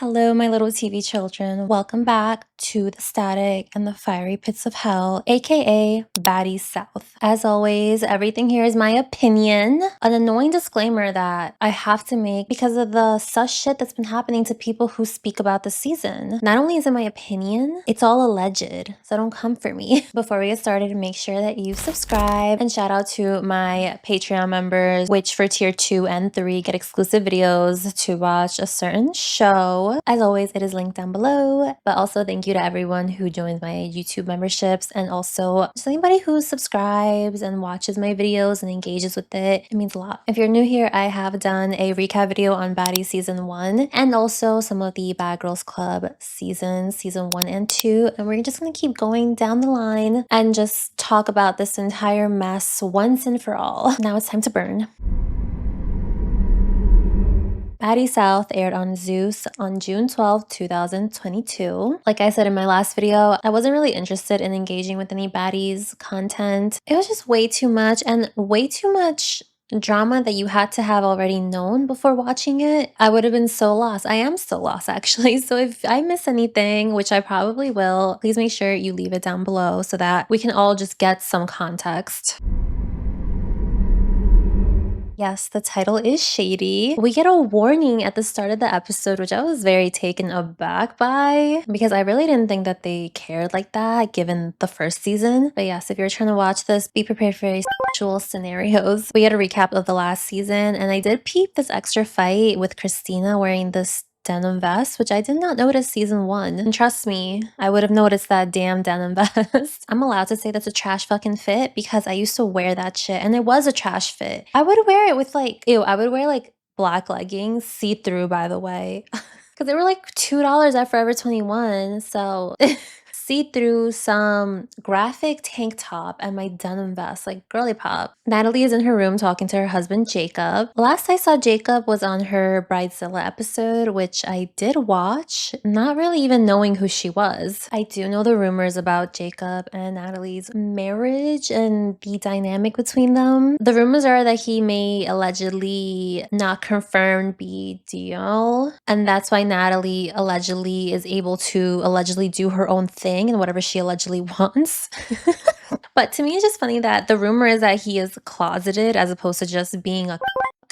Hello, my little TV children. Welcome back to the static and the fiery pits of hell, aka Baddies South. As always, everything here is my opinion. An annoying disclaimer that I have to make because of the sus shit that's been happening to people who speak about the season. Not only is it my opinion, it's all alleged, so don't come for me. Before we get started, make sure that you subscribe, and shout out to my Patreon members, which for tier 2 and 3 get exclusive videos to watch a certain show. As always, it is linked down below, but also thank you to everyone who joins my YouTube memberships and also just anybody who subscribes and watches my videos and engages with it. It means a lot. If you're new here, I have done a recap video on Baddies season 1 and also some of the Bad Girls Club season 1 and 2, and we're just gonna keep going down the line and just talk about this entire mess once and for all. Now it's time to burn. Baddies South aired on Zeus on June 12, 2022. Like I said in my last video, I wasn't really interested in engaging with any Baddies content. It was just way too much and way too much drama that you had to have already known before watching it. I would have been so lost. I am still lost actually. So if I miss anything, which I probably will, please make sure you leave it down below so that we can all just get some context. Yes, the title is shady. We get a warning at the start of the episode, which I was very taken aback by because I really didn't think that they cared like that given the first season. But yes, if you're trying to watch this, be prepared for very sexual scenarios. We get a recap of the last season, and I did peep this extra fight with Christina wearing this denim vest, which I did not notice season 1. And trust me, I would have noticed that damn denim vest. I'm allowed to say that's a trash fucking fit because I used to wear that shit and it was a trash fit. I would wear it with like, I would wear like black leggings, see-through by the way. Because they were like $2 at Forever 21, so see through some graphic tank top and my denim vest, like girly pop. Natalie is in her room talking to her husband Jacob. Last I saw Jacob was on her Bridezilla episode, which I did watch, not really even knowing who she was. I do know the rumors about Jacob and Natalie's marriage and the dynamic between them. The rumors are that he may allegedly not confirm BDL, and that's why Natalie allegedly is able to allegedly do her own thing and whatever she allegedly wants. But to me, it's just funny that the rumor is that he is closeted as opposed to just being a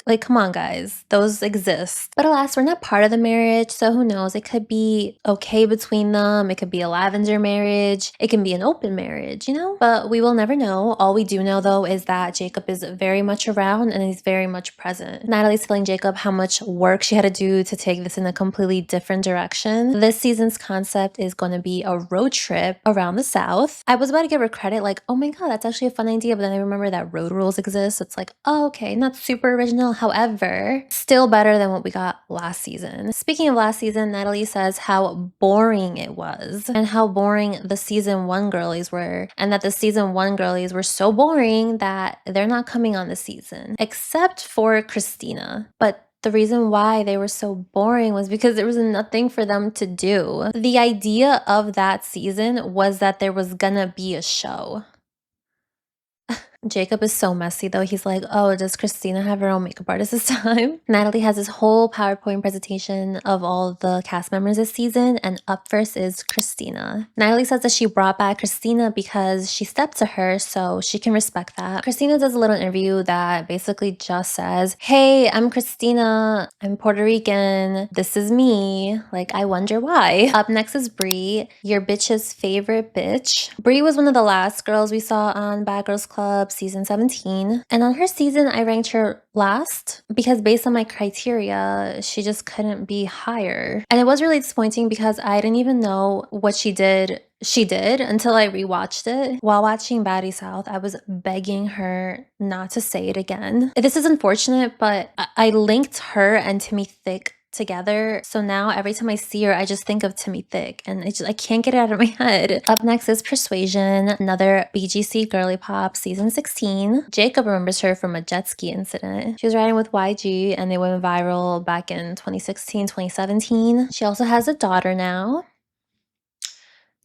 like, come on, guys, those exist. But alas, we're not part of the marriage, so who knows? It could be okay between them. It could be a lavender marriage. It can be an open marriage, you know? But we will never know. All we do know, though, is that Jacob is very much around and he's very much present. Natalie's telling Jacob how much work she had to do to take this in a completely different direction. This season's concept is going to be a road trip around the South. I was about to give her credit, like, oh my god, that's actually a fun idea, but then I remember that road rules exist. So it's like, oh, okay, not super original. However, still better than what we got last season. Speaking of last season, Natalie says how boring it was and how boring the season 1 girlies were, and that the season 1 girlies were so boring that they're not coming on the season, except for Christina. But the reason why they were so boring was because there was nothing for them to do. The idea of that season was that there was gonna be a show. Jacob is so messy though. He's like, oh, does Christina have her own makeup artist this time? Natalie has this whole PowerPoint presentation of all the cast members this season, and up first is Christina. Natalie says that she brought back Christina because she stepped to her, so she can respect that. Christina does a little interview that basically just says, hey, I'm Christina. I'm Puerto Rican. This is me. Like, I wonder why. Up next is Bree, your bitch's favorite bitch. Bree was one of the last girls we saw on Bad Girls Club season 17, and on her season I ranked her last because based on my criteria she just couldn't be higher, and it was really disappointing because I didn't even know what she did until I rewatched it. While watching Baddies South, I was begging her not to say it again. This is unfortunate, but I linked her and Timmy Thick together, so now every time I see her I just think of Timmy Thick and I can't get it out of my head. Up next is Persuasion, another BGC girly pop season 16. Jacob remembers her from a jet ski incident. She was riding with YG and they went viral back in 2016, 2017. She also has a daughter now.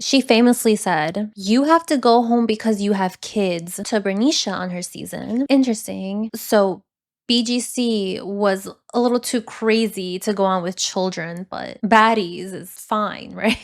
She famously said, you have to go home because you have kids, to Bernicia on her season. Interesting. So BGC was a little too crazy to go on with children, but Baddies is fine, right?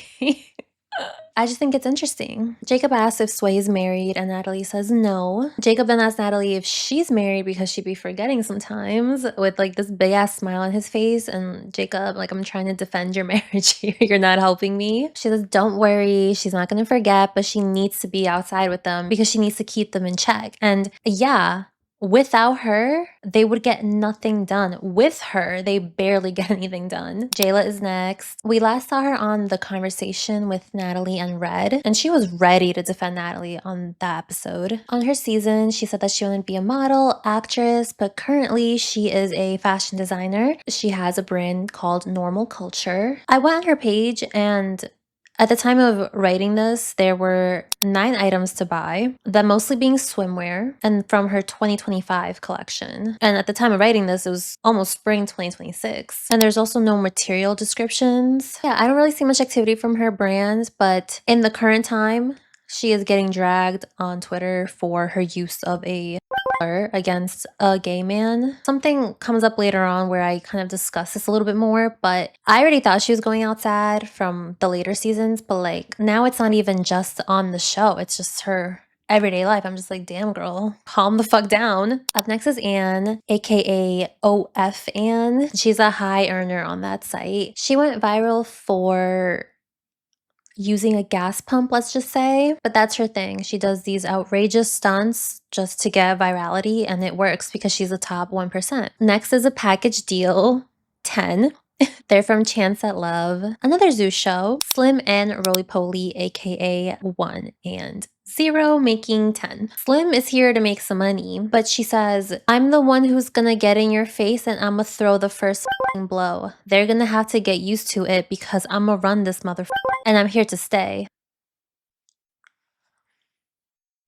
I just think it's interesting. Jacob asks if Sway is married, and Natalie says no. Jacob then asks Natalie if she's married because she'd be forgetting sometimes, with like this big ass smile on his face. And Jacob, like, I'm trying to defend your marriage here. You're not helping me. She says, don't worry, she's not gonna forget, but she needs to be outside with them because she needs to keep them in check. And yeah, without her, they would get nothing done. With her, they barely get anything done. Jayla is next. We last saw her on the conversation with Natalie and Red, and she was ready to defend Natalie on that episode. On her season, she said that she wanted to be a model, actress, but currently she is a fashion designer. She has a brand called Normal Culture. I went on her page, and at the time of writing this, there were 9 items to buy, that mostly being swimwear, and from her 2025 collection. And at the time of writing this, it was almost spring 2026. And there's also no material descriptions. Yeah, I don't really see much activity from her brand, but in the current time, she is getting dragged on Twitter for her use of a against a gay man. Something comes up later on where I kind of discuss this a little bit more, but I already thought she was going outside from the later seasons, but like now it's not even just on the show, it's just her everyday life. I'm just like, damn girl, calm the fuck down. Up next is Anne, aka OF Anne. She's a high earner on that site. She went viral for using a gas pump, let's just say. But that's her thing. She does these outrageous stunts just to get virality, and it works because she's a top 1%. Next is a package deal 10. They're from Chance at Love, another Zoo show. Slim and Roly Poly, aka 1 and 0, making 10. Slim is here to make some money, but she says, I'm the one who's gonna get in your face and I'ma throw the first blow. They're gonna have to get used to it because I'ma run this motherfucker and I'm here to stay.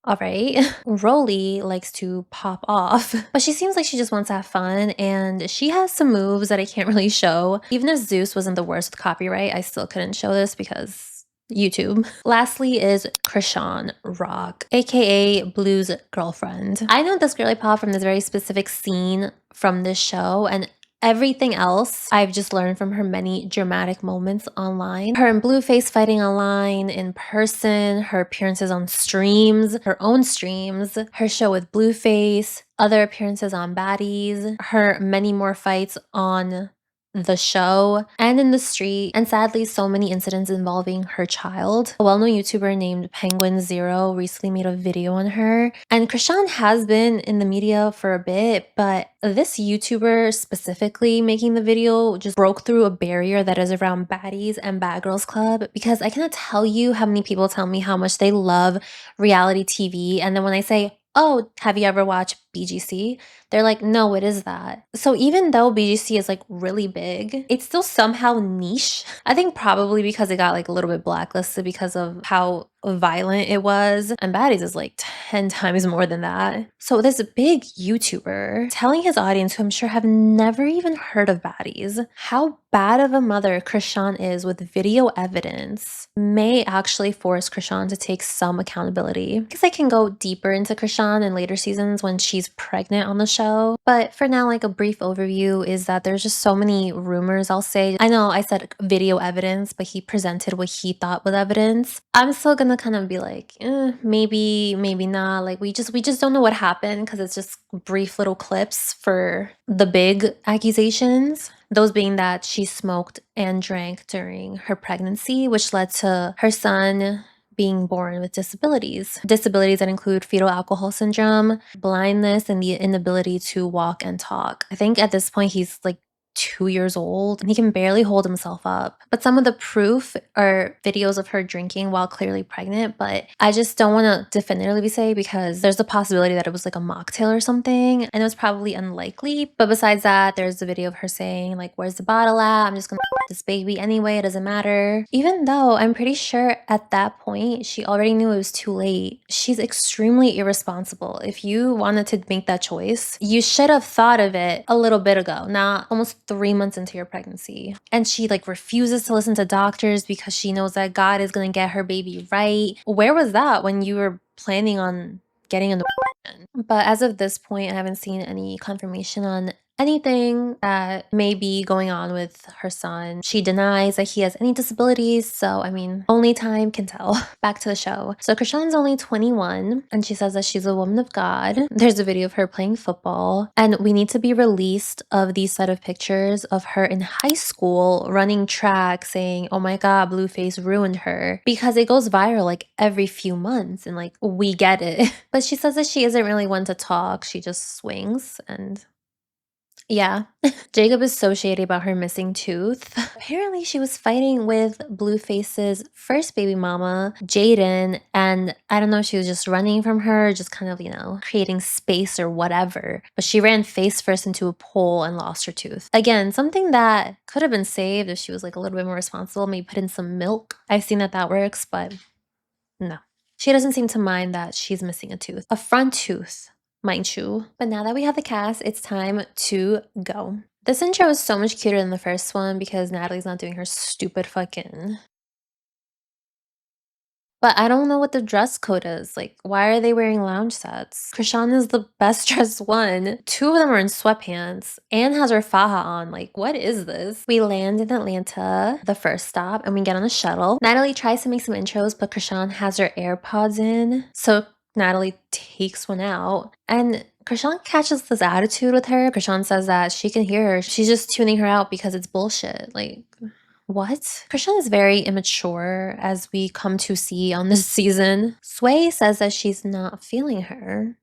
All right. Rolly likes to pop off, but she seems like she just wants to have fun, and she has some moves that I can't really show. Even if Zeus wasn't the worst with copyright, I still couldn't show this because YouTube. Lastly is Krishan Rock, aka Blue's girlfriend. I know this girly pop from this very specific scene from this show, and everything else I've just learned from her many dramatic moments online. Her and Blueface fighting online, in person, her appearances on streams, her own streams, her show with Blueface, other appearances on Baddies, her many more fights on the show and in the street, and sadly so many incidents involving her child. A well-known YouTuber named Penguin0 recently made a video on her, and Krishan has been in the media for a bit, but this YouTuber specifically making the video just broke through a barrier that is around Baddies and Bad Girls Club, because I cannot tell you how many people tell me how much they love reality TV, and then when I say, oh, have you ever watched BGC? They're like, no, what is that? So even though BGC is like really big, it's still somehow niche. I think probably because it got like a little bit blacklisted because of how violent it was. And Baddies is like 10 times more than that. So this big YouTuber telling his audience, who I'm sure have never even heard of Baddies, how bad of a mother Krishan is with video evidence may actually force Krishan to take some accountability. I guess I can go deeper into Krishan in later seasons when she's pregnant on the show. But for now, like a brief overview is that there's just so many rumors, I'll say. I know I said video evidence, but he presented what he thought was evidence. I'm still gonna kind of be like, maybe, maybe not. Like we just don't know what happened because it's just brief little clips for the big accusations. Those being that she smoked and drank during her pregnancy, which led to her son being born with disabilities. Disabilities that include fetal alcohol syndrome, blindness, and the inability to walk and talk. I think at this point he's like 2 years old and he can barely hold himself up. But some of the proof are videos of her drinking while clearly pregnant, but I just don't want to definitively say because there's the possibility that it was like a mocktail or something, and it was probably unlikely. But besides that, there's the video of her saying like, where's the bottle at? I'm just gonna this baby anyway, it doesn't matter. Even though I'm pretty sure at that point she already knew it was too late. She's extremely irresponsible. If you wanted to make that choice, you should have thought of it a little bit ago, not almost 3 months into your pregnancy. And she like refuses to listen to doctors because she knows that God is gonna get her baby right. Where was that when you were planning on getting an abortion. But as of this point, I haven't seen any confirmation on anything that may be going on with her son. She denies that he has any disabilities, so I mean, only time can tell. Back to the show. So Krishan's only 21, and she says that she's a woman of God. There's a video of her playing football, and we need to be released of these set of pictures of her in high school running track saying, oh my god, Blueface ruined her, because it goes viral like every few months, and like, we get it. But she says that she isn't really one to talk, she just swings, and yeah. Jacob is so shady about her missing tooth. Apparently, she was fighting with Blueface's first baby mama, Jaden, and I don't know if she was just running from her, just kind of, you know, creating space or whatever. But she ran face first into a pole and lost her tooth. Again, something that could have been saved if she was like a little bit more responsible, maybe put in some milk. I've seen that works, but no. She doesn't seem to mind that she's missing a tooth. A front tooth, mind you. But now that we have the cast, it's time to go. This intro is so much cuter than the first one because Natalie's not doing her stupid fucking... But I don't know what the dress code is. Like, why are they wearing lounge sets? Krishan is the best dressed one. Two of them are in sweatpants. Anne has her faja on. Like, what is this? We land in Atlanta, the first stop, and we get on a shuttle. Natalie tries to make some intros, but Krishan has her AirPods in. So Natalie takes one out. And Krishan catches this attitude with her. Krishan says that she can hear her. She's just tuning her out because it's bullshit. Like... what? Krishan is very immature, as we come to see on this season. Sway says that she's not feeling her.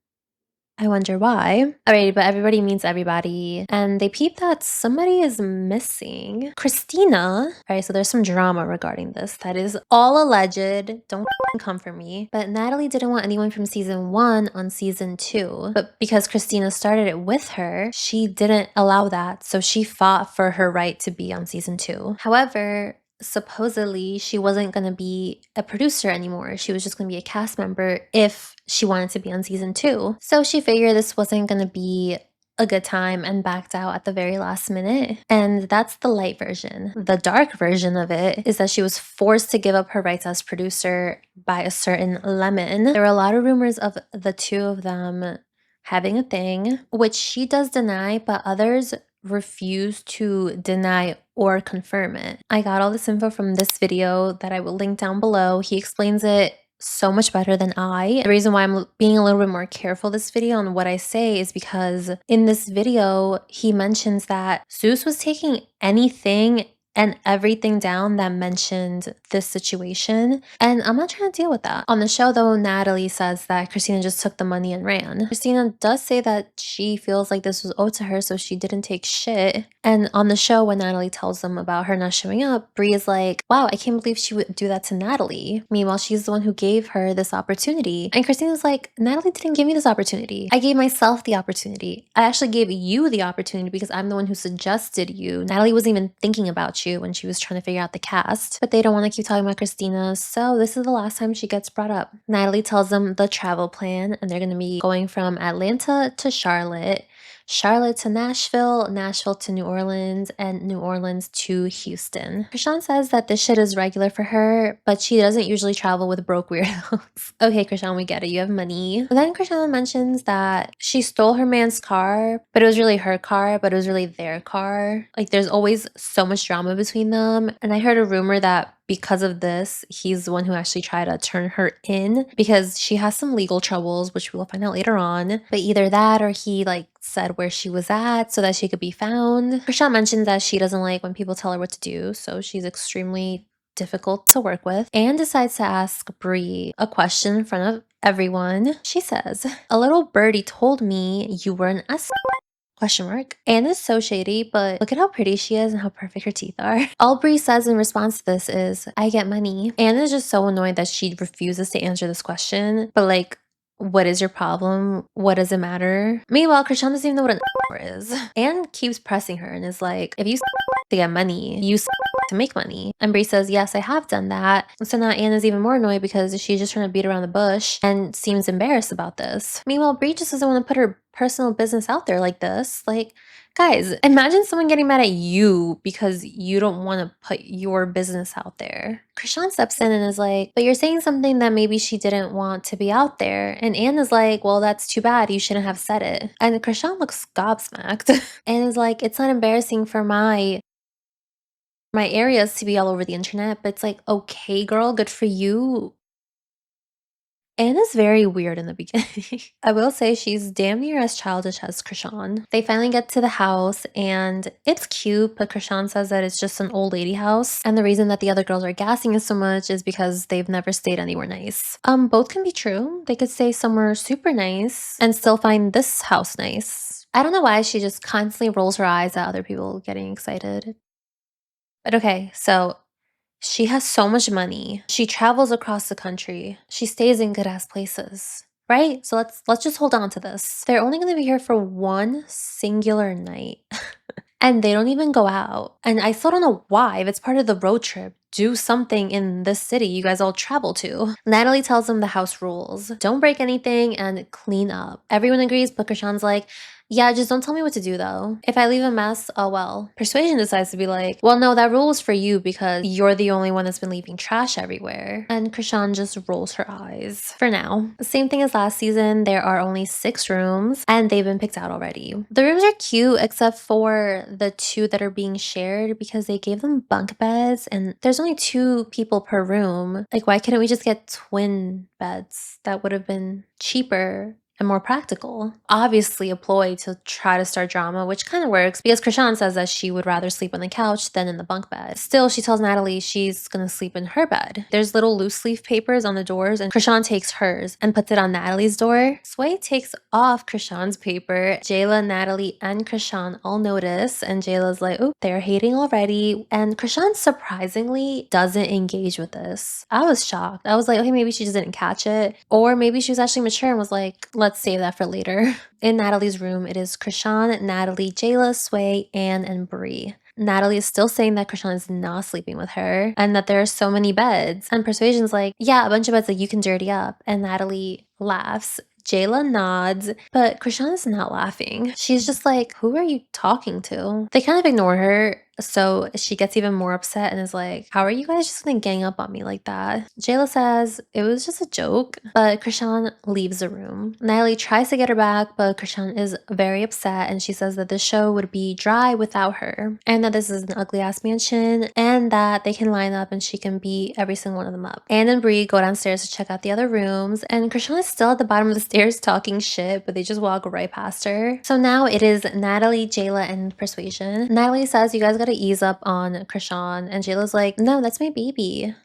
I wonder why. Alrighty, but everybody meets everybody, and they peep that somebody is missing. Christina. Alright, so there's some drama regarding this. That is all alleged. Don't come for me. But Natalie didn't want anyone from season 1 on season 2. But because Christina started it with her, she didn't allow that. So she fought for her right to be on season 2. However, supposedly she wasn't going to be a producer anymore. She was just going to be a cast member if she wanted to be on season 2. So she figured this wasn't going to be a good time and backed out at the very last minute. And that's the light version. The dark version of it is that she was forced to give up her rights as producer by a certain Lemon. There were a lot of rumors of the two of them having a thing, which she does deny, but others refuse to deny or confirm it. I got all this info from this video that I will link down below. He explains it so much better than I. The reason why I'm being a little bit more careful this video on what I say is because in this video, he mentions that Zeus was taking anything and everything down that mentioned this situation, and I'm not trying to deal with that. On the show though, Natalie says that Christina just took the money and ran. Christina does say that she feels like this was owed to her, so she didn't take shit. And on the show, when Natalie tells them about her not showing up, Bree is like, wow, I can't believe she would do that to Natalie. Meanwhile, she's the one who gave her this opportunity. And Christina's like, Natalie didn't give me this opportunity. I gave myself the opportunity. I actually gave you the opportunity because I'm the one who suggested you. Natalie wasn't even thinking about you when she was trying to figure out the cast. But they don't want to keep talking about Christina, so this is the last time she gets brought up. Natalie tells them the travel plan, and they're going to be going from Atlanta to Charlotte, Charlotte to Nashville, Nashville to New Orleans, and New Orleans to Houston. Krishan says that this shit is regular for her, but she doesn't usually travel with broke weirdos. Okay, Krishan, we get it. You have money. But then Krishan mentions that she stole her man's car, but it was really her car, but it was really their car. Like, there's always so much drama between them. And I heard a rumor that because of this, he's the one who actually tried to turn her in because she has some legal troubles, which we'll find out later on. But either that or he like said where she was at so that she could be found. Krishan mentions that she doesn't like when people tell her what to do, so she's extremely difficult to work with, and decides to ask Bree a question in front of everyone. She says, a little birdie told me you were an S question mark. Anna's so shady, but look at how pretty she is and how perfect her teeth are. All Bree says in response to this is, I get money. Anna's just so annoyed that she refuses to answer this question, but like, what is your problem? What does it matter? Meanwhile, Krishan doesn't even know what an is. Anne keeps pressing her and is like, if you to get money, you to make money. And Bree says, yes, I have done that. So now Anne is even more annoyed because she's just trying to beat around the bush and seems embarrassed about this. Meanwhile, Bree just doesn't want to put her personal business out there like this. Like, Guys, imagine someone getting mad at you because you don't want to put your business out there. Krishan steps in and is like, but you're saying something that maybe she didn't want to be out there. And Anne is like, well, that's too bad. You shouldn't have said it. And Krishan looks gobsmacked and is like, it's not embarrassing for my areas to be all over the internet, but it's like, okay, girl, good for you. Anne is very weird in the beginning. I will say she's damn near as childish as Krishan. They finally get to the house and it's cute, but Krishan says that it's just an old lady house. And the reason that the other girls are gassing it so much is because they've never stayed anywhere nice. Both can be true. They could stay somewhere super nice and still find this house nice. I don't know why she just constantly rolls her eyes at other people getting excited. But okay, so she has so much money. She travels across the country. She stays in good ass places. Right? So let's just hold on to this. They're only going to be here for one singular night. And they don't even go out. And I still don't know why. If it's part of the road trip, do something in this city you guys all travel to. Natalie tells them the house rules. Don't break anything and clean up. Everyone agrees, but Krishan's like, yeah, just don't tell me what to do though. If I leave a mess, oh well. Persuasion decides to be like, well, no, that rule is for you because you're the only one that's been leaving trash everywhere. And Krishan just rolls her eyes. For now. Same thing as last season, there are only 6 rooms and they've been picked out already. The rooms are cute except for the 2 that are being shared because they gave them bunk beds and there's only 2 people per room. Like, why couldn't we just get twin beds? That would have been cheaper and more practical. Obviously a ploy to try to start drama, which kind of works because Krishan says that she would rather sleep on the couch than in the bunk bed. Still, she tells Natalie she's gonna sleep in her bed. There's little loose leaf papers on the doors and Krishan takes hers and puts it on Natalie's door. Sway takes off Krishan's paper. Jayla, Natalie, and Krishan all notice and Jayla's like, oh, they're hating already. And Krishan surprisingly doesn't engage with this. I was shocked. I was like, okay, maybe she just didn't catch it. Or maybe she was actually mature and was like, let's save that for later. In Natalie's room, it is Krishan, Natalie, Jayla, Sway, Anne, and Bree. Natalie is still saying that Krishan is not sleeping with her and that there are so many beds. And Persuasion's like, yeah, a bunch of beds that you can dirty up. And Natalie laughs. Jayla nods, but Krishan is not laughing. She's just like, who are you talking to? They kind of ignore her, so she gets even more upset and is like, how are you guys just gonna gang up on me like that? Jayla says it was just a joke, but Krishan leaves the room. Natalie tries to get her back, but Krishan is very upset and she says that the show would be dry without her and that this is an ugly ass mansion and that they can line up and she can beat every single one of them up. Anne and Bree go downstairs to check out the other rooms and Krishan is still at the bottom of the stairs talking shit, but they just walk right past her. So now it is Natalie, Jayla, and Persuasion. Natalie says you guys gotta ease up on Krishan and Jayla's like, no, that's my baby.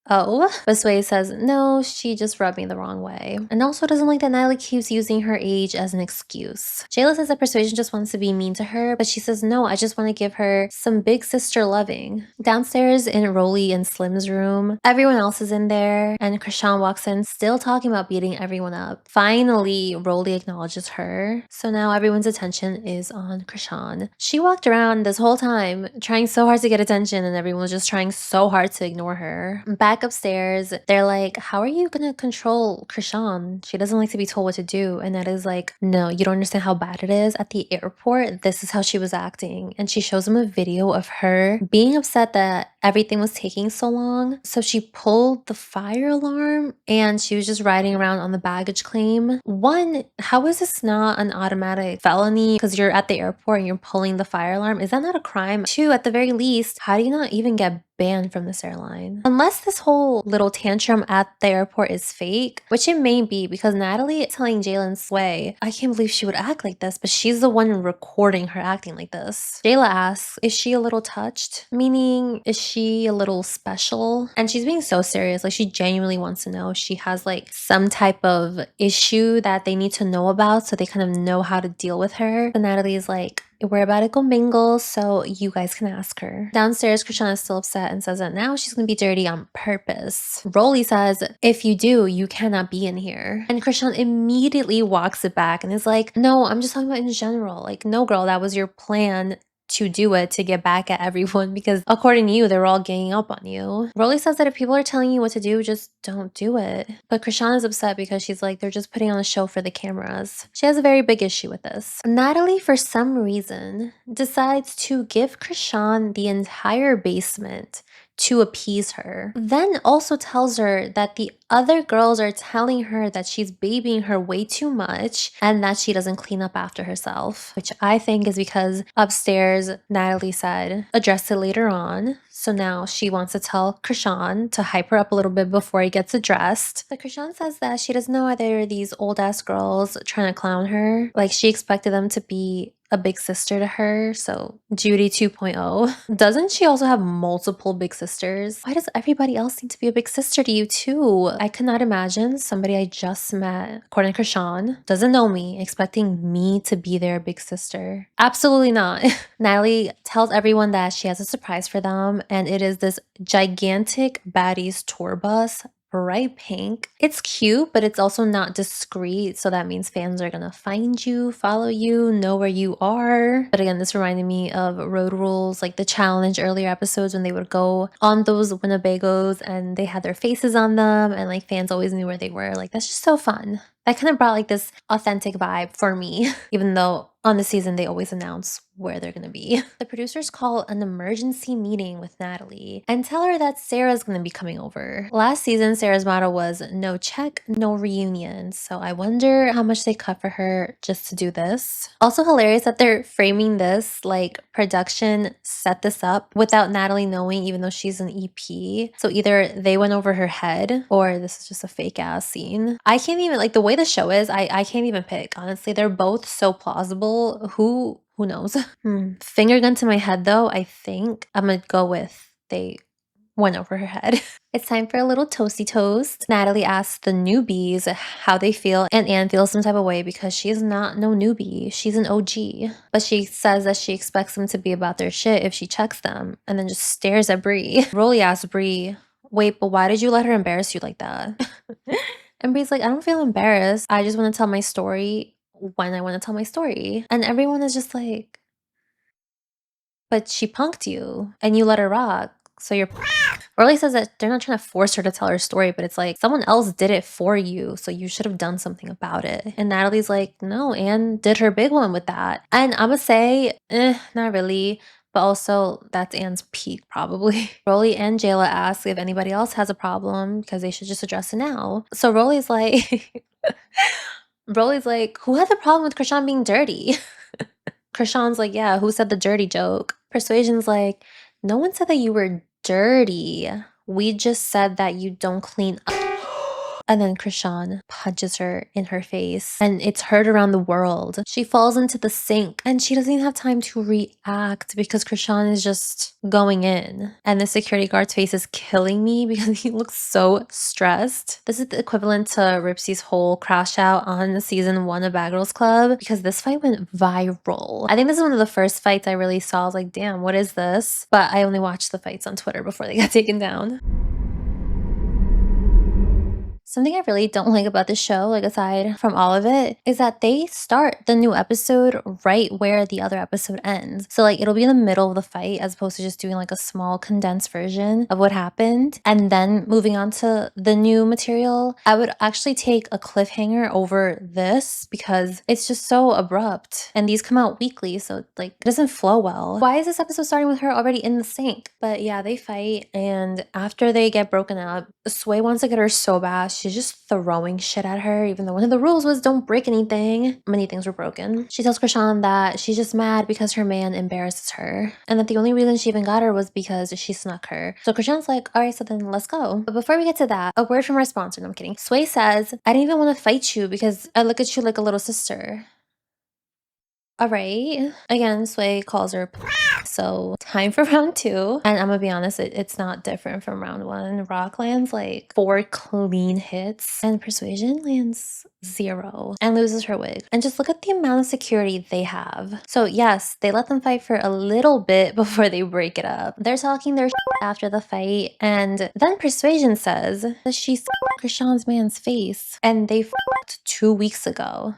Oh, but Sway says, no, she just rubbed me the wrong way. And also doesn't like that Natalie keeps using her age as an excuse. Jayla says that Persuasion just wants to be mean to her, but she says, no, I just want to give her some big sister loving. Downstairs in Rolly and Slim's room, everyone else is in there, and Krishan walks in still talking about beating everyone up. Finally, Rolly acknowledges her, so now everyone's attention is on Krishan. She walked around this whole time trying so hard to get attention, and everyone was just trying so hard to ignore her. Back upstairs, they're like, how are you gonna control Krishan? She doesn't like to be told what to do. And that is like, no, you don't understand how bad it is. At the airport, this is how she was acting. And she shows him a video of her being upset that everything was taking so long. So she pulled the fire alarm and she was just riding around on the baggage claim. One, how is this not an automatic felony because you're at the airport and you're pulling the fire alarm? Is that not a crime? 2, at the very least, how do you not even get banned from this airline? Unless this whole little tantrum at the airport is fake, which it may be because Natalie is telling Jayla and Sway, I can't believe she would act like this, but she's the one recording her acting like this. Jayla asks, is she a little touched? Meaning, is she a little special? And she's being so serious, like she genuinely wants to know if she has like some type of issue that they need to know about so they kind of know how to deal with her. But Natalie is like, we're about to go mingle, so you guys can ask her. Downstairs, Krishan is still upset and says that now she's gonna be dirty on purpose. Rolly says, if you do, you cannot be in here. And Krishan immediately walks it back and is like, no, I'm just talking about in general. Like, no, girl, that was your plan to do it to get back at everyone because according to you, they were all ganging up on you. Rolly says that if people are telling you what to do, just don't do it. But Krishan is upset because she's like, they're just putting on a show for the cameras. She has a very big issue with this. Natalie, for some reason, decides to give Krishan the entire basement to appease her. Then also tells her that the other girls are telling her that she's babying her way too much and that she doesn't clean up after herself, which I think is because upstairs, Natalie said, address it later on. So now she wants to tell Krishan to hype her up a little bit before he gets addressed. But Krishan says that she doesn't know why there are these old ass girls trying to clown her. Like she expected them to be a big sister to her, so Judy 2.0. Doesn't she also have multiple big sisters? Why does everybody else seem to be a big sister to you too? I could not imagine somebody I just met, according to Krishan, doesn't know me, expecting me to be their big sister. Absolutely not. Natalie tells everyone that she has a surprise for them, and it is this gigantic Baddies tour bus, bright pink. It's cute, but it's also not discreet, so that means fans are gonna find you, follow you, know where you are. But again, this reminded me of Road Rules, like the challenge earlier episodes when they would go on those Winnebagos and they had their faces on them and like fans always knew where they were. Like that's just so fun. That kind of brought like this authentic vibe for me, even though on the season they always announce where they're gonna be. The producers call an emergency meeting with Natalie and tell her that Sarah's gonna be coming over. Last season, Sarah's motto was no check, no reunion. So I wonder how much they cut for her just to do this. Also hilarious that they're framing this like production set this up without Natalie knowing, even though she's an EP. So either they went over her head or this is just a fake ass scene. I can't even, like the way the show is, I can't even pick. Honestly, they're both so plausible. Who knows? Finger gun to my head though, I think I'm gonna go with they went over her head. It's time for a little toasty toast. Natalie asks the newbies how they feel, and Anne feels some type of way because she is not no newbie. She's an OG. But she says that she expects them to be about their shit if she checks them, and then just stares at Bree. Rolly asks Bree, wait, but why did you let her embarrass you like that? And Bree's like, I don't feel embarrassed. I just want to tell my story when I want to tell my story. And everyone is just like, but she punked you and you let her rock. So you're Orly says that they're not trying to force her to tell her story, but it's like someone else did it for you, so you should have done something about it. And Natalie's like, no, Anne did her big one with that. And I'm gonna say, not really. But also, that's Anne's peak, probably. Rolly and Jayla ask if anybody else has a problem because they should just address it now. So Rolly's like, Rolly's like, who had the problem with Krishan being dirty? Krishan's like, yeah, who said the dirty joke? Persuasion's like, no one said that you were dirty. We just said that you don't clean up. And then Krishan punches her in her face and it's heard around the world. She falls into the sink and she doesn't even have time to react because Krishan is just going in. And the security guard's face is killing me because he looks so stressed. This is the equivalent to Ripsy's whole crash out on season 1 of Bad Girls Club because this fight went viral. I think this is one of the first fights I really saw. I was like, damn, what is this? But I only watched the fights on Twitter before they got taken down. Something I really don't like about the show, like aside from all of it, is that they start the new episode right where the other episode ends. So like it'll be in the middle of the fight as opposed to just doing like a small condensed version of what happened and then moving on to the new material. I would actually take a cliffhanger over this because it's just so abrupt and these come out weekly, so like it doesn't flow well. Why is this episode starting with her already in the sink? But yeah, they fight and after they get broken up, Sway wants to get her so bad. She's just throwing shit at her, even though one of the rules was don't break anything. Many things were broken. She tells Krishan that she's just mad because her man embarrasses her, and that the only reason she even got her was because she snuck her. So Krishan's like, all right, so then let's go. But before we get to that, a word from our sponsor. No, I'm kidding. Sway says, I didn't even want to fight you because I look at you like a little sister. All right. Again, Sway calls her. So time for round 2. And I'm gonna be honest, it's not different from round 1. Rock lands like 4 clean hits and Persuasion lands 0 and loses her wig. And just look at the amount of security they have. So yes, they let them fight for a little bit before they break it up. They're talking their after the fight, and then Persuasion says that she Krishan's man's face and they fucked 2 weeks ago.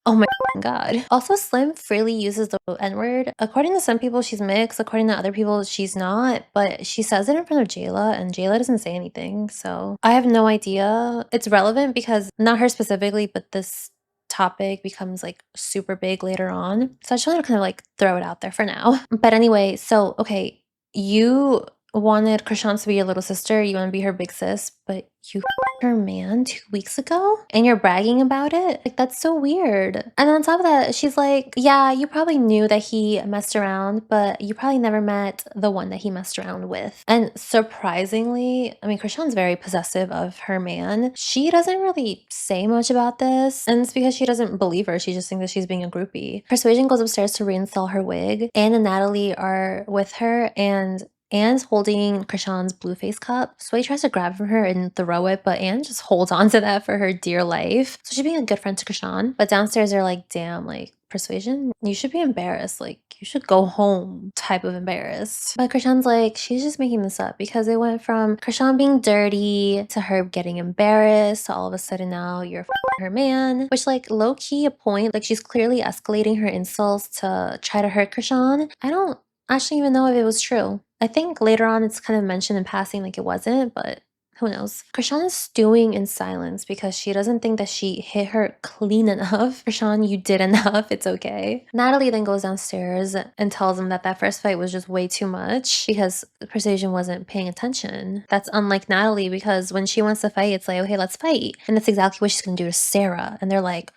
Oh my god. Also, Slim freely uses the N-word. According to some people, she's mixed. According to other people, she's not. But she says it in front of Jayla, and Jayla doesn't say anything. So I have no idea. It's relevant because not her specifically, but this topic becomes like super big later on. So I just want to kind of like throw it out there for now. But anyway, so okay, you wanted Krishan to be your little sister. You want to be her big sis, but you her man 2 weeks ago and you're bragging about it? Like, that's so weird. And on top of that, she's like, yeah, you probably knew that he messed around, but you probably never met the one that he messed around with. And surprisingly, I mean, Krishan's very possessive of her man. She doesn't really say much about this, and it's because she doesn't believe her. She just thinks that she's being a groupie. Persuasion goes upstairs to reinstall her wig. Anne and Natalie are with her, and Anne's holding Krishan's blue face cup. Sway tries to grab from her and throw it, but Anne just holds on to that for her dear life. So she's being a good friend to Krishan. But downstairs they're like, damn, like, Persuasion, you should be embarrassed. Like, you should go home type of embarrassed. But Krishan's like, she's just making this up because it went from Krishan being dirty to her getting embarrassed to all of a sudden now you're her man, which like low-key a point. Like, she's clearly escalating her insults to try to hurt Krishan. I don't actually even know if it was true. I think later on it's kind of mentioned in passing like it wasn't, but who knows? Krishan is stewing in silence because she doesn't think that she hit her clean enough. Krishan, you did enough. It's okay. Natalie then goes downstairs and tells him that that first fight was just way too much because Persuasion wasn't paying attention. That's unlike Natalie because when she wants to fight, it's like, okay, let's fight. And that's exactly what she's gonna do to Sarah. And they're like,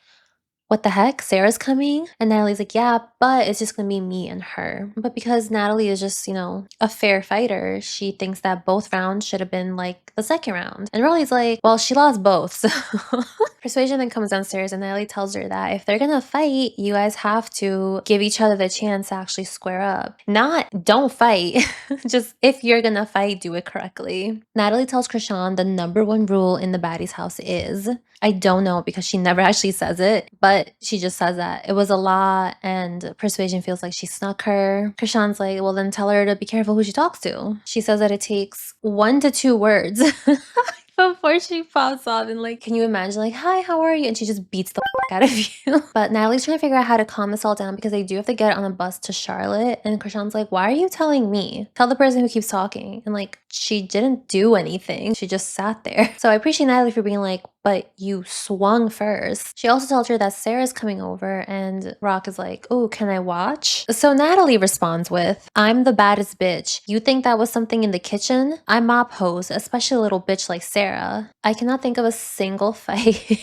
what the heck? Sarah's coming? And Natalie's like, yeah, but it's just gonna be me and her. But because Natalie is just, you know, a fair fighter, she thinks that both rounds should have been like the second round. And Riley's like, well, she lost both, so. Persuasion then comes downstairs and Natalie tells her that if they're gonna fight, you guys have to give each other the chance to actually square up. Not don't fight, just if you're gonna fight, do it correctly. Natalie tells Krishan the #1 rule in the Baddies house is, I don't know because she never actually says it, but she just says that it was a lot and Persuasion feels like she snuck her. Krishan's like, well then tell her to be careful who she talks to. She says that it takes 1 to 2 words before she pops off and like, can you imagine like, hi, how are you? And she just beats the out of you. But Natalie's trying to figure out how to calm this all down because they do have to get on a bus to Charlotte. And Krishan's like, why are you telling me? Tell the person who keeps talking. And like, she didn't do anything. She just sat there. So I appreciate Natalie for being like, but you swung first. She also tells her that Sarah's coming over and Rock is like, oh, can I watch? So Natalie responds with, I'm the baddest bitch. You think that was something in the kitchen? I'm mop hose, especially a little bitch like Sarah. I cannot think of a single fight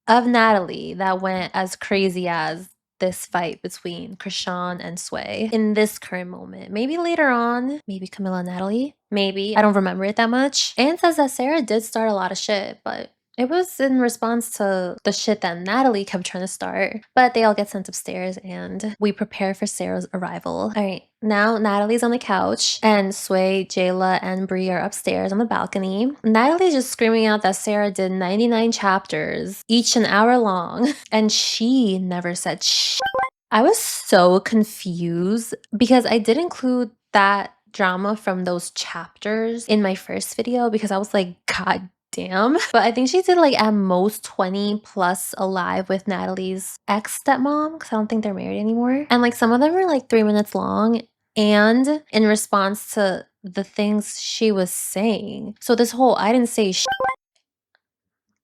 of Natalie that went as crazy as this fight between Krishan and Sway in this current moment. Maybe later on, maybe Camilla and Natalie, maybe. I don't remember it that much. Anne says that Sarah did start a lot of shit, but it was in response to the shit that Natalie kept trying to start. But they all get sent upstairs and we prepare for Sarah's arrival. All right, now Natalie's on the couch and Sway, Jayla, and Bree are upstairs on the balcony. Natalie's just screaming out that Sarah did 99 chapters, each an hour long, and she never said shit. I was so confused because I did include that drama from those chapters in my first video because I was like, God damn. But I think she did like at most 20 plus alive with Natalie's ex-stepmom because I don't think they're married anymore. And like some of them were like 3 minutes long and in response to the things she was saying. So this whole I didn't say shit.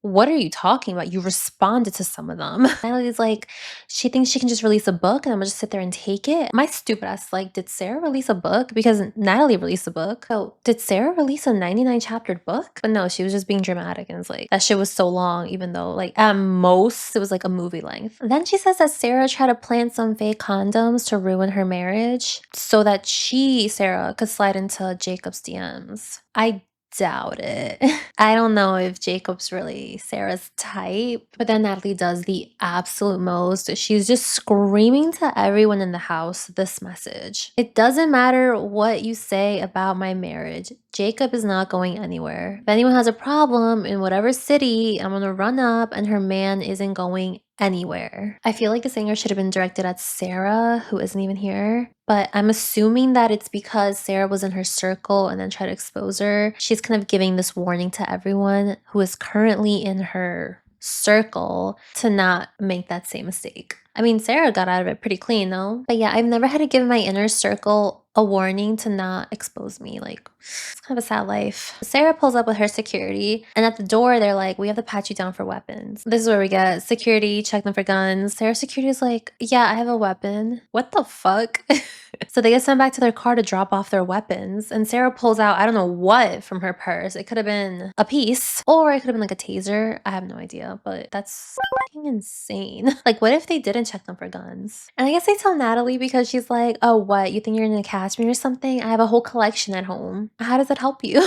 What are you talking about? You responded to some of them. Natalie's like, she thinks she can just release a book and I'm gonna just sit there and take it. My stupid ass like, did Sarah release a book? Because Natalie released a book. So did Sarah release a 99 chapter book? But no, she was just being dramatic and it's like, that shit was so long even though like at most it was like a movie length. Then she says that Sarah tried to plant some fake condoms to ruin her marriage so that Sarah, could slide into Jacob's DMs. I doubt it. I don't know if Jacob's really Sarah's type. But then Natalie does the absolute most. She's just screaming to everyone in the house this message. It doesn't matter what you say about my marriage. Jacob is not going anywhere. If anyone has a problem in whatever city, I'm gonna run up and her man isn't going anywhere. I feel like the singer should have been directed at Sarah, who isn't even here. But I'm assuming that it's because Sarah was in her circle and then tried to expose her. She's kind of giving this warning to everyone who is currently in her circle to not make that same mistake. I mean, Sarah got out of it pretty clean though. But yeah, I've never had to give my inner circle a warning to not expose me. Like, it's kind of a sad life. Sarah pulls up with her security, and at the door, they're like, we have to pat you down for weapons. This is where we get security, check them for guns. Sarah's security is like, yeah, I have a weapon. What the fuck? So they get sent back to their car to drop off their weapons, and Sarah pulls out, I don't know what from her purse. It could have been a piece, or it could have been like a taser. I have no idea, but that's fucking insane. Like, what if they didn't check them for guns? And I guess they tell Natalie because she's like, oh, what? You think you're gonna catch me or something? I have a whole collection at home. How does that help you?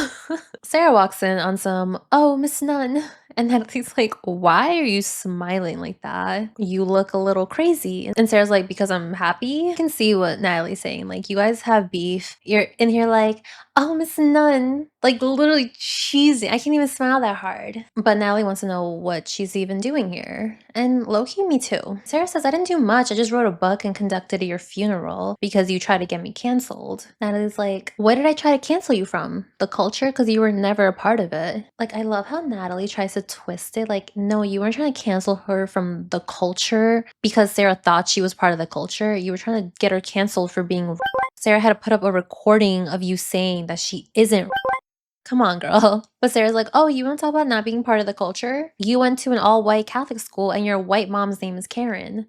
Sarah walks in on some, oh, Miss Nunn. And Natalie's like, why are you smiling like that? You look a little crazy. And Sarah's like, because I'm happy. You can see what Natalie's saying. Like, you guys have beef. You're in here like, oh, Miss Nunn. Like, literally cheesy. I can't even smile that hard. But Natalie wants to know what she's even doing here. And low-key, me too. Sarah says, I didn't do much. I just wrote a book and conducted your funeral because you tried to get me canceled. Natalie's like, what did I try to cancel you from? The culture? Because you were never a part of it. Like, I love how Natalie tries to twist it. Like, no, you weren't trying to cancel her from the culture because Sarah thought she was part of the culture. You were trying to get her canceled for being. Sarah had to put up a recording of you saying that she isn't. Come on, girl. But Sarah's like, oh, you want to talk about not being part of the culture? You went to an all-white Catholic school and your white mom's name is Karen.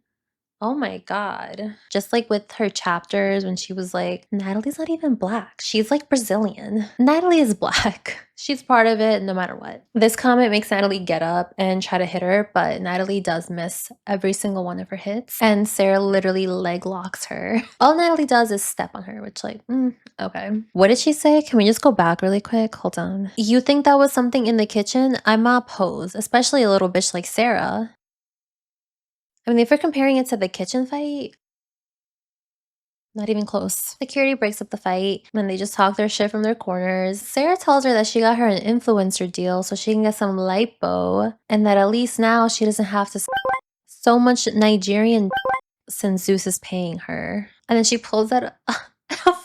Oh my God. Just like with her chapters when she was like, Natalie's not even black. She's like Brazilian. Natalie is black. She's part of it no matter what. This comment makes Natalie get up and try to hit her, but Natalie does miss every single one of her hits. And Sarah literally leg locks her. All Natalie does is step on her, which like, okay. What did she say? Can we just go back really quick? Hold on. You think that was something in the kitchen? I'm not opposed, especially a little bitch like Sarah. I mean, if we're comparing it to the kitchen fight, not even close. Security breaks up the fight when they just talk their shit from their corners. Sarah tells her that she got her an influencer deal so she can get some lipo, and that at least now she doesn't have to so much Nigerian since Zeus is paying her. And then she pulls out a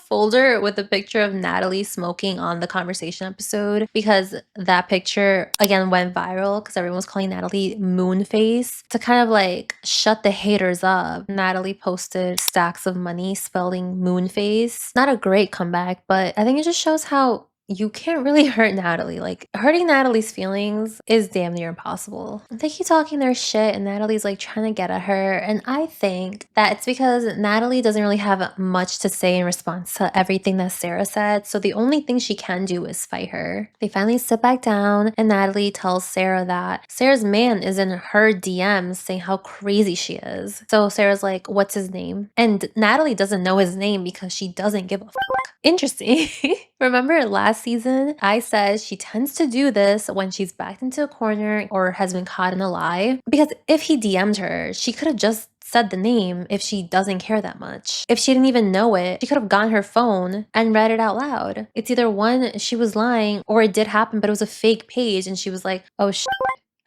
folder with a picture of Natalie smoking on the conversation episode because that picture again went viral because everyone was calling Natalie Moonface to kind of like shut the haters up. Natalie posted stacks of money spelling Moonface. Not a great comeback, but I think it just shows how you can't really hurt Natalie. Like, hurting Natalie's feelings is damn near impossible. They keep talking their shit and Natalie's like trying to get at her. And I think that it's because Natalie doesn't really have much to say in response to everything that Sarah said. So the only thing she can do is fight her. They finally sit back down and Natalie tells Sarah that Sarah's man is in her DMs saying how crazy she is. So Sarah's like, what's his name? And Natalie doesn't know his name because she doesn't give a fuck. Interesting. Remember last season, I said she tends to do this when she's backed into a corner or has been caught in a lie. Because if he DM'd her, she could have just said the name if she doesn't care that much. If she didn't even know it, she could have gotten her phone and read it out loud. It's either one, she was lying, or it did happen, but it was a fake page and she was like, oh shit.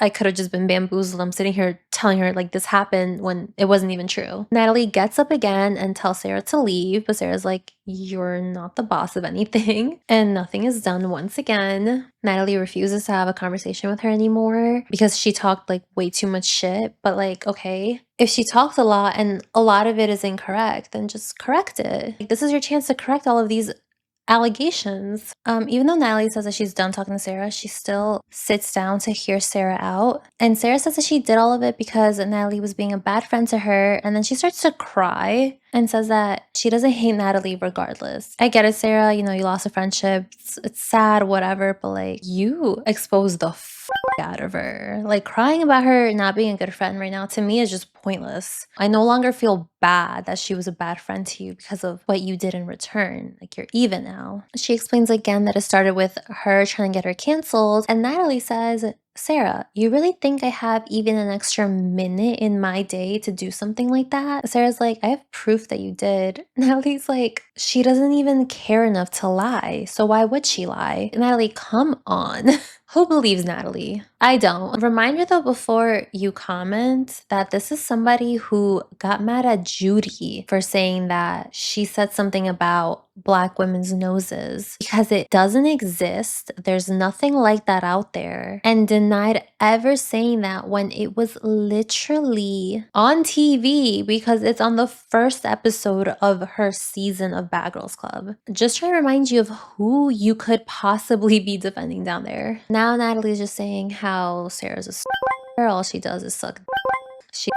I could have just been bamboozled. I'm sitting here telling her like this happened when it wasn't even true. Natalie gets up again and tells Sarah to leave, but Sarah's like, you're not the boss of anything. And nothing is done once again. Natalie refuses to have a conversation with her anymore because she talked like way too much shit. But like, okay, if she talks a lot and a lot of it is incorrect, then just correct it. Like, this is your chance to correct all of these allegations. Even though Natalie says that she's done talking to Sarah, she still sits down to hear Sarah out. And Sarah says that she did all of it because Natalie was being a bad friend to her. And then she starts to cry and says that she doesn't hate Natalie regardless. I get it, Sarah, you know, you lost a friendship. It's sad, whatever, but like, you exposed the out of her. Like, crying about her not being a good friend right now to me is just pointless. I no longer feel bad that she was a bad friend to you because of what you did in return. Like, you're even now. She explains again that it started with her trying to get her canceled, and Natalie says, Sarah, you really think I have even an extra minute in my day to do something like that? Sarah's like, I have proof that you did. Natalie's like, she doesn't even care enough to lie. So why would she lie? Natalie, come on. Who believes Natalie? I don't. Reminder though, before you comment, that this is somebody who got mad at Judy for saying that she said something about Black women's noses because it doesn't exist. There's nothing like that out there, and denied ever saying that when it was literally on TV because it's on the first episode of her season of Bad Girls Club. Just trying to remind you of who you could possibly be defending down there. Now Natalie's just saying how Sarah's a all she does is suck. She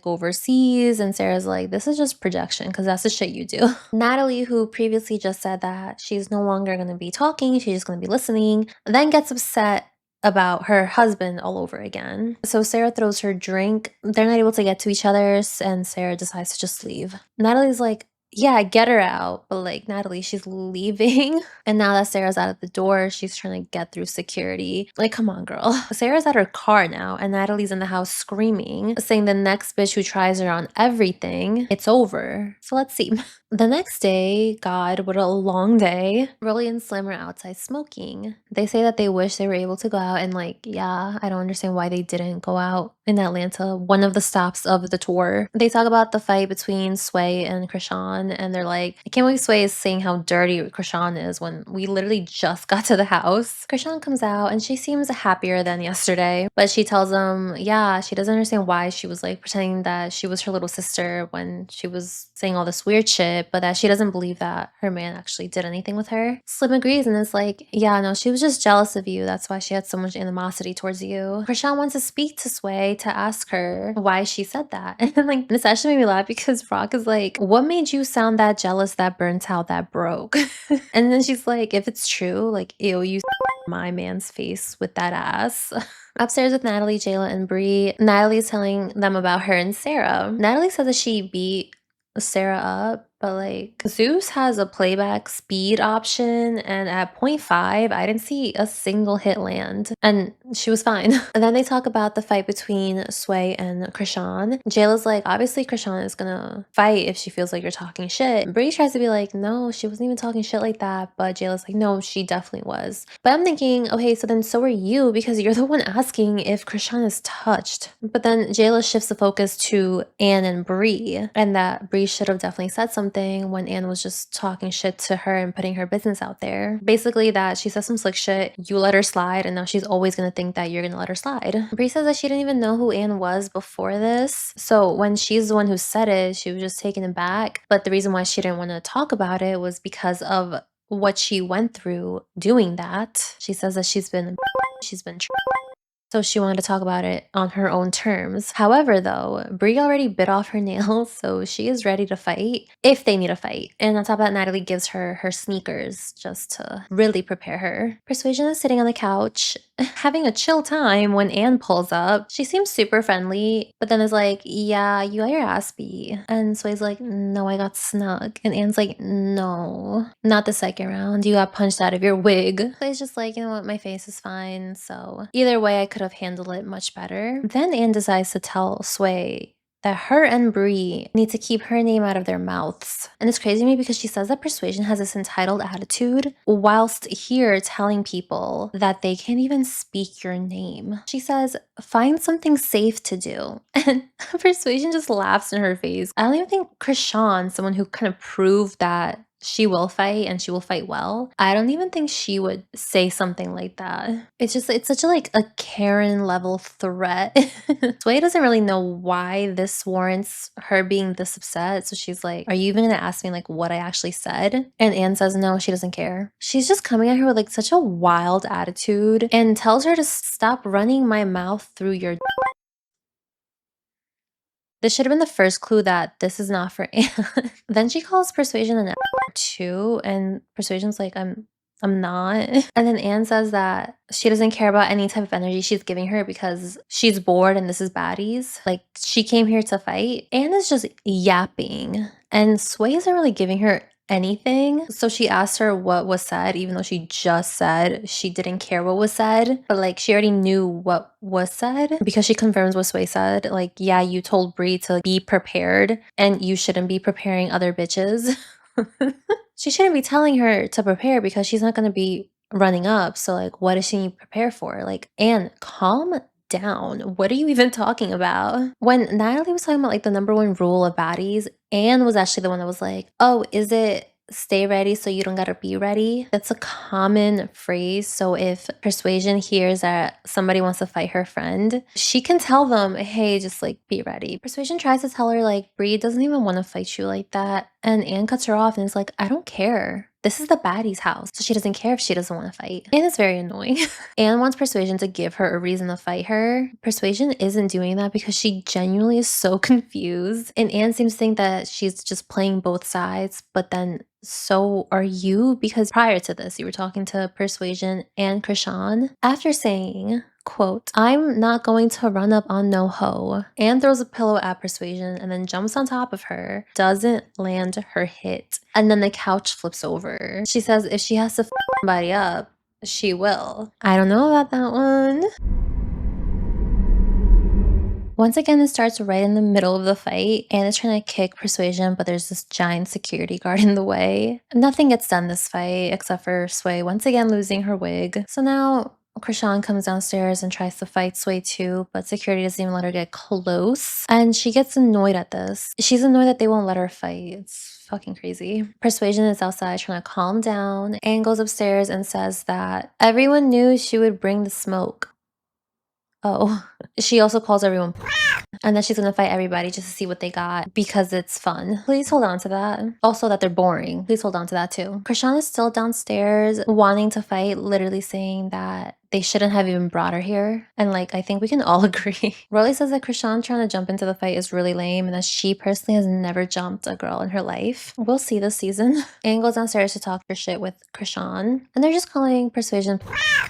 overseas, and Sarah's like, this is just projection because that's the shit you do. Natalie, who previously just said that she's no longer going to be talking, she's just going to be listening, then gets upset about her husband all over again. So Sarah throws her drink. They're not able to get to each other, and Sarah decides to just leave. Natalie's like, yeah, get her out. But like, Natalie, she's leaving. And now that Sarah's out of the door, she's trying to get through security. Like, come on, girl. Sarah's at her car now, and Natalie's in the house screaming, saying the next bitch who tries her on everything, it's over. So let's see. The next day, God, what a long day. Rolly and Slim are outside smoking. They say that they wish they were able to go out, and like, yeah, I don't understand why they didn't go out in Atlanta, one of the stops of the tour. They talk about the fight between Sway and Krishan, and they're like, I can't believe Sway is saying how dirty Krishan is when we literally just got to the house. Krishan comes out and she seems happier than yesterday, but she tells them, yeah, she doesn't understand why she was like pretending that she was her little sister when she was saying all this weird shit, but that she doesn't believe that her man actually did anything with her. Slim agrees and is like, yeah, no, she was just jealous of you. That's why she had so much animosity towards you. Krishan wants to speak to Sway to ask her why she said that. And like, this actually made me laugh because Rock is like, what made you sound that jealous, that burnt out, that broke? And then she's like, if it's true, like, ew, you my man's face with that ass. Upstairs with Natalie, Jayla, and Bree, Natalie's telling them about her and Sarah. Natalie says that she beat Sarah up, but like, Zeus has a playback speed option, and at 0.5 I didn't see a single hit land, and she was fine. And then they talk about the fight between Sway and Krishan. Jayla's like, obviously Krishan is gonna fight if she feels like you're talking shit. Bree tries to be like, no, she wasn't even talking shit like that, but Jayla's like, no, she definitely was. But I'm thinking, okay, so then so are you, because you're the one asking if Krishan is touched. But then Jayla shifts the focus to Anne and Bree, and that Bree should have definitely said something when Anne was just talking shit to her and putting her business out there. Basically that she said some slick shit, you let her slide, and now she's always gonna think that you're gonna let her slide. Bree says that she didn't even know who Anne was before this, so when she's the one who said it, she was just taken aback. But the reason why she didn't want to talk about it was because of what she went through doing that. She says that she's been so she wanted to talk about it on her own terms. However, though, Bree already bit off her nails, so she is ready to fight if they need a fight. And on top of that, Natalie gives her her sneakers just to really prepare her. Persuasion is sitting on the couch, having a chill time when Anne pulls up. She seems super friendly, but then is like, yeah, you got your ass beat. And Sway's like, no, I got snug. And Anne's like, no, not the second round. You got punched out of your wig. Sway's just like, you know what, my face is fine. So either way, I could have handled it much better. Then Anne decides to tell Sway that her and Bree need to keep her name out of their mouths. And it's crazy to me because she says that Persuasion has this entitled attitude whilst here telling people that they can't even speak your name. She says, find something safe to do. And Persuasion just laughs in her face. I don't even think Krishan, someone who kind of proved that she will fight and she will fight well, I don't even think she would say something like that. It's such a like a Karen level threat. Sway doesn't really know why this warrants her being this upset, so she's like, are you even gonna ask me like what I actually said? And Anne says no, she doesn't care. She's just coming at her with like such a wild attitude and tells her to stop running my mouth through your This should have been the first clue that this is not for Anne. Then she calls Persuasion an too, and Persuasion's like, I'm not. And then Anne says that she doesn't care about any type of energy she's giving her because she's bored and this is Baddies. Like, she came here to fight. Anne is just yapping, and Sway isn't really giving her anything. So she asked her what was said, even though she just said she didn't care what was said. But like, she already knew what was said because she confirms what Sway said. Like, yeah, you told Bree to be prepared and you shouldn't be preparing other bitches. She shouldn't be telling her to prepare because she's not gonna be running up, so, like, what does she need to prepare for? Like, Anne, calm down. What are you even talking about? When Natalie was talking about, like, the number one rule of baddies, Anne was actually the one that was like, "Oh, is it stay ready so you don't gotta be ready?" That's a common phrase, so if Persuasion hears that somebody wants to fight her friend, she can tell them, "Hey, just, like, be ready." Persuasion tries to tell her, like, "Bree doesn't even wanna fight you like that," and Anne cuts her off and is like, "I don't care. This is the baddie's house, so she doesn't care if she doesn't wanna fight." Anne is very annoying. Anne wants Persuasion to give her a reason to fight her. Persuasion isn't doing that because she genuinely is so confused, and Anne seems to think that she's just playing both sides, but then so are you? Because prior to this, you were talking to Persuasion and Krishan. After saying, quote, "I'm not going to run up on no hoe," Anne throws a pillow at Persuasion and then jumps on top of her, doesn't land her hit, and then the couch flips over. She says if she has to f somebody up, she will. I don't know about that one. Once again, it starts right in the middle of the fight. Anne is trying to kick Persuasion, but there's this giant security guard in the way. Nothing gets done this fight except for Sway once again losing her wig. So now Krishan comes downstairs and tries to fight Sway too, but security doesn't even let her get close. And she gets annoyed at this. She's annoyed that they won't let her fight. It's fucking crazy. Persuasion is outside trying to calm down. Anne goes upstairs and says that everyone knew she would bring the smoke. Oh, she also calls everyone and then she's gonna fight everybody just to see what they got because it's fun. Please hold on to that. Also that they're boring. Please hold on to that too. Krishan is still downstairs wanting to fight, literally saying that they shouldn't have even brought her here. And like, I think we can all agree. Rolly says that Krishan trying to jump into the fight is really lame and that she personally has never jumped a girl in her life. We'll see this season. Anne goes downstairs to talk her shit with Krishan and they're just calling Persuasion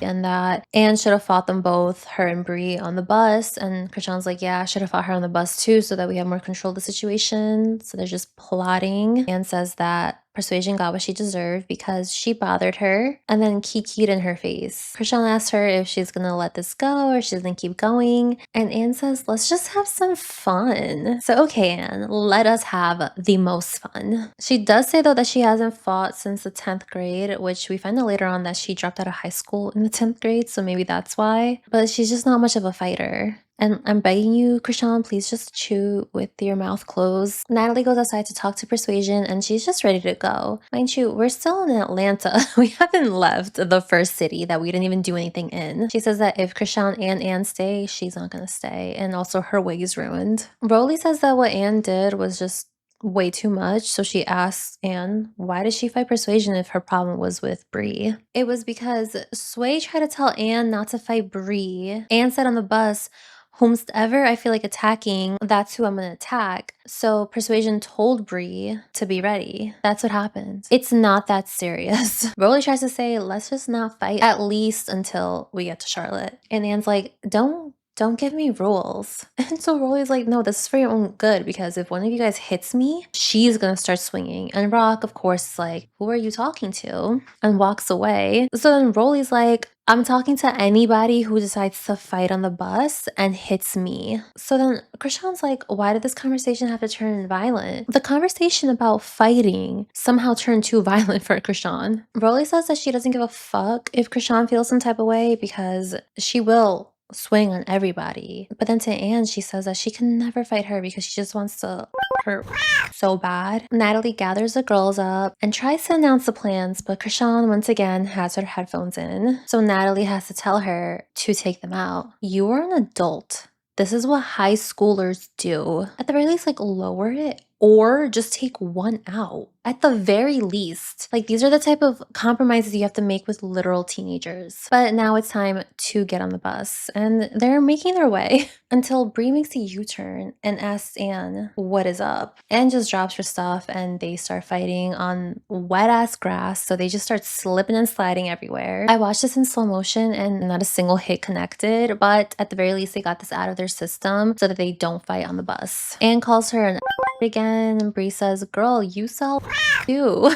and that Anne should have fought them both, her and Bree, on the bus. And Krishan's like, yeah, I should have fought her on the bus too so that we have more control of the situation. So they're just plotting. Anne says that Persuasion got what she deserved because she bothered her and then kikied in her face. Krishan asks her if she's gonna let this go or she's gonna keep going. And Anne says, let's just have some fun. So okay, Anne, let us have the most fun. She does say though that she hasn't fought since the 10th grade, which we find out later on that she dropped out of high school in the 10th grade, so maybe that's why. But she's just not much of a fighter. And I'm begging you, Krishan, please just chew with your mouth closed. Natalie goes outside to talk to Persuasion and she's just ready to go. Mind you, we're still in Atlanta. We haven't left the first city that we didn't even do anything in. She says that if Krishan and Anne stay, she's not gonna stay. And also her wig is ruined. Rolly says that what Anne did was just way too much, so she asks Anne, why did she fight Persuasion if her problem was with Bree? It was because Sway tried to tell Anne not to fight Bree. Anne said on the bus, whomsoever I feel like attacking, that's who I'm gonna attack. So Persuasion told Bree to be ready. That's what happened. It's not that serious. Rolly tries to say, let's just not fight at least until we get to Charlotte. And Anne's like, don't give me rules. And so Rolly's like, no, this is for your own good because if one of you guys hits me, she's gonna start swinging. And Rock, of course, is like, who are you talking to? And walks away. So then Rolly's like, I'm talking to anybody who decides to fight on the bus and hits me. So then Krishan's like, why did this conversation have to turn violent? The conversation about fighting somehow turned too violent for Krishan. Rolly says that she doesn't give a fuck if Krishan feels some type of way because she will swing on everybody. But then to Anne, she says that she can never fight her because she just wants to her so bad. Natalie gathers the girls up and tries to announce the plans, but Krishan once again has her headphones in. So Natalie has to tell her to take them out. You are an adult. This is what high schoolers do. At the very least, like lower it or just take one out. At the very least. Like these are the type of compromises you have to make with literal teenagers. But now it's time to get on the bus and they're making their way until Bree makes a U-turn and asks Anne what is up. Anne just drops her stuff and they start fighting on wet ass grass. So they just start slipping and sliding everywhere. I watched this in slow motion and not a single hit connected, but at the very least they got this out of their system so that they don't fight on the bus. Anne calls her an again and Bree says, girl, you sell Ew.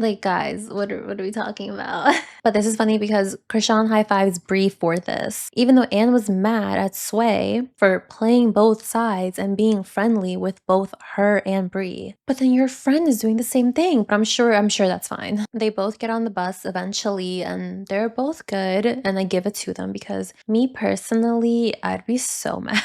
Like, guys, what are we talking about? But this is funny because Krishan high-fives Bree for this. Even though Anne was mad at Sway for playing both sides and being friendly with both her and Bree. But then your friend is doing the same thing. But I'm sure that's fine. They both get on the bus eventually and they're both good. And I give it to them because me personally, I'd be so mad.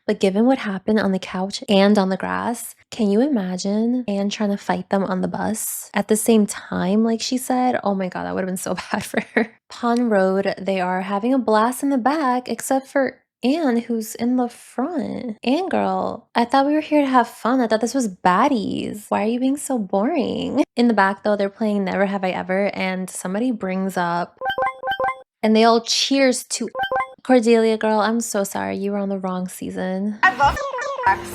But given what happened on the couch and on the grass, can you imagine Anne trying to fight them on the bus at the same time, like she said? Oh my god, that would have been so bad for her. Pond Road, they are having a blast in the back, except for Anne, who's in the front. Anne girl, I thought we were here to have fun. I thought this was Baddies. Why are you being so boring? In the back though, they're playing Never Have I Ever, and somebody brings up and they all cheers to Cordelia girl. I'm so sorry, you were on the wrong season. I love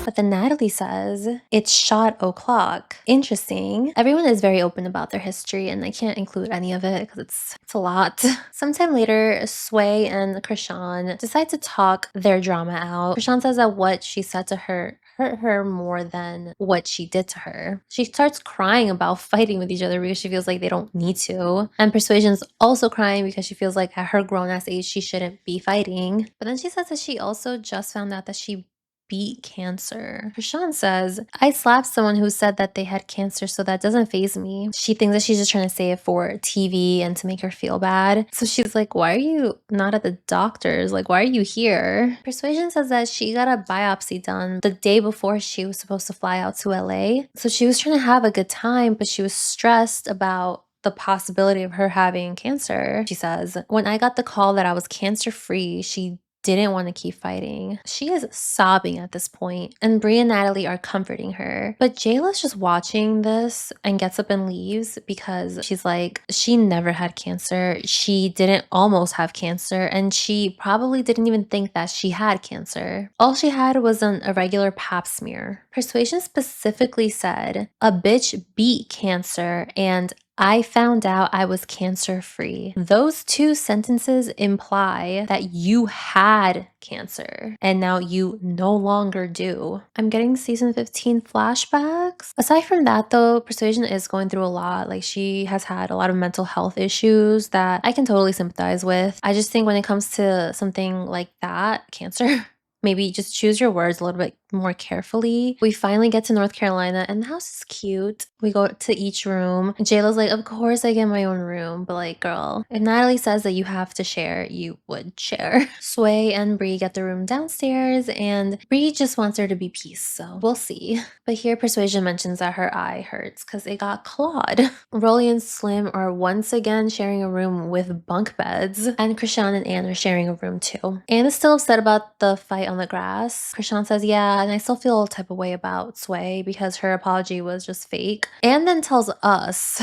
But then Natalie says, it's shot o'clock. Interesting. Everyone is very open about their history and I can't include any of it because it's a lot. Sometime later, Sway and Krishan decide to talk their drama out. Krishan says that what she said to her hurt her more than what she did to her. She starts crying about fighting with each other because she feels like they don't need to. And Persuasion's also crying because she feels like at her grown-ass age, she shouldn't be fighting. But then she says that she also just found out that she beat cancer. Krishan says, I slapped someone who said that they had cancer, so that doesn't faze me. She thinks that she's just trying to say it for TV and to make her feel bad. So she's like, why are you not at the doctor's? Like, why are you here? Persuasion says that she got a biopsy done the day before she was supposed to fly out to LA. So she was trying to have a good time, but she was stressed about the possibility of her having cancer. She says, when I got the call that I was cancer-free, she didn't want to keep fighting. She is sobbing at this point, and Brie and Natalie are comforting her. But Jayla's just watching this and gets up and leaves because she's like, she never had cancer. She didn't almost have cancer, and she probably didn't even think that she had cancer. All she had was an irregular pap smear. Persuasion specifically said, a bitch beat cancer and I found out I was cancer-free. Those two sentences imply that you had cancer and now you no longer do. I'm getting season 15 flashbacks. Aside from that though, Persuasion is going through a lot. Like she has had a lot of mental health issues that I can totally sympathize with. I just think when it comes to something like that, cancer, maybe just choose your words a little bit more carefully. We finally get to North Carolina and the house is cute. We go to each room. Jayla's like, of course I get my own room, but like, girl, if Natalie says that you have to share, you would share. Sway and Bree get the room downstairs and Bree just wants her to be peace, so we'll see. But here Persuasion mentions that her eye hurts because it got clawed. Rolly and Slim are once again sharing a room with bunk beds, and Krishan and Anne are sharing a room too. Anne is still upset about the fight on the grass. Krishan says, yeah, and I still feel a type of way about Sway because her apology was just fake. Anne then tells us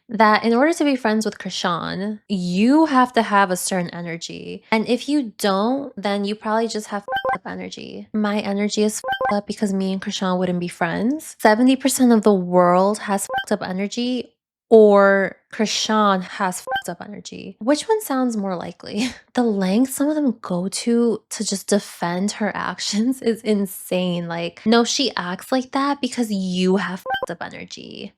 that in order to be friends with Krishan, you have to have a certain energy. And if you don't, then you probably just have up energy. My energy is up because me and Krishan wouldn't be friends. 70% of the world has up energy, or Krishan has up energy. Which one sounds more likely? The length some of them go to just defend her actions is insane. Like, no, she acts like that because you have up energy.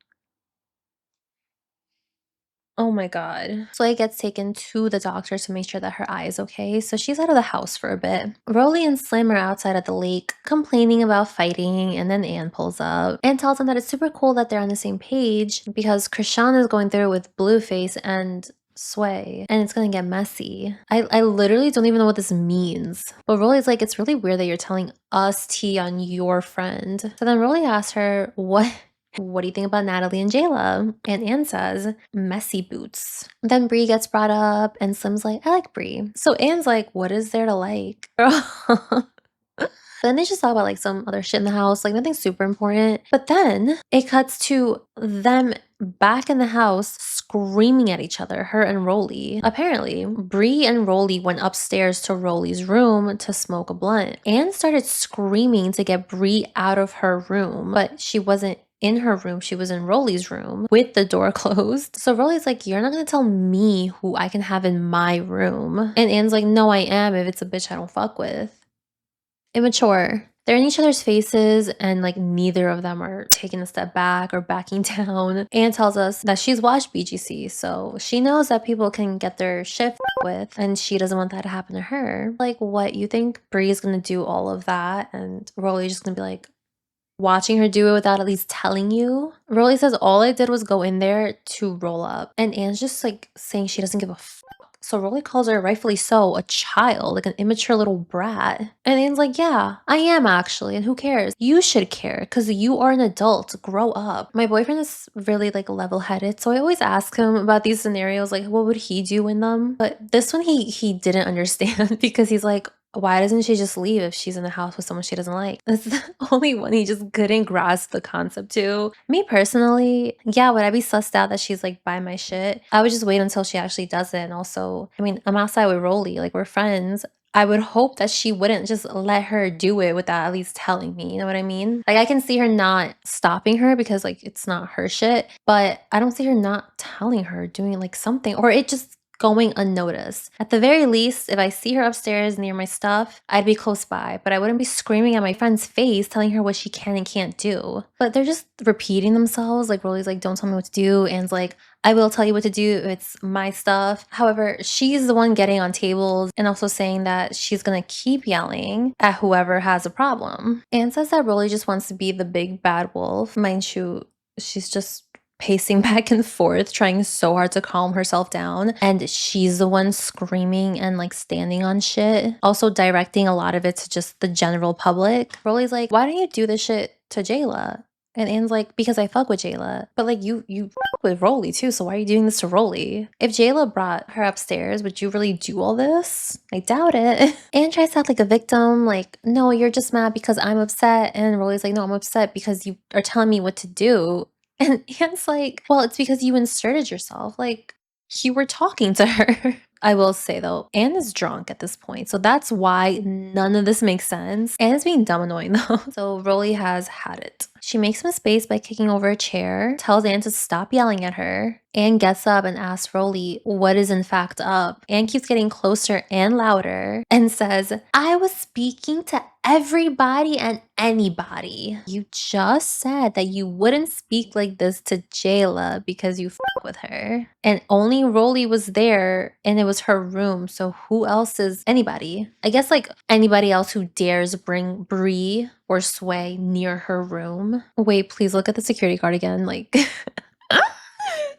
Oh my god. Slay gets taken to the doctor to make sure that her eye is okay, so she's out of the house for a bit. Rolly and Slim are outside at the lake, complaining about fighting, and then Anne pulls up and tells them that it's super cool that they're on the same page because Krishan is going through it with Blueface and Sway, and it's gonna get messy. I literally don't even know what this means. But Rolly's like, it's really weird that you're telling us tea on your friend. So then Rolly asks her, what do you think about Natalie and Jayla? And Anne says, messy boots. Then Bree gets brought up and Slim's like, I like Bree. So Anne's like, what is there to like? Girl. Then they just talk about like some other shit in the house, like nothing super important. But then it cuts to them back in the house screaming at each other, her and Rolly. Apparently, Bree and Rolly went upstairs to Rolly's room to smoke a blunt. Anne started screaming to get Bree out of her room, but she wasn't in her room. She was in Rolly's room with the door closed. So Rolly's like, you're not gonna tell me who I can have in my room. And Anne's like, no, I am if it's a bitch I don't fuck with. Immature. They're in each other's faces and like neither of them are taking a step back or backing down. Anne tells us that she's watched BGC, so she knows that people can get their shit with and she doesn't want that to happen to her. Like, what, you think Bree is gonna do all of that and Rolly's just gonna be like watching her do it without at least telling you? Rolly says all I did was go in there to roll up, and Anne's just like saying she doesn't give a so Rolly calls her, rightfully so, a child, like an immature little brat. And Anne's like, yeah, I am actually, and who cares? You should care, because you are an adult. Grow up. My boyfriend is really like level-headed, so I always ask him about these scenarios, like what would he do in them? But this one he didn't understand because he's like, why doesn't she just leave if she's in the house with someone she doesn't like? That's the only one he just couldn't grasp the concept to. Me personally, yeah, would I be sussed out that she's like by my shit? I would just wait until she actually does it. And also, I mean, I'm outside with Rolly, like we're friends. I would hope that she wouldn't just let her do it without at least telling me, you know what I mean? Like I can see her not stopping her because like it's not her shit, but I don't see her not telling her, doing like something, or it just going unnoticed. At the very least, if I see her upstairs near my stuff, I'd be close by, but I wouldn't be screaming at my friend's face telling her what she can and can't do. But they're just repeating themselves. Like Rolly's like, don't tell me what to do, and like, I will tell you what to do, it's my stuff. However, she's the one getting on tables and also saying that she's gonna keep yelling at whoever has a problem. Anne says that Rolly just wants to be the big bad wolf. Mind you, she's just pacing back and forth, trying so hard to calm herself down, and she's the one screaming and like standing on shit, also directing a lot of it to just the general public. Rolly's like, why don't you do this shit to Jayla? And Anne's like, because I fuck with Jayla. But like you fuck with Rolly too, so why are you doing this to Rolly? If Jayla brought her upstairs, would you really do all this? I doubt it. Anne tries to act like a victim, like, no, you're just mad because I'm upset. And Rolly's like, no, I'm upset because you are telling me what to do. And Anne's like, well, it's because you inserted yourself. Like, you were talking to her. I will say though, Anne is drunk at this point, so that's why none of this makes sense. Anne is being dumb annoying though, so Rolly has had it. She makes him space by kicking over a chair, tells Anne to stop yelling at her. Anne gets up and asks Rolly what is in fact up. Anne keeps getting closer and louder and says, I was speaking to everybody and anybody. You just said that you wouldn't speak like this to Jayla because you fuck with her. And only Rolly was there and it was her room, so who else is anybody? I guess like anybody else who dares bring Bree or Sway near her room. Wait, please look at the security guard again. Like,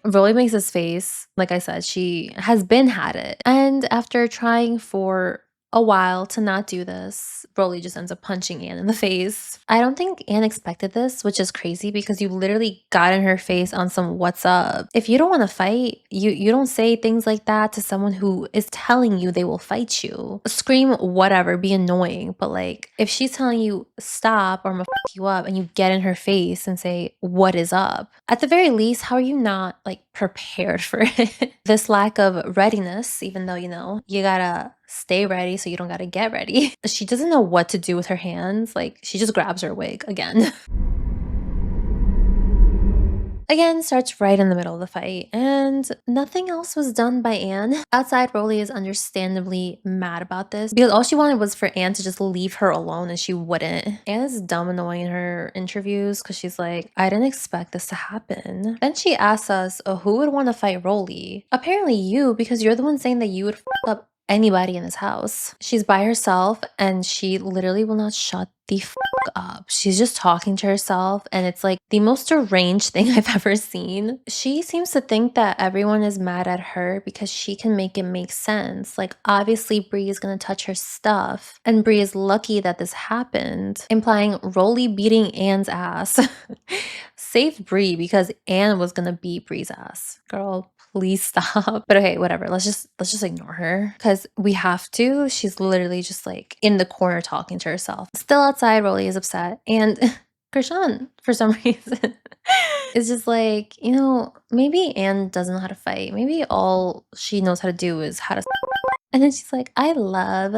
Rolly makes his face. Like I said, she has been had it. And after trying for a while to not do this, Rolly just ends up punching Anne in the face. I don't think Anne expected this, which is crazy because you literally got in her face on some what's up. If you don't want to fight, you don't say things like that to someone who is telling you they will fight you. Scream whatever, be annoying, but like if she's telling you stop or I'm gonna fuck you up and you get in her face and say what is up, at the very least, how are you not like prepared for it? This lack of readiness, even though you gotta stay ready so you don't gotta get ready. She doesn't know what to do with her hands. Like she just grabs her wig again. Again, starts right in the middle of the fight, and nothing else was done by Anne. Outside, Rolly is understandably mad about this because all she wanted was for Anne to just leave her alone, and she wouldn't. Anne is dumb annoying in her interviews because she's like, I didn't expect this to happen. Then she asks us, oh, who would want to fight Rolly? Apparently you, because you're the one saying that you would f up anybody in this house. She's by herself and she literally will not shut the f up. She's just talking to herself and it's like the most deranged thing I've ever seen. She seems to think that everyone is mad at her because she can make it make sense. Like obviously Bree is gonna touch her stuff and Bree is lucky that this happened, implying Rolly beating Anne's ass saved Bree because Anne was gonna beat Bree's ass. Girl, please stop. But okay, whatever. Let's just ignore her because we have to. She's literally just like in the corner talking to herself. Still outside, Rolly is upset. And Krishan, for some reason, is just like, maybe Anne doesn't know how to fight. Maybe all she knows how to do is how to. And then she's like, I love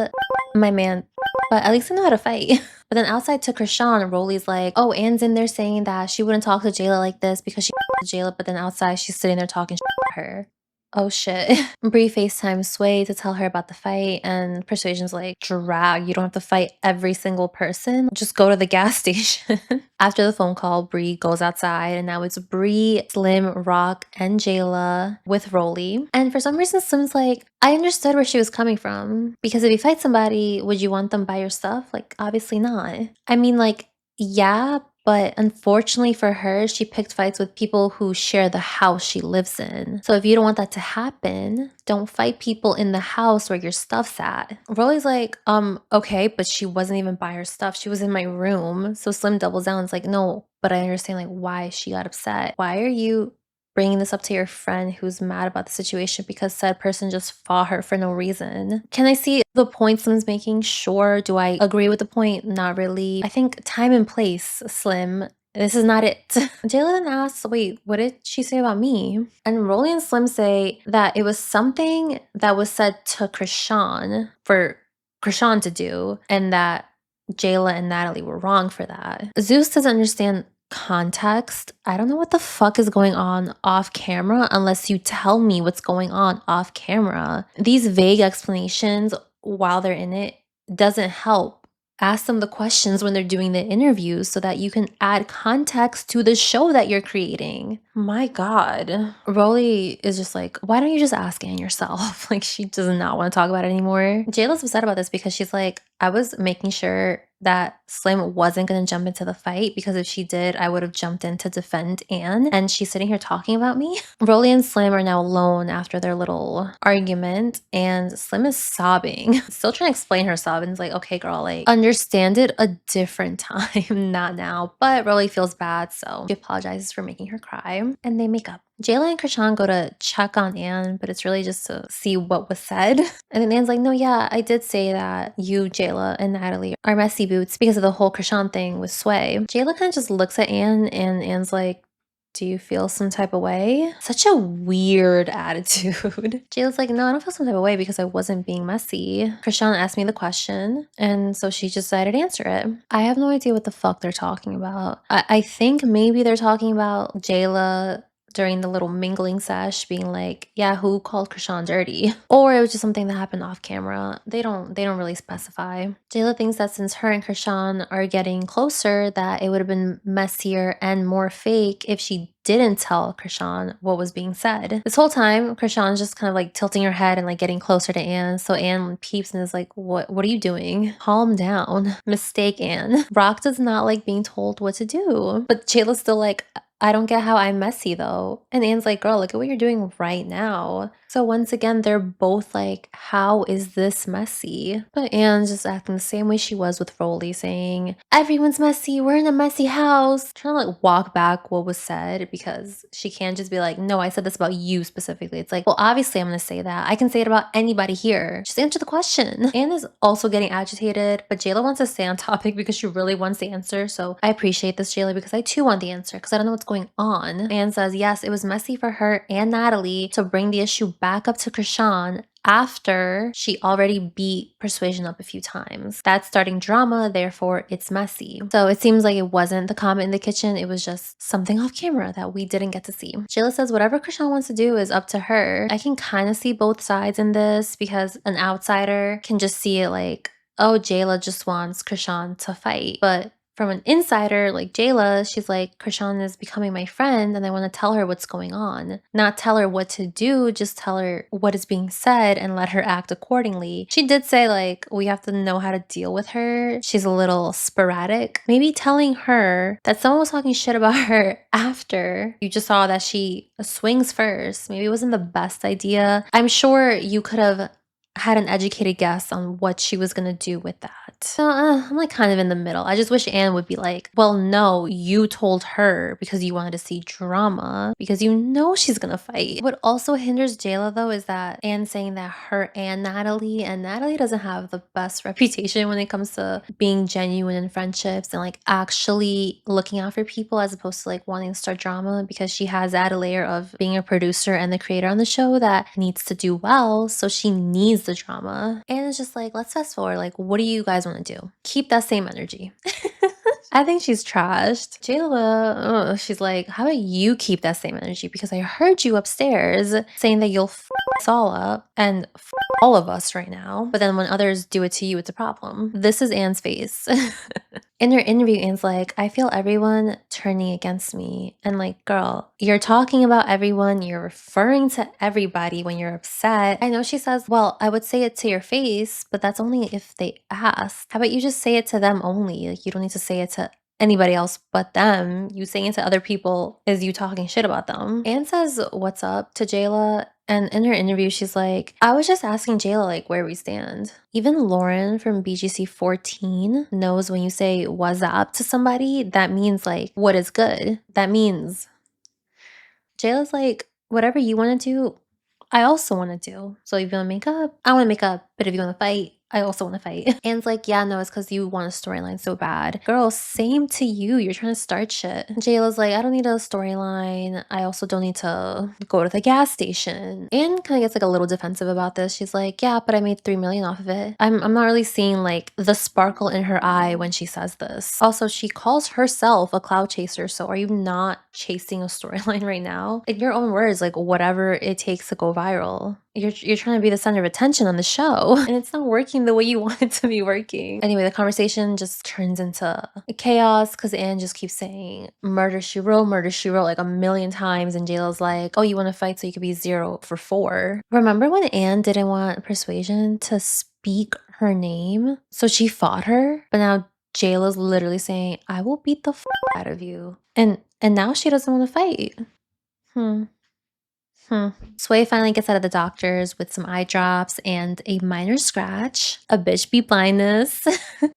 my man, but at least I know how to fight. But then outside to Krishan, Rolly's like, oh, Anne's in there saying that she wouldn't talk to Jayla like this because she to Jayla, but then outside she's sitting there talking to her. Oh shit. Bree FaceTimes Sway to tell her about the fight, and Persuasion's like, drag, you don't have to fight every single person. Just go to the gas station. After the phone call, Bree goes outside, and now it's Bree, Slim, Rock, and Jayla with Rolly. And for some reason, Slim's like, I understood where she was coming from. Because if you fight somebody, would you want them by your stuff? Like, obviously not. I mean, like, yeah, but unfortunately for her, she picked fights with people who share the house she lives in. So if you don't want that to happen, don't fight people in the house where your stuff's at. Rolly's like, okay, but she wasn't even by her stuff. She was in my room. So Slim doubles down and is like, no, but I understand like why she got upset. Why are you bringing this up to your friend who's mad about the situation because said person just fought her for no reason? Can I see the point Slim's making? Sure. Do I agree with the point? Not really. I think time and place, Slim. This is not it. Jayla then asks, wait, what did she say about me? And Rolly and Slim say that it was something that was said to Krishan for Krishan to do, and that Jayla and Natalie were wrong for that. Zeus doesn't understand context. I don't know what the fuck is going on off camera unless you tell me what's going on off camera. These vague explanations while they're in it doesn't help. Ask them the questions when they're doing the interviews so that you can add context to the show that you're creating. My God. Rolly is just like, why don't you just ask Anne yourself? Like, she does not want to talk about it anymore. Jayla's upset about this because she's like, I was making sure that Slim wasn't going to jump into the fight because if she did, I would have jumped in to defend Anne. And she's sitting here talking about me. Rolly and Slim are now alone after their little argument, and Slim is sobbing. Still trying to explain her sob, and it's like, okay, girl, like, understand it a different time, not now. But Rolly feels bad, so she apologizes for making her cry, and they make up. Jayla and Krishan go to check on Anne, but it's really just to see what was said. And then Anne's like, no, yeah, I did say that you, Jayla, and Natalie are messy boots because of the whole Krishan thing with Sway. Jayla kind of just looks at Anne, and Anne's like, do you feel some type of way? Such a weird attitude. Jayla's like, no, I don't feel some type of way because I wasn't being messy. Krishan asked me the question, and so she just decided to answer it. I have no idea what the fuck they're talking about. I think maybe they're talking about Jayla during the little mingling sesh being like, yeah, who called Krishan dirty? Or it was just something that happened off camera. They don't really specify. Jayla thinks that since her and Krishan are getting closer, that it would have been messier and more fake if she didn't tell Krishan what was being said. This whole time, Krishan's just kind of like tilting her head and like getting closer to Anne. So Anne peeps and is like, what are you doing? Calm down. Mistake, Anne. Rock does not like being told what to do. But Jayla's still like, I don't get how I'm messy though. And Anne's like, girl, look at what you're doing right now. So once again, they're both like, how is this messy? But Anne's just acting the same way she was with Rolly, saying, everyone's messy, we're in a messy house. Trying to like walk back what was said because she can't just be like, no, I said this about you specifically. It's like, well, obviously I'm gonna say that. I can say it about anybody here. Just answer the question. Anne is also getting agitated, but Jayla wants to stay on topic because she really wants the answer. So I appreciate this, Jayla, because I too want the answer because I don't know what's going on. Anne says, yes, it was messy for her and Natalie to bring the issue back up to Krishan after she already beat Persuasion up a few times. That's starting drama, therefore it's messy. So it seems like it wasn't the comment in the kitchen, it was just something off camera that we didn't get to see. Jayla says whatever Krishan wants to do is up to her. I can kind of see both sides in this because an outsider can just see it like, oh, Jayla just wants Krishan to fight. But from an insider like Jayla, she's like, Krishan is becoming my friend and I want to tell her what's going on. Not tell her what to do, just tell her what is being said and let her act accordingly. She did say like, we have to know how to deal with her. She's a little sporadic. Maybe telling her that someone was talking shit about her after you just saw that she swings first. Maybe it wasn't the best idea. I'm sure you could have had an educated guess on what she was gonna do with that. So I'm like kind of in the middle. I just wish Anne would be like, well, no, you told her because you wanted to see drama because you know she's gonna fight. What also hinders Jayla though is that Anne saying that her and Natalie doesn't have the best reputation when it comes to being genuine in friendships and like actually looking out for people as opposed to like wanting to start drama because she has that layer of being a producer and the creator on the show that needs to do well. So she needs the drama. And it's just like, let's fast forward. Like, what do you guys want to do? Keep that same energy. I think she's trashed. Jayla, she's like, how about you keep that same energy? Because I heard you upstairs saying that you'll us all up and all of us right now. But then when others do it to you, it's a problem. This is Anne's face. In her interview, Anne's like, I feel everyone turning against me. And like, girl, you're talking about everyone. You're referring to everybody when you're upset. I know she says, well, I would say it to your face, but that's only if they ask. How about you just say it to them only? Like, you don't need to say it to anybody else but them. You saying it to other people is you talking shit about them. Anne says, what's up to Jayla? And in her interview, she's like, I was just asking Jayla, like, where we stand. Even Lauren from BGC 14 knows when you say what's up to somebody, that means like, what is good? That means Jayla's like, whatever you want to do, I also want to do. So if you want to make up, I want to make up. But if you want to fight, I also want to fight. Anne's like, yeah, no, it's because you want a storyline so bad. Girl, same to you. You're trying to start shit. Jayla's like, I don't need a storyline. I also don't need to go to the gas station. Anne kind of gets like a little defensive about this. She's like, yeah, but I made $3 million off of it. I'm not really seeing like the sparkle in her eye when she says this. Also, she calls herself a cloud chaser. So are you not chasing a storyline right now? In your own words, like whatever it takes to go viral. You're trying to be the center of attention on the show, and it's not working the way you want it to be working. Anyway, the conversation just turns into chaos because Anne just keeps saying murder she wrote like a million times, and Jayla's like, oh, you want to fight so you could be 0 for 4. Remember when Anne didn't want Persuasion to speak her name, so she fought her, but now Jayla's literally saying, I will beat the out of you, and now she doesn't want to fight. Sway finally gets out of the doctor's with some eye drops and a minor scratch, a bitch be blindness.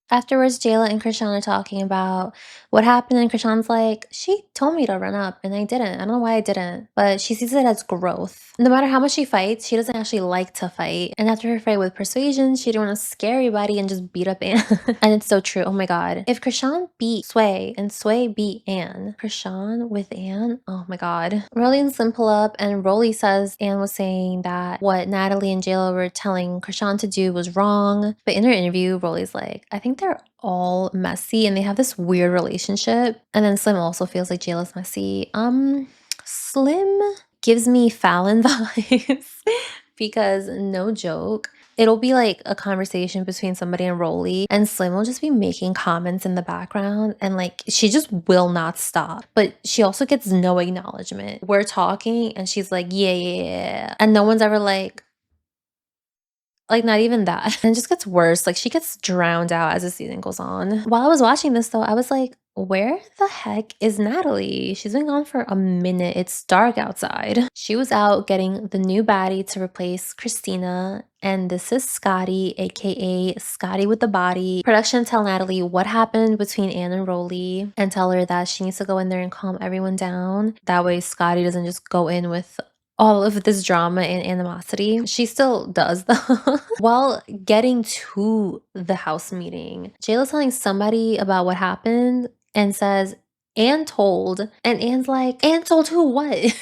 Afterwards, Jayla and Krishan are talking about what happened, and Krishan's like, she told me to run up, and I didn't. I don't know why I didn't, but she sees it as growth. No matter how much she fights, she doesn't actually like to fight. And after her fight with Persuasion, she didn't want to scare everybody and just beat up Anne. And it's so true. Oh my god. If Krishan beat Sway and Sway beat Anne, Krishan with Anne, oh my god. Rolly and Slim pull up, and Rolly says Anne was saying that what Natalie and Jayla were telling Krishan to do was wrong. But in her interview, Rolly's like, I think they're all messy and they have this weird relationship. And then Slim also feels like Jayla's messy. Slim gives me Fallon vibes because no joke, it'll be like a conversation between somebody and Rolly, and Slim will just be making comments in the background, and like she just will not stop. But she also gets no acknowledgement. We're talking and she's like, yeah. And no one's ever like not even that. And it just gets worse. Like she gets drowned out as the season goes on. While I was watching this though, I was like, where the heck is Natalie? She's been gone for a minute. It's dark outside. She was out getting the new baddie to replace Christina. And this is Scotty, aka Scotty with the body. Production tell Natalie what happened between Anne and Rolly and tell her that she needs to go in there and calm everyone down. That way Scotty doesn't just go in with all of this drama and animosity. She still does though. While getting to the house meeting, Jayla's telling somebody about what happened and says, Anne told, and Anne's like, Anne told who what?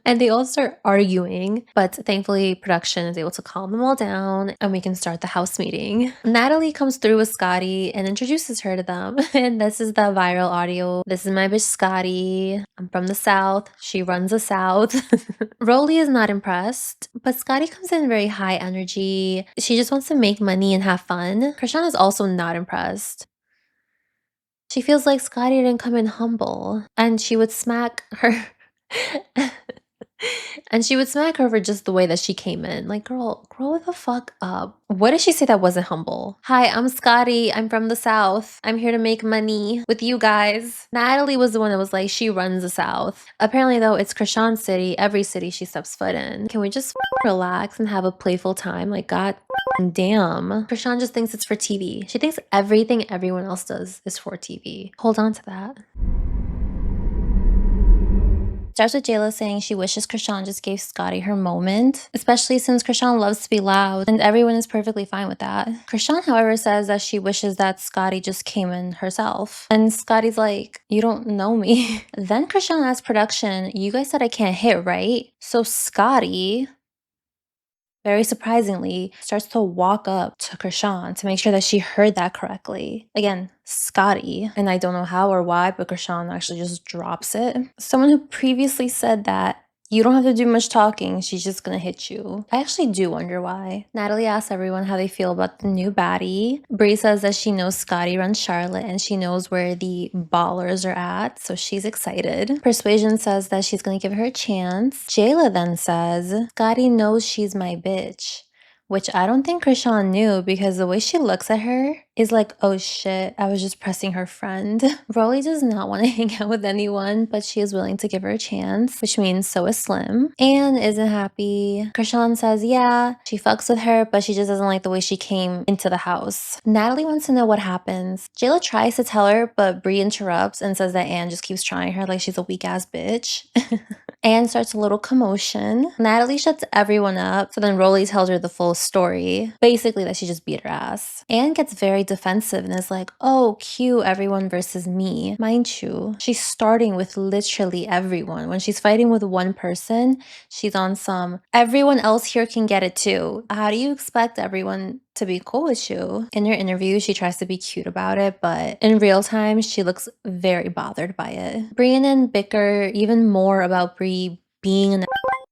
And they all start arguing, but thankfully production is able to calm them all down and we can start the house meeting. Natalie comes through with Scotty and introduces her to them. And this is the viral audio. This is my bitch Scotty. I'm from the South. She runs the South. Rolly is not impressed, but Scotty comes in very high energy. She just wants to make money and have fun. Krishan is also not impressed. She feels like Scotty didn't come in humble, and she would smack her. And she would smack her for just the way that she came in. Like, girl, grow the fuck up. What did she say that wasn't humble? Hi, I'm Scotty. I'm from the South. I'm here to make money with you guys. Natalie was the one that was like, she runs the South. Apparently, though, it's Krishan's city. Every city she steps foot in. Can we just relax and have a playful time? Like, god damn. Krishan just thinks it's for TV. She thinks everything everyone else does is for TV. Hold on to that. Starts with Jayla saying she wishes Krishan just gave Scotty her moment, especially since Krishan loves to be loud and everyone is perfectly fine with that. Krishan, however, says that she wishes that Scotty just came in herself. And Scotty's like, you don't know me. Then Krishan asks production, you guys said I can't hit, right? So Scotty very surprisingly, starts to walk up to Krishan to make sure that she heard that correctly. Again, Scotty, and I don't know how or why, but Krishan actually just drops it. Someone who previously said that you don't have to do much talking, she's just gonna hit you. I actually do wonder why. Natalie asks everyone how they feel about the new baddie. Bree says that she knows Scotty runs Charlotte and she knows where the ballers are at, so she's excited. Persuasion says that she's gonna give her a chance. Jayla then says, Scotty knows she's my bitch. Which I don't think Krishan knew because the way she looks at her is like, oh shit, I was just pressing her friend. Rolly does not want to hang out with anyone, but she is willing to give her a chance, which means so is Slim. Anne isn't happy. Krishan says, yeah, she fucks with her, but she just doesn't like the way she came into the house. Natalie wants to know what happens. Jayla tries to tell her, but Bree interrupts and says that Anne just keeps trying her like she's a weak ass bitch. Anne starts a little commotion. Natalie shuts everyone up, so then Rolly tells her the full story. Basically that she just beat her ass. Anne gets very defensive and is like, oh, cute, everyone versus me. Mind you, she's starting with literally everyone. When she's fighting with one person, she's on some, everyone else here can get it too. How do you expect everyone to be cool with you? In her interview, she tries to be cute about it, but in real time, she looks very bothered by it. Bree and Anne bicker even more about Bree being an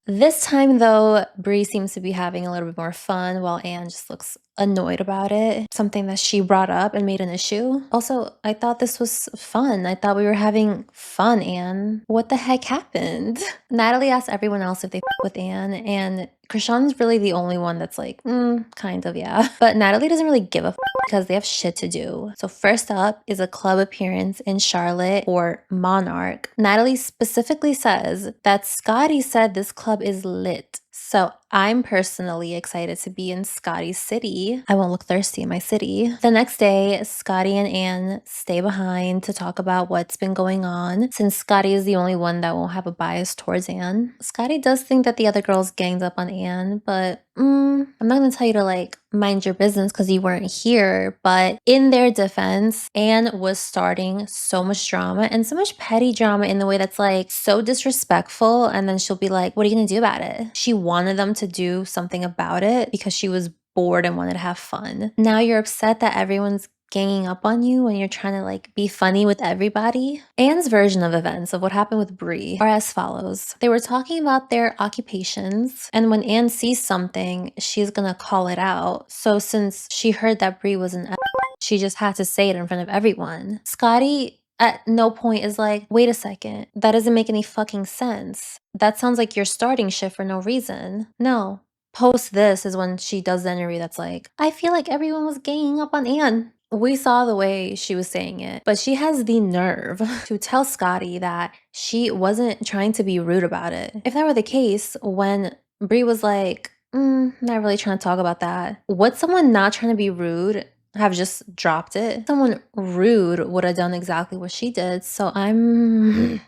this time though, Bree seems to be having a little bit more fun while Anne just looks annoyed about it. Something that she brought up and made an issue. Also, I thought this was fun. I thought we were having fun, Anne. What the heck happened? Natalie asked everyone else if they with Anne, and Krishan's really the only one that's like, kind of, yeah. But Natalie doesn't really give a because they have shit to do. So first up is a club appearance in Charlotte or Monarch. Natalie specifically says that Scotty said this club is lit. So I'm personally excited to be in Scotty's city. I won't look thirsty in my city. The next day, Scotty and Anne stay behind to talk about what's been going on, since Scotty is the only one that won't have a bias towards Anne. Scotty does think that the other girls ganged up on Anne, but I'm not gonna tell you to like mind your business because you weren't here. But in their defense, Anne was starting so much drama and so much petty drama in the way that's like so disrespectful, and then she'll be like, what are you gonna do about it? She wanted them to do something about it because she was bored and wanted to have fun. Now you're upset that everyone's ganging up on you when you're trying to like be funny with everybody. Anne's version of events of what happened with Bree are as follows. They were talking about their occupations, and when Anne sees something, she's gonna call it out. So since she heard that Bree was an she just had to say it in front of everyone. Scotty at no point is like, wait a second, that doesn't make any fucking sense. That sounds like you're starting shit for no reason. No. Post this is when she does the interview that's like, I feel like everyone was ganging up on Anne. We saw the way she was saying it, but she has the nerve to tell Scotty that she wasn't trying to be rude about it. If that were the case, when Bree was like, not really trying to talk about that, would someone not trying to be rude have just dropped it? Someone rude would have done exactly what she did, so I'm...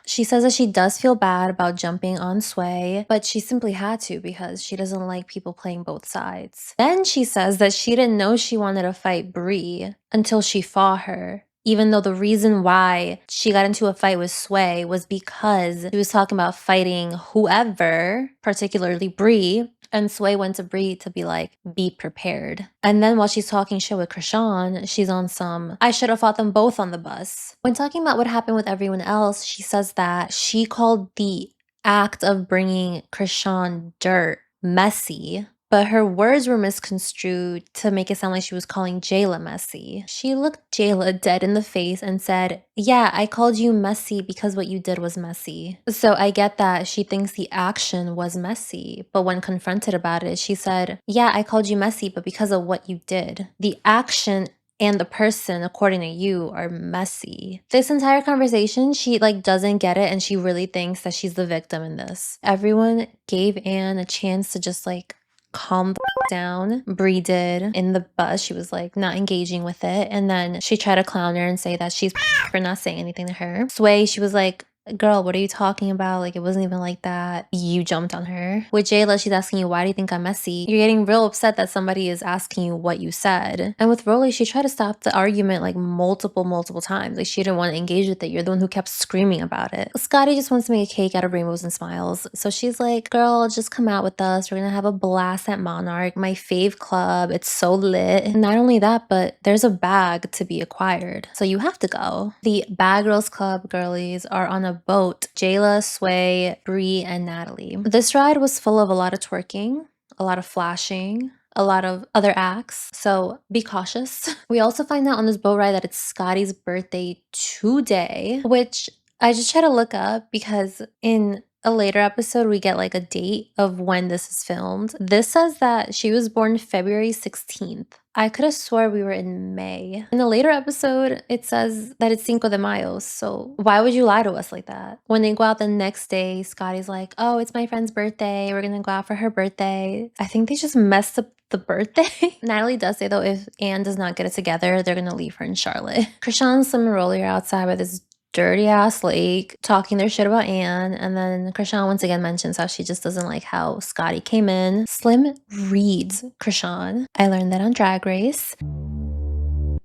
She says that she does feel bad about jumping on Sway, but she simply had to because she doesn't like people playing both sides. Then she says that she didn't know she wanted to fight Bree until she fought her, even though the reason why she got into a fight with Sway was because she was talking about fighting whoever, particularly Bree, and Sway went to Bree to be like, be prepared. And then while she's talking shit with Krishan, she's on some, I should have fought them both on the bus. When talking about what happened with everyone else, she says that she called the act of bringing Krishan dirt messy, but her words were misconstrued to make it sound like she was calling Jayla messy. She looked Jayla dead in the face and said, yeah, I called you messy because what you did was messy. So I get that she thinks the action was messy, but when confronted about it, she said, yeah, I called you messy, but because of what you did. The action and the person, according to you, are messy. This entire conversation, she like doesn't get it and she really thinks that she's the victim in this. Everyone gave Anne a chance to just like calm the down. Bree did in the bus. She was like not engaging with it. And then she tried to clown her and say that she's for not saying anything to her. Sway, she was like, Girl, what are you talking about? Like, it wasn't even like that. You jumped on her. With Jayla, she's asking you, why do you think I'm messy? You're getting real upset that somebody is asking you what you said. And with Rolly, she tried to stop the argument like multiple times. Like, she didn't want to engage with it. You're the one who kept screaming about it. Scotty just wants to make a cake out of rainbows and smiles. So she's like, girl, just come out with us. We're gonna have a blast at Monarch, my fave club. It's so lit. And not only that, but there's a bag to be acquired. So you have to go. The Bad Girls Club girlies are on a boat. Jayla, Sway, Bree, and Natalie. This ride was full of a lot of twerking, a lot of flashing, a lot of other acts, so be cautious. We also find out on this boat ride that it's Scotty's birthday today, which I just try to look up because in a later episode we get like a date of when this is filmed. This says that she was born February 16th. I could have swore we were in May. In a later episode, it says that it's Cinco de Mayo, so why would you lie to us like that? When they go out the next day, Scotty's like, oh, it's my friend's birthday. We're gonna go out for her birthday. I think they just messed up the birthday. Natalie does say, though, if Anne does not get it together, they're gonna leave her in Charlotte. Krishan, Slim, and Rolly are outside by this dirty ass lake talking their shit about Anne, and then Krishan once again mentions how she just doesn't like how Scotty came in. Slim reads Krishan. I learned that on Drag Race.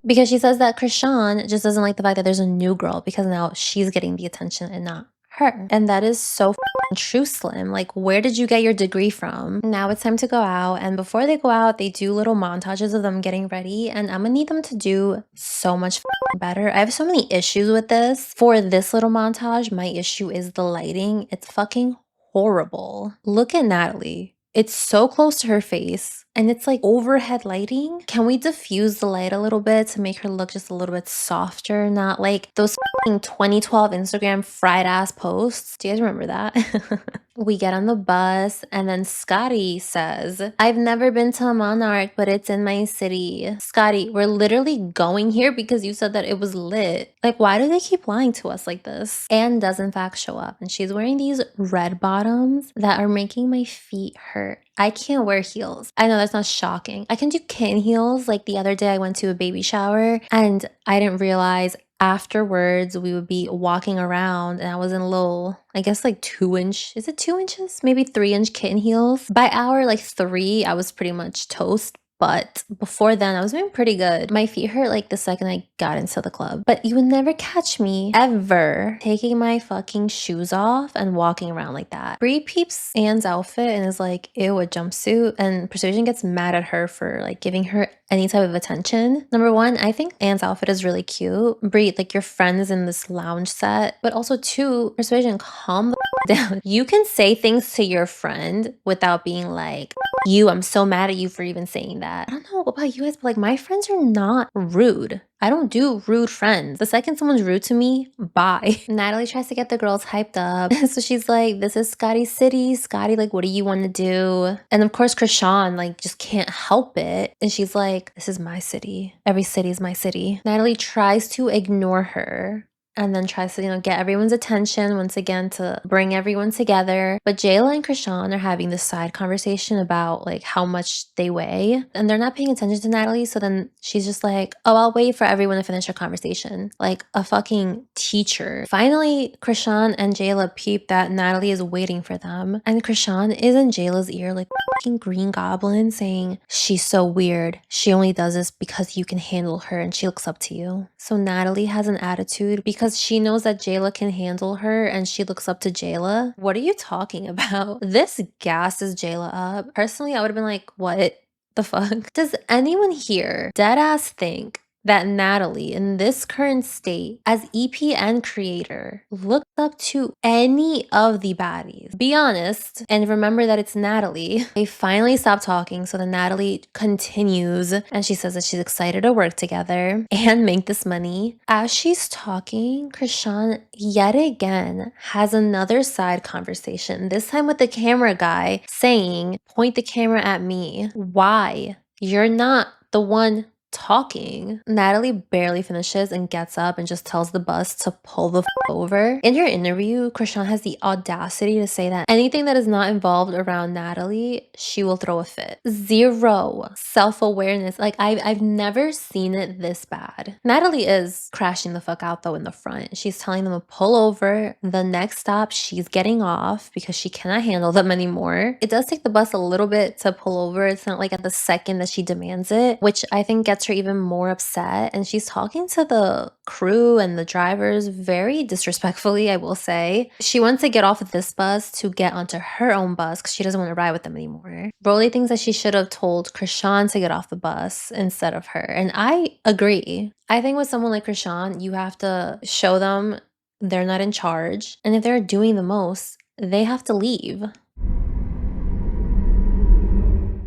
Because she says that Krishan just doesn't like the fact that there's a new girl because now she's getting the attention and not her. And that is so true, Slim. Like, where did you get your degree from? Now it's time to go out, and before they go out, they do little montages of them getting ready, and I'm gonna need them to do so much better. I have so many issues with this. For this little montage, my issue is the lighting. It's fucking horrible. Look at Natalie. It's so close to her face and it's like overhead lighting. Can we diffuse the light a little bit to make her look just a little bit softer? Not like those 2012 Instagram fried ass posts. Do you guys remember that? We get on the bus and then Scotty says, I've never been to a Monarch, but it's in my city. Scotty, we're literally going here because you said that it was lit. Like, why do they keep lying to us like this? Anne does in fact show up and she's wearing these red bottoms that are making my feet hurt. I can't wear heels. I know that's not shocking. I can do kitten heels. Like the other day I went to a baby shower and I didn't realize afterwards we would be walking around and I was in little, I guess like 2-inch, is it 2 inches? Maybe 3-inch kitten heels. By hour like 3, I was pretty much toast. But before then, I was doing pretty good. My feet hurt like the second I got into the club. But you would never catch me ever taking my fucking shoes off and walking around like that. Bree peeps Anne's outfit and is like, ew, a jumpsuit. And Persuasion gets mad at her for like giving her any type of attention. Number one, I think Anne's outfit is really cute. Bree, like your friend is in this lounge set. But also two, Persuasion, calm the down. You can say things to your friend without being like, you, I'm so mad at you for even saying that. I don't know about you guys, but like my friends are not rude. I don't do rude friends. The second someone's rude to me, bye. Natalie tries to get the girls hyped up. So she's like, this is Scotty's city. Scotty, like, what do you want to do? And of course, Krishan, like, just can't help it. And she's like, this is my city. Every city is my city. Natalie tries to ignore her and then tries to, get everyone's attention once again to bring everyone together. But Jayla and Krishan are having this side conversation about like how much they weigh and they're not paying attention to Natalie. So then she's just like, oh, I'll wait for everyone to finish their conversation. Like a fucking teacher. Finally, Krishan and Jayla peep that Natalie is waiting for them. And Krishan is in Jayla's ear like fucking Green Goblin saying, she's so weird. She only does this because you can handle her and she looks up to you. So Natalie has an attitude because she knows that Jayla can handle her and she looks up to Jayla. What are you talking about? This gasses Jayla up. Personally, I would have been like, what the fuck? Does anyone here deadass think that Natalie, in this current state, as EPN creator, looked up to any of the baddies? Be honest, and remember that it's Natalie. They finally stop talking, so then Natalie continues, and she says that she's excited to work together and make this money. As she's talking, Krishan yet again has another side conversation, this time with the camera guy, saying, point the camera at me. Why? You're not the one talking. Natalie barely finishes and gets up and just tells the bus to pull the over. In her interview, Krishan has the audacity to say that anything that is not involved around Natalie, she will throw a fit. Zero self-awareness. Like, I've never seen it this bad. Natalie is crashing the fuck out though in the front. She's telling them to pull over. The next stop, she's getting off because she cannot handle them anymore. It does take the bus a little bit to pull over. It's not like at the second that she demands it, which I think gets her even more upset. And she's talking to the crew and the drivers very disrespectfully, I will say. She wants to get off of this bus to get onto her own bus because she doesn't want to ride with them anymore. Rolly thinks that she should have told Krishan to get off the bus instead of her. And I agree. I think with someone like Krishan, you have to show them they're not in charge. And if they're doing the most, they have to leave.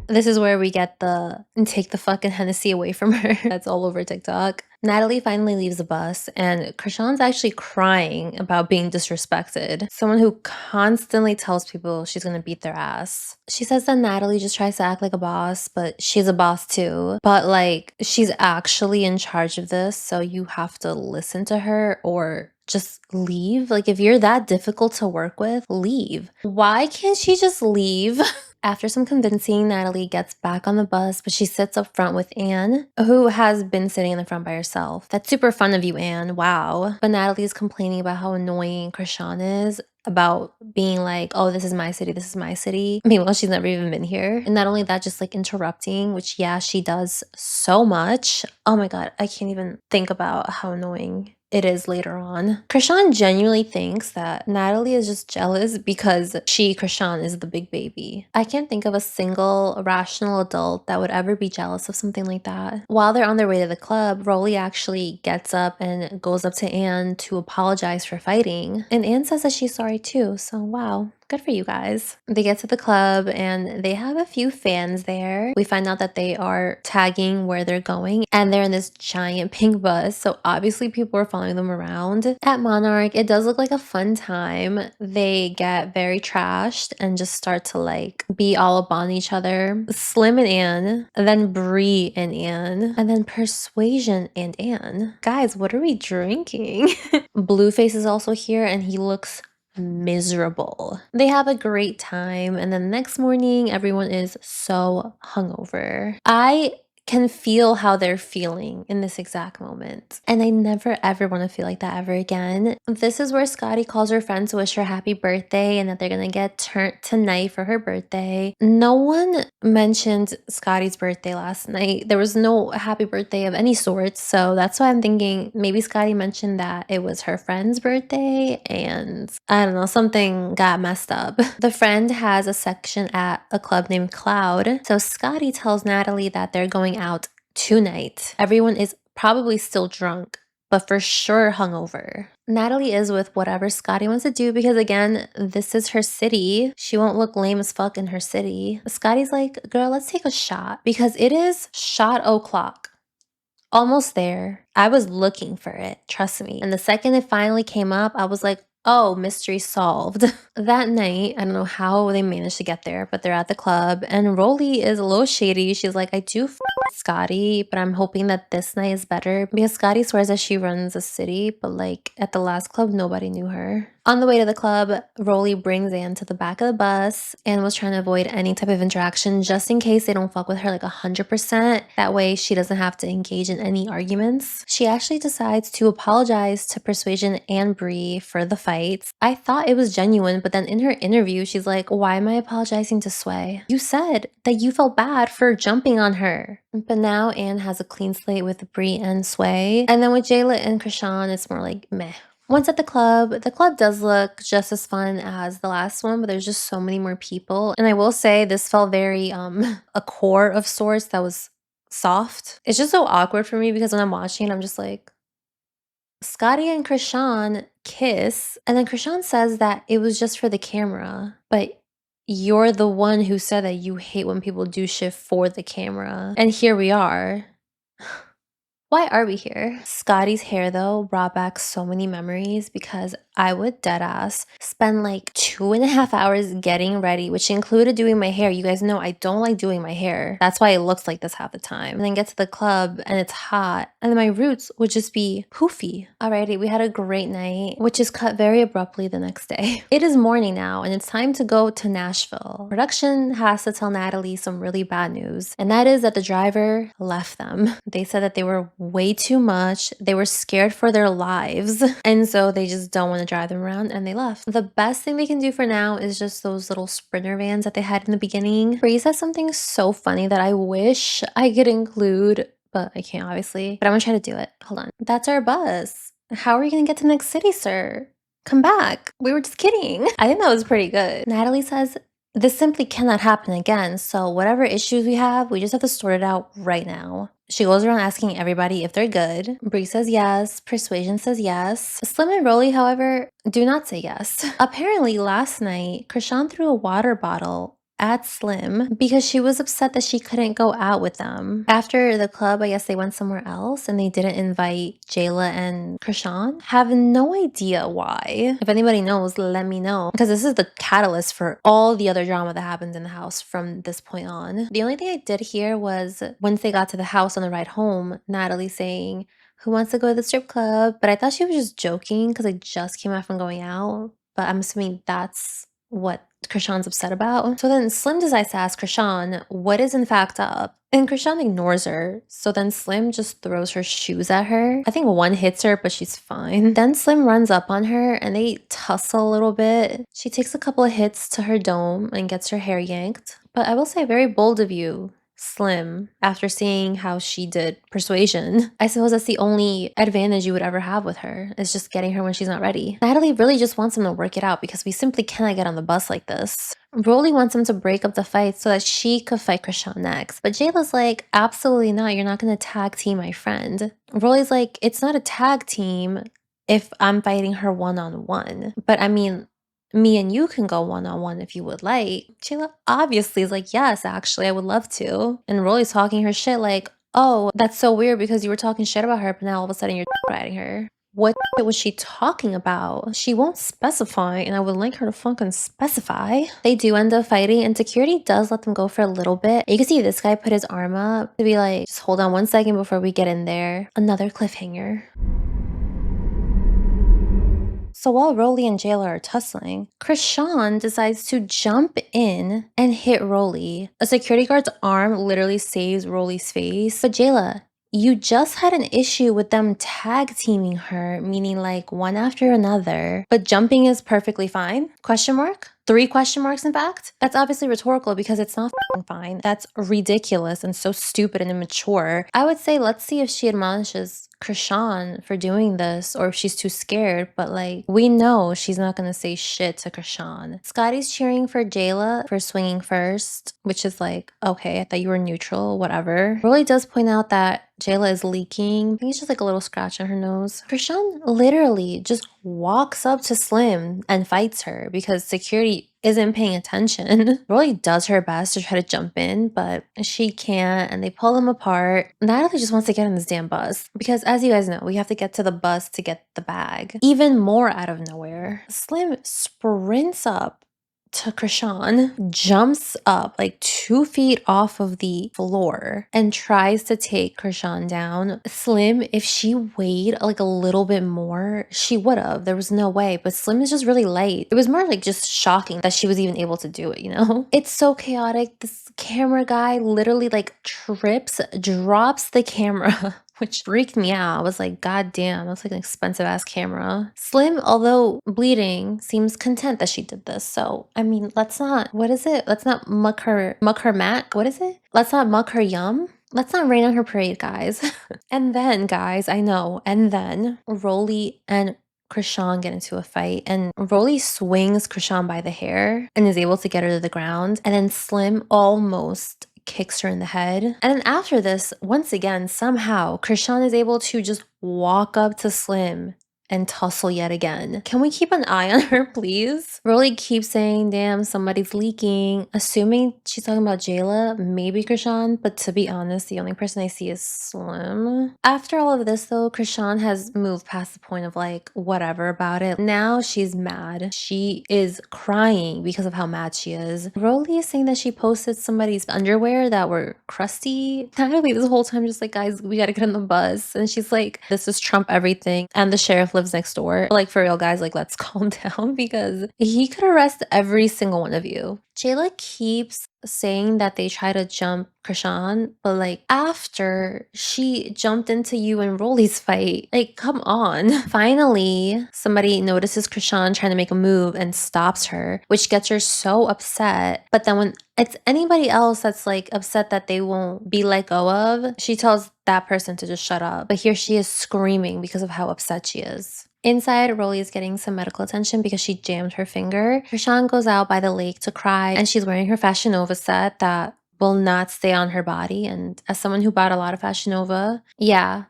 This is where we get the take the fucking Hennessy away from her. That's all over TikTok. Natalie finally leaves the bus and Krishan's actually crying about being disrespected. Someone who constantly tells people she's gonna beat their ass. She says that Natalie just tries to act like a boss, but she's a boss too. But like, she's actually in charge of this, so you have to listen to her or just leave. Like, if you're that difficult to work with, leave. Why can't she just leave? After some convincing, Natalie gets back on the bus, but she sits up front with Anne, who has been sitting in the front by herself. That's super fun of you, Anne. Wow. But Natalie is complaining about how annoying Krishan is, about being like, oh, this is my city, this is my city. Meanwhile, she's never even been here. And not only that, just like interrupting, which yeah, she does so much. Oh my God, I can't even think about how annoying it is later on. Krishan genuinely thinks that Natalie is just jealous because Krishan, is the big baby. I can't think of a single rational adult that would ever be jealous of something like that. While they're on their way to the club, Rolly actually gets up and goes up to Anne to apologize for fighting. And Anne says that she's sorry too, so wow. Good for you guys. They get to the club and they have a few fans there. We find out that they are tagging where they're going and they're in this giant pink bus. So obviously people are following them around. At Monarch, it does look like a fun time. They get very trashed and just start to like be all up on each other. Slim and Anne, and then Bree and Anne, and then Persuasion and Anne. Guys, what are we drinking? Blueface is also here and he looks miserable. They have a great time and then the next morning everyone is so hungover. I can feel how they're feeling in this exact moment. And I never ever want to feel like that ever again. This is where Scotty calls her friends to wish her happy birthday and that they're gonna get turned tonight for her birthday. No one mentioned Scotty's birthday last night. There was no happy birthday of any sort. So that's why I'm thinking maybe Scotty mentioned that it was her friend's birthday and I don't know, something got messed up. The friend has a section at a club named Cloud. So Scotty tells Natalie that they're going out tonight. Everyone is probably still drunk, but for sure hungover. Natalie is with whatever Scotty wants to do because again, this is her city. She won't look lame as fuck in her city. Scotty's like, girl, let's take a shot because it is shot o'clock. Almost there. I was looking for it, trust me. And the second it finally came up, I was like, oh, mystery solved. That night, I don't know how they managed to get there, but they're at the club and Rolly is a little shady. She's like, I do Scotty, but I'm hoping that this night is better because Scotty swears that she runs a city, but like at the last club, nobody knew her. On the way to the club, Rolly brings Anne to the back of the bus and was trying to avoid any type of interaction just in case they don't fuck with her like 100%. That way she doesn't have to engage in any arguments. She actually decides to apologize to Persuasion and Bree for the fights. I thought it was genuine, but then in her interview, she's like, why am I apologizing to Sway? You said that you felt bad for jumping on her. But now Anne has a clean slate with Bree and Sway. And then with Jayla and Krishan, it's more like meh. Once at the club does look just as fun as the last one, but there's just so many more people. And I will say this felt very a core of sorts that was soft. It's just so awkward for me because when I'm watching it, I'm just like, Scotty and Krishan kiss, and then Krishan says that it was just for the camera, but you're the one who said that you hate when people do shit for the camera. And here we are. Why are we here? Scotty's hair, though, brought back so many memories because I would deadass spend like 2.5 hours getting ready, which included doing my hair. You guys know I don't like doing my hair. That's why it looks like this half the time. And then get to the club and it's hot. And then my roots would just be poofy. Alrighty, we had a great night, which is cut very abruptly the next day. It is morning now and it's time to go to Nashville. Production has to tell Natalie some really bad news. And that is that the driver left them. They said that they were way too much. They were scared for their lives. And so they just don't want to drive them around and they left. The best thing they can do for now is just those little Sprinter vans that they had in the beginning. Bree said something so funny that I wish I could include, but I can't obviously. But I'm gonna try to do it. Hold on. That's our bus. How are you gonna get to the next city, sir? Come back. We were just kidding. I think that was pretty good. Natalie says, this simply cannot happen again, so whatever issues we have, we just have to sort it out right now. She goes around asking everybody if they're good. Bree says yes. Persuasion says yes. Slim and Rolly, however, do not say yes. Apparently, last night, Krishan threw a water bottle at Slim because she was upset that she couldn't go out with them. After the club, I guess they went somewhere else and they didn't invite Jayla and Krishan. Have no idea why. If anybody knows, let me know. Because this is the catalyst for all the other drama that happens in the house from this point on. The only thing I did hear was once they got to the house on the ride home, Natalie saying, who wants to go to the strip club? But I thought she was just joking because I just came out from going out. But I'm assuming that's what Krishan's upset about. So then Slim decides to ask Krishan what is in fact up. And Krishan ignores her. So then Slim just throws her shoes at her. I think one hits her, but she's fine. Then Slim runs up on her and they tussle a little bit. She takes a couple of hits to her dome and gets her hair yanked. But I will say, very bold of you, Slim, after seeing how she did Persuasion. I suppose that's the only advantage you would ever have with her, is just getting her when she's not ready. Natalie really just wants him to work it out because we simply cannot get on the bus like this. Rolly wants him to break up the fight so that she could fight Krishan next. But Jayla's like, absolutely not, you're not gonna tag team my friend. Rolly's like, it's not a tag team if I'm fighting her one-on-one. But I mean, me and you can go one-on-one if you would like. Jayla obviously is like, yes, actually, I would love to. And Rolly's talking her shit like, oh, that's so weird because you were talking shit about her, but now all of a sudden you're riding her. What was she talking about? She won't specify, and I would like her to fucking specify. They do end up fighting, and security does let them go for a little bit. You can see this guy put his arm up to be like, just hold on one second before we get in there. Another cliffhanger. So while Rolly and Jayla are tussling, Krishan decides to jump in and hit Rolly. A security guard's arm literally saves Rolly's face. But Jayla, you just had an issue with them tag teaming her, meaning like one after another. But jumping is perfectly fine? Question mark? 3 question marks, in fact? That's obviously rhetorical because it's not fine. That's ridiculous and so stupid and immature. I would say let's see if she admonishes Krishan for doing this or if she's too scared, but like we know she's not gonna say shit to Krishan. Scotty's cheering for Jayla for swinging first, which is like, okay, I thought you were neutral, whatever. Rolly does point out that Jayla is leaking. I think it's just like a little scratch on her nose. Krishan literally just walks up to Slim and fights her because security isn't paying attention. Rolly does her best to try to jump in, but she can't, and they pull them apart. Natalie just wants to get on this damn bus because, as you guys know, we have to get to the bus to get the bag. Even more out of nowhere, Slim sprints up to Krishan, jumps up like 2 feet off of the floor and tries to take Krishan down. Slim, if she weighed like a little bit more, she would have. There was no way. But Slim is just really light. It was more like just shocking that she was even able to do it, you know? It's so chaotic. This camera guy literally like trips, drops the camera. Which freaked me out. I was like, God damn, that's like an expensive ass camera. Slim, although bleeding, seems content that she did this. So, I mean, let's not, what is it? Let's not muck her mac. What is it? Let's not muck her yum. Let's not rain on her parade, guys. And then, guys, I know. And then Rolly and Krishan get into a fight, and Rolly swings Krishan by the hair and is able to get her to the ground. And then Slim almost kicks her in the head. And then after this, once again, somehow, Krishan is able to just walk up to Slim and tussle yet again. Can we keep an eye on her, please? Rolly keeps saying, damn, somebody's leaking, assuming she's talking about Jayla, maybe Krishan, but to be honest, the only person I see is Slim. After all of this though, Krishan has moved past the point of like, whatever about it. Now she's mad. She is crying because of how mad she is. Rolly is saying that she posted somebody's underwear that were crusty. Natalie this whole time just like, guys, we gotta get on the bus. And she's like, this is Trump everything. And the sheriff lives next door. Like, for real, guys, like, let's calm down because he could arrest every single one of you. Jayla keeps saying that they try to jump Krishan, but like after she jumped into you and Rolly's fight, like come on. Finally, somebody notices Krishan trying to make a move and stops her, which gets her so upset. But then when it's anybody else that's like upset that they won't be let go of, she tells that person to just shut up. But here she is screaming because of how upset she is. Inside, Rolly is getting some medical attention because she jammed her finger. Krishan goes out by the lake to cry, and she's wearing her Fashion Nova set that will not stay on her body. And as someone who bought a lot of Fashion Nova, yeah,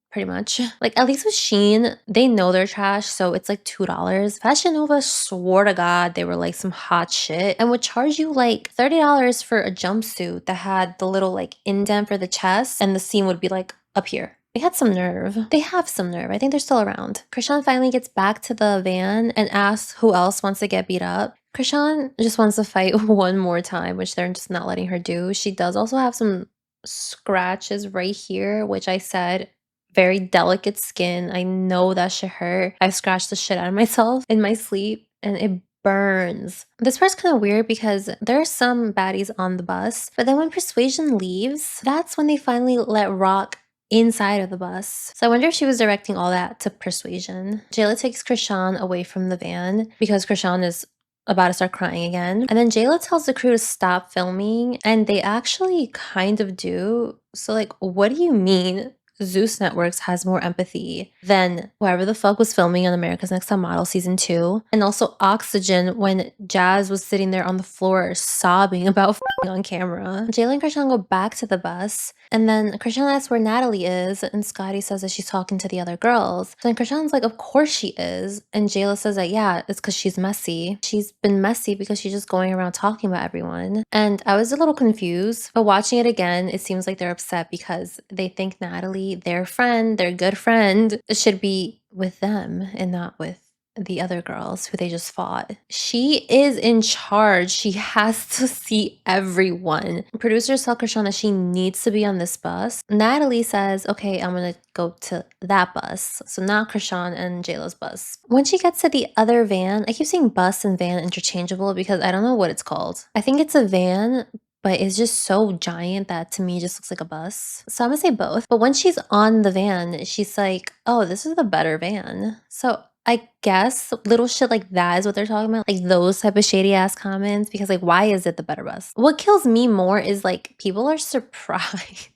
pretty much. Like, at least with Shein, they know they're trash, so it's like $2. Fashion Nova, swore to God, they were like some hot shit and would charge you like $30 for a jumpsuit that had the little like indent for the chest, and the seam would be like up here. They had some nerve. They have some nerve. I think they're still around. Krishan finally gets back to the van and asks who else wants to get beat up. Krishan just wants to fight one more time, which they're just not letting her do. She does also have some scratches right here, which I said, very delicate skin. I know that shit hurt. I scratched the shit out of myself in my sleep and it burns. This part's kind of weird because there are some baddies on the bus, but then when Persuasion leaves, that's when they finally let Rock inside of the bus. So I wonder if she was directing all that to Persuasion. Jayla takes Krishan away from the van because Krishan is about to start crying again. And then Jayla tells the crew to stop filming, and they actually kind of do. So like, what do you mean Zeus Networks has more empathy than whoever the fuck was filming on America's Next Top Model season 2? And also Oxygen when Jazz was sitting there on the floor sobbing about f***ing on camera. Jayla and Krishan go back to the bus, and then Krishan asks where Natalie is, and Scotty says that she's talking to the other girls. So then Krishan's like, of course she is. And Jayla says that, yeah, it's because she's messy. She's been messy because she's just going around talking about everyone. And I was a little confused, but watching it again, it seems like they're upset because they think Natalie, their friend, their good friend, should be with them and not with the other girls who they just fought. She is in charge. She has to see everyone. Producers tell Krishan that she needs to be on this bus. Natalie says, okay, I'm gonna go to that bus. So not Krishan and Jayla's bus. When she gets to the other van, I keep saying bus and van interchangeable because I don't know what it's called. I think it's a van, but it's just so giant that to me just looks like a bus. So I'm gonna say both. But when she's on the van, she's like, oh, this is the better van. So I guess little shit like that is what they're talking about. Like those type of shady ass comments, because like, why is it the better bus? What kills me more is like people are surprised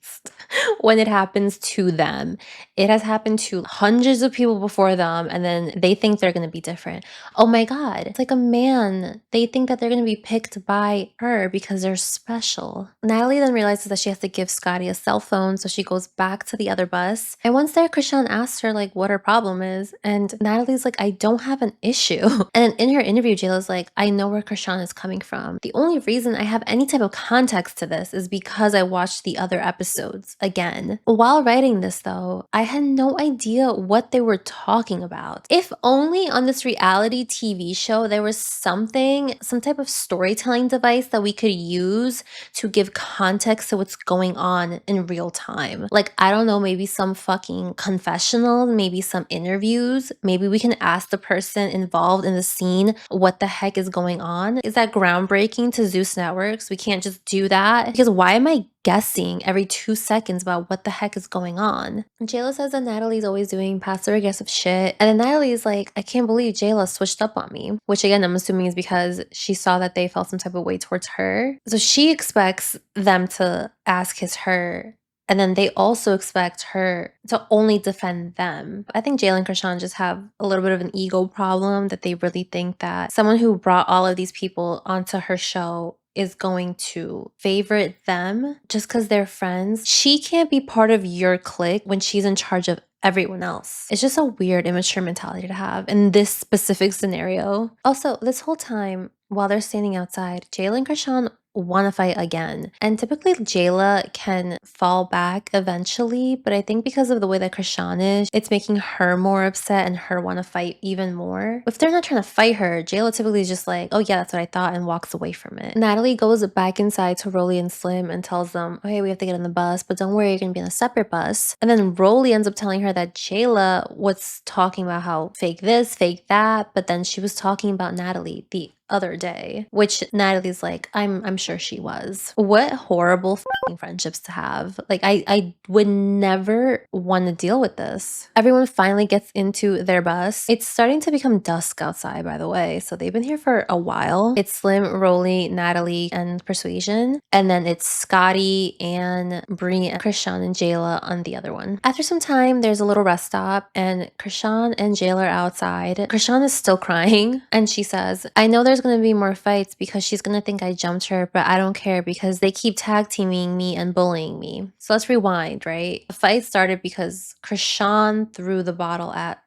when it happens to them. It has happened to hundreds of people before them, and then they think they're gonna be different. Oh my God, it's like a man. They think that they're gonna be picked by her because they're special. Natalie then realizes that she has to give Scotty a cell phone, so she goes back to the other bus. And once there, Krishan asks her like what her problem is, and Natalie's like, I don't have an issue. And in her interview, Jayla's like, I know where Krishan is coming from. The only reason I have any type of context to this is because I watched the other episodes again. While writing this though, I had no idea what they were talking about. If only on this reality TV show there was something, some type of storytelling device that we could use to give context to what's going on in real time. Like, I don't know, maybe some fucking confessional, maybe some interviews, maybe we can ask the person involved in the scene what the heck is going on. Is that groundbreaking to Zeus Networks? We can't just do that because why am I guessing every 2 seconds about what the heck is going on? And Jayla says that Natalie's always doing passive aggressive shit. And then Natalie's like, I can't believe Jayla switched up on me. Which again, I'm assuming is because she saw that they felt some type of way towards her. So she expects them to ask his her. And then they also expect her to only defend them. I think Jayla and Krishan just have a little bit of an ego problem, that they really think that someone who brought all of these people onto her show is going to favorite them just because they're friends. She can't be part of your clique when she's in charge of everyone else. It's just a weird, immature mentality to have in this specific scenario. Also, this whole time, while they're standing outside, Jayla and Krishan want to fight again. And typically Jayla can fall back eventually, but I think because of the way that Krishan is, it's making her more upset and her want to fight even more. If they're not trying to fight her, Jayla typically is just like, oh yeah, that's what I thought, and walks away from it. Natalie goes back inside to Rolly and Slim and tells them, okay, we have to get on the bus, but don't worry, you're gonna be in a separate bus. And then Rolly ends up telling her that Jayla was talking about how fake this, fake that, but then she was talking about Natalie the other day, which Natalie's like, I'm sure she was. What horrible friendships to have. Like, I would never want to deal with this. Everyone finally gets into their bus. It's starting to become dusk outside, by the way, so they've been here for a while. It's Slim, Rolly, Natalie, and Persuasion, and then it's Scotty and Bree and Krishan and Jayla on the other one. After some time, there's a little rest stop, and Krishan and Jayla are outside. Krishan is still crying, and she says, I know there's gonna be more fights because she's gonna think I jumped her, but I don't care because they keep tag teaming me and bullying me. So let's rewind, right? The fight started because Krishan threw the bottle at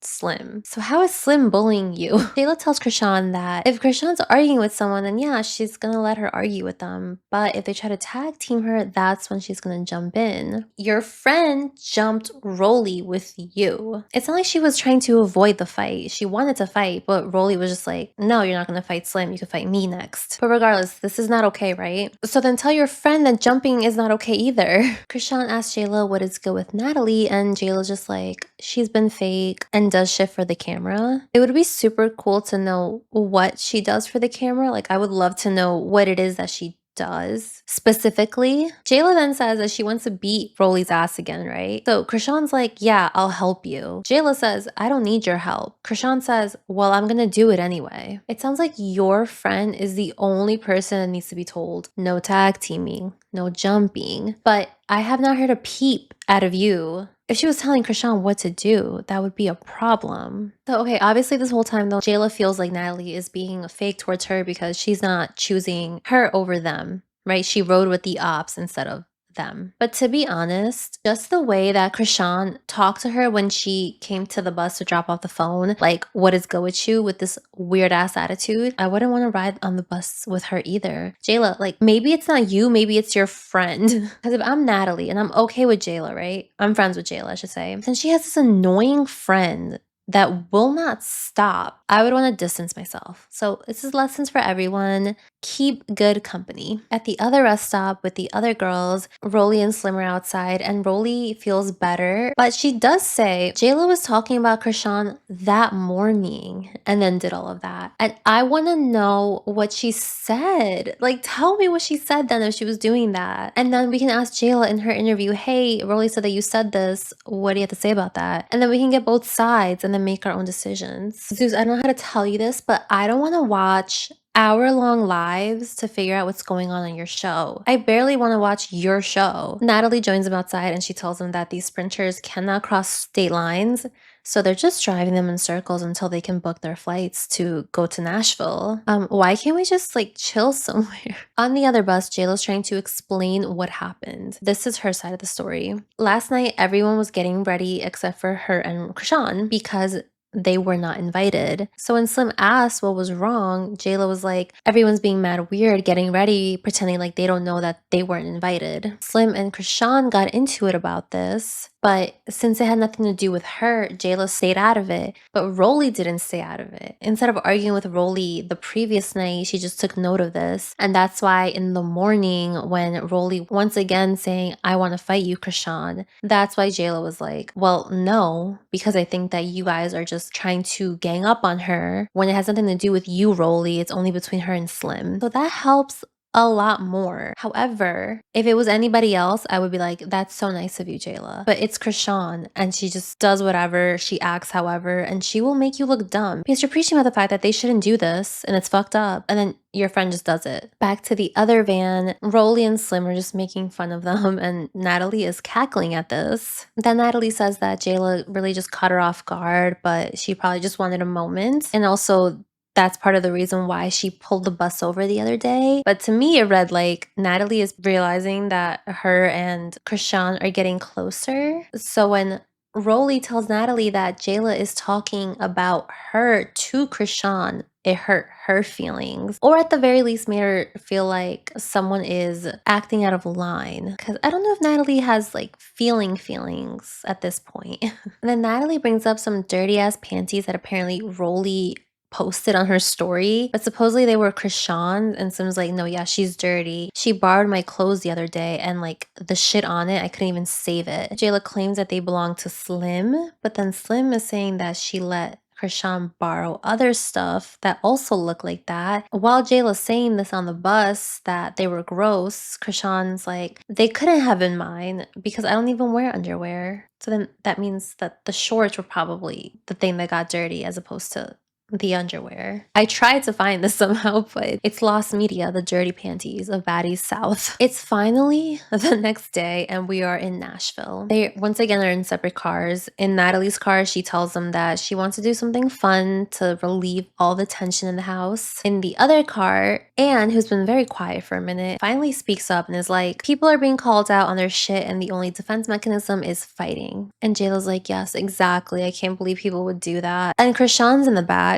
Slim. So how is Slim bullying you? Jayla tells Krishan that if Krishan's arguing with someone, then yeah, she's gonna let her argue with them. But if they try to tag team her, that's when she's gonna jump in. Your friend jumped Rolly with you. It's not like she was trying to avoid the fight. She wanted to fight, but Rolly was just like, no, you're not gonna fight Slim. You can fight me next. But regardless, this is not okay, right? So then tell your friend that jumping is not okay either. Krishan asks Jayla what is good with Natalie, and Jayla's just like, she's been fake and does shit for the camera. It would be super cool to know what she does for the camera. Like, I would love to know what it is that she does specifically. Jayla then says that she wants to beat Rolly's ass again, right? So Krishan's like, yeah, I'll help you. Jayla says, I don't need your help. Krishan says, well, I'm gonna do it anyway. It sounds like your friend is the only person that needs to be told no tag teaming, no jumping, but I have not heard a peep out of you. If she was telling Krishan what to do, that would be a problem. So, okay, obviously this whole time though, Jayla feels like Natalie is being fake towards her because she's not choosing her over them, right? She rode with the ops instead of them. But to be honest, just the way that Krishan talked to her when she came to the bus to drop off the phone, like, what is good with you, with this weird ass attitude, I wouldn't want to ride on the bus with her either. Jayla, like, maybe it's not you, maybe it's your friend. Because if I'm Natalie and I'm okay with Jayla, right? I'm friends with Jayla, I should say. Then she has this annoying friend that will not stop. I would want to distance myself. So this is lessons for everyone. Keep good company. At the other rest stop with the other girls, Rolly and Slim are outside, and Rolly feels better. But she does say Jayla was talking about Krishan that morning and then did all of that. And I want to know what she said. Like, tell me what she said then if she was doing that. And then we can ask Jayla in her interview, hey, Rolly said that you said this. What do you have to say about that? And then we can get both sides and then make our own decisions. Zeus, I don't know how to tell you this, but I don't want to watch hour-long lives to figure out what's going on your show. I barely want to watch your show. Natalie joins them outside and she tells them that these sprinters cannot cross state lines, so they're just driving them in circles until they can book their flights to go to Nashville. Why can't we just like chill somewhere? On the other bus, JLo's trying to explain what happened. This is her side of the story. Last night, everyone was getting ready except for her and Krishan because they were not invited. So when Slim asked what was wrong, JLo was like, everyone's being mad weird, getting ready, pretending like they don't know that they weren't invited. Slim and Krishan got into it about this, but since it had nothing to do with her, JLo stayed out of it. But Rolly didn't stay out of it. Instead of arguing with Rolly the previous night, she just took note of this. And that's why in the morning when Rolly once again saying, I want to fight you, Krishan, that's why JLo was like, well, no, because I think that you guys are just trying to gang up on her when it has nothing to do with you, Rolly. It's only between her and Slim. So that helps a lot more. However, if it was anybody else, I would be like, that's so nice of you, Jayla. But it's Krishan, and she just does whatever, she acts however, and she will make you look dumb because you're preaching about the fact that they shouldn't do this and it's fucked up, and then your friend just does it. Back to the other van, Rolly and Slim are just making fun of them, and Natalie is cackling at this. Then Natalie says that Jayla really just caught her off guard, but she probably just wanted a moment, and also that's part of the reason why she pulled the bus over the other day. But to me, it read like Natalie is realizing that her and Krishan are getting closer. So when Rolly tells Natalie that Jayla is talking about her to Krishan. It hurt her feelings, or at the very least made her feel like someone is acting out of line. Because I don't know if Natalie has like feelings at this point. And then Natalie brings up some dirty ass panties that apparently Rolly posted on her story, but supposedly they were Krishan's, and Sim's like, no, yeah, she's dirty. She borrowed my clothes the other day, and like the shit on it, I couldn't even save it. Jayla claims that they belong to Slim, but then Slim is saying that she let Krishan borrow other stuff that also look like that. While Jayla's saying this on the bus that they were gross, Krishan's like, they couldn't have been mine because I don't even wear underwear. So then that means that the shorts were probably the thing that got dirty as opposed to the underwear. I tried to find this somehow, but it's lost media, the dirty panties of Baddies South. It's finally the next day and we are in Nashville. They once again are in separate cars. In Natalie's car, she tells them that she wants to do something fun to relieve all the tension in the house. In the other car, Anne, who's been very quiet for a minute, finally speaks up and is like, people are being called out on their shit and the only defense mechanism is fighting. And Jayla's like, yes, exactly. I can't believe people would do that. And Krishan's in the back.